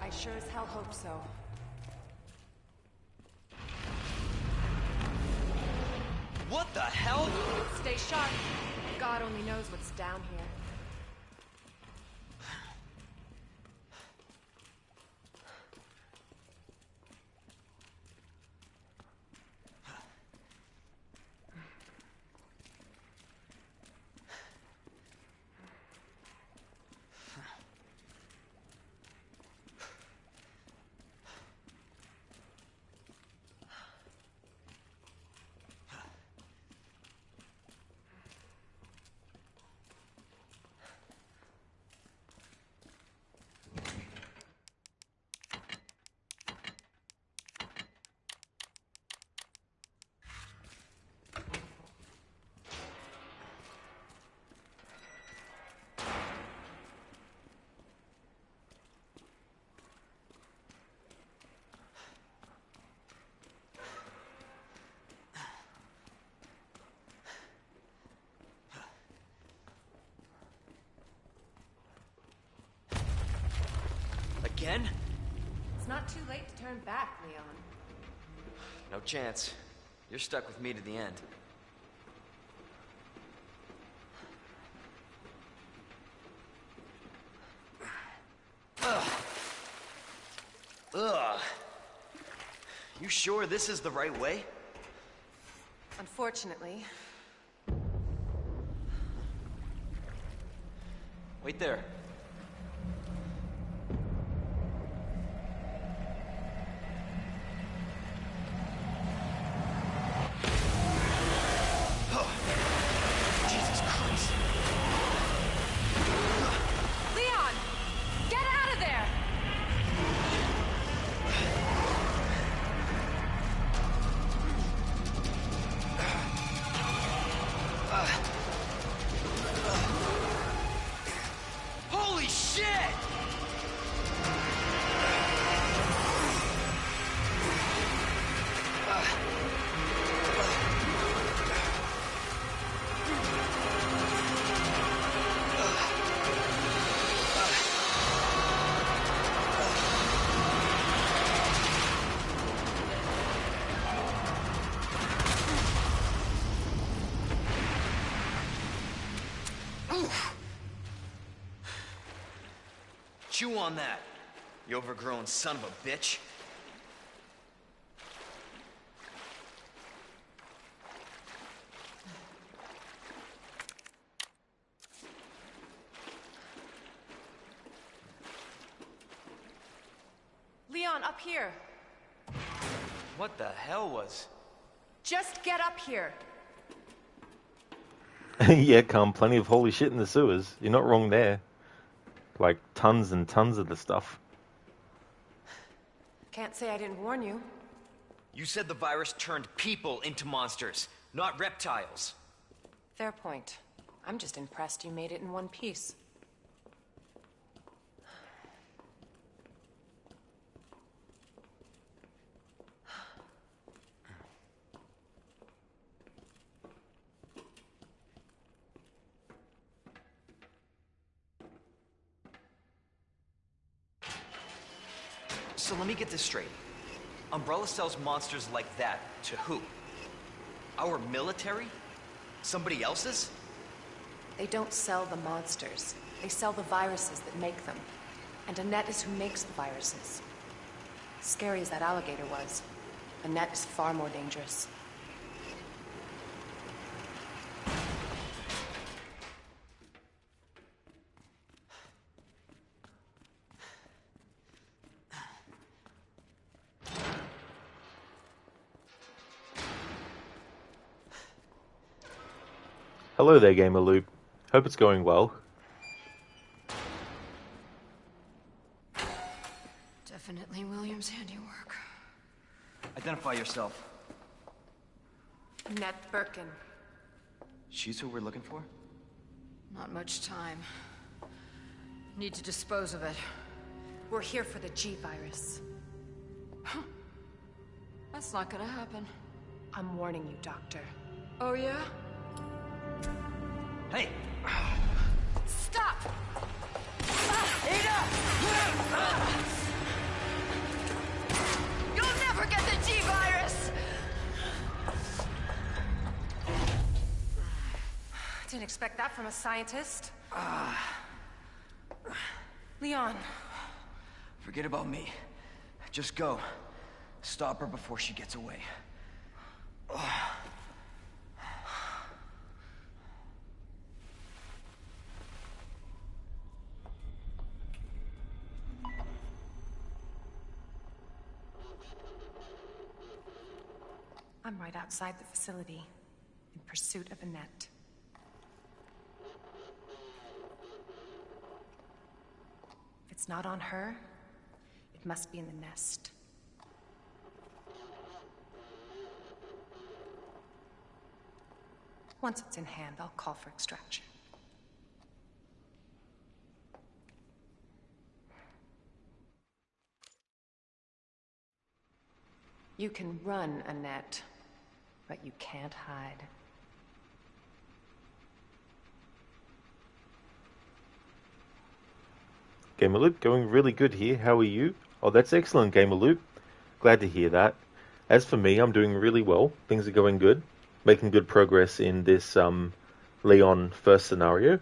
I sure as hell hope so. What the hell? Stay sharp. God only knows what's down here. Again? It's not too late to turn back, Leon. No chance. You're stuck with me to the end. Ugh. Ugh. You sure this is the right way? Unfortunately. Wait there. Holy shit! Chew on that, you overgrown son of a bitch. Leon, up here. What the hell was... Just get up here. Yeah, plenty of holy shit in the sewers. You're not wrong there. Like, tons and tons of the stuff. Can't say I didn't warn you. You said the virus turned people into monsters, not reptiles. Fair point. I'm just impressed you made it in one piece. So let me get this straight. Umbrella sells monsters like that to who? Our military? Somebody else's? They don't sell the monsters. They sell the viruses that make them. And Annette is who makes the viruses. Scary as that alligator was, Annette is far more dangerous. Hello there, Gamer Loop. Hope it's going well. Definitely William's handiwork. Identify yourself. Annette Birkin. She's who we're looking for? Not much time. Need to dispose of it. We're here for the G-Virus. That's not gonna happen. I'm warning you, Doctor. Oh, yeah? Hey! Stop! Ada! You'll never get the G-Virus! Didn't expect that from a scientist. Leon. Forget about me. Just go. Stop her before she gets away. I'm right outside the facility, in pursuit of Annette. If it's not on her, it must be in the nest. Once it's in hand, I'll call for extraction. You can run, Annette, but you can't hide. Gamer Loop, going really good here. How are you? Oh, that's excellent, Gamer Loop. Glad to hear that. As for me, I'm doing really well. Things are going good. Making good progress in this Leon first scenario.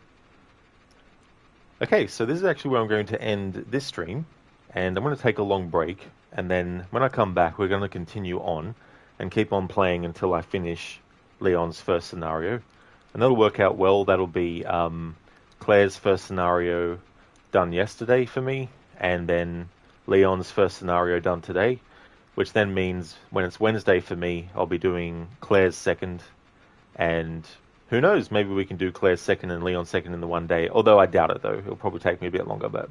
Okay, so this is actually where I'm going to end this stream. And I'm going to take a long break. And then when I come back, we're going to continue on and keep on playing until I finish Leon's first scenario. And that'll work out well. That'll be Claire's first scenario done yesterday for me, and then Leon's first scenario done today, which then means when it's Wednesday for me, I'll be doing Claire's second, and who knows, maybe we can do Claire's second and Leon's second in the one day, although I doubt it though. It'll probably take me a bit longer, but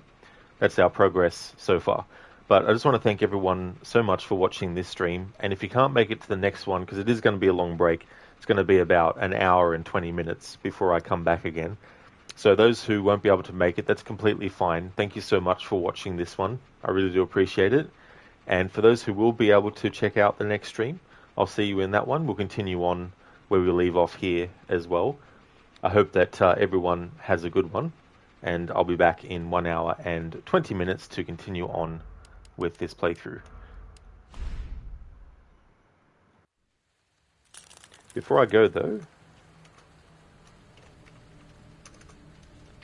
that's our progress so far. But I just want to thank everyone so much for watching this stream, and if you can't make it to the next one, because it is going to be a long break, it's going to be about an hour and 20 minutes before I come back again. So those who won't be able to make it, that's completely fine. Thank you so much for watching this one. I really do appreciate it. And for those who will be able to check out the next stream, I'll see you in that one. We'll continue on where we leave off here as well. I hope that everyone has a good one. And I'll be back in 1 hour and 20 minutes to continue on with this playthrough. Before I go though,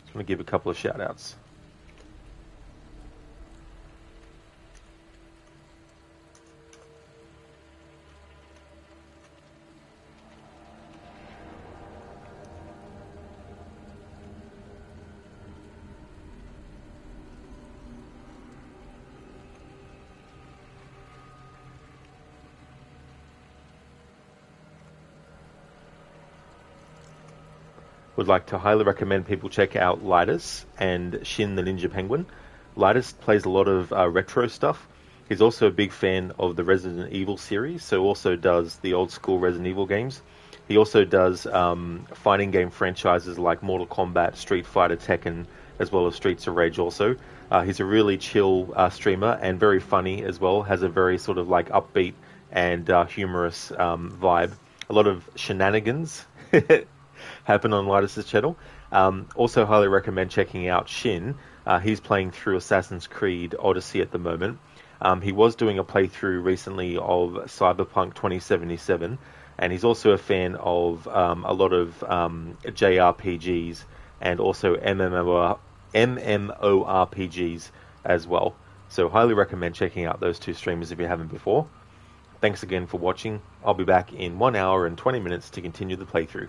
I'm going to give a couple of shout outs. Would like to highly recommend people check out Lidus and Shin the Ninja Penguin. Lidus plays a lot of retro stuff. He's also a big fan of the Resident Evil series, so also does the old school Resident Evil games. He also does fighting game franchises like Mortal Kombat, Street Fighter, Tekken, as well as Streets of Rage also. He's a really chill streamer and very funny as well. Has a very sort of like upbeat and humorous vibe. A lot of shenanigans happen on Lidus' channel. Also highly recommend checking out Shin. He's playing through Assassin's Creed Odyssey at the moment. He was doing a playthrough recently of Cyberpunk 2077. and he's also a fan of a lot of JRPGs and also MMORPGs as well. So highly recommend checking out those two streamers if you haven't before. Thanks again for watching. I'll be back in 1 hour and 20 minutes to continue the playthrough.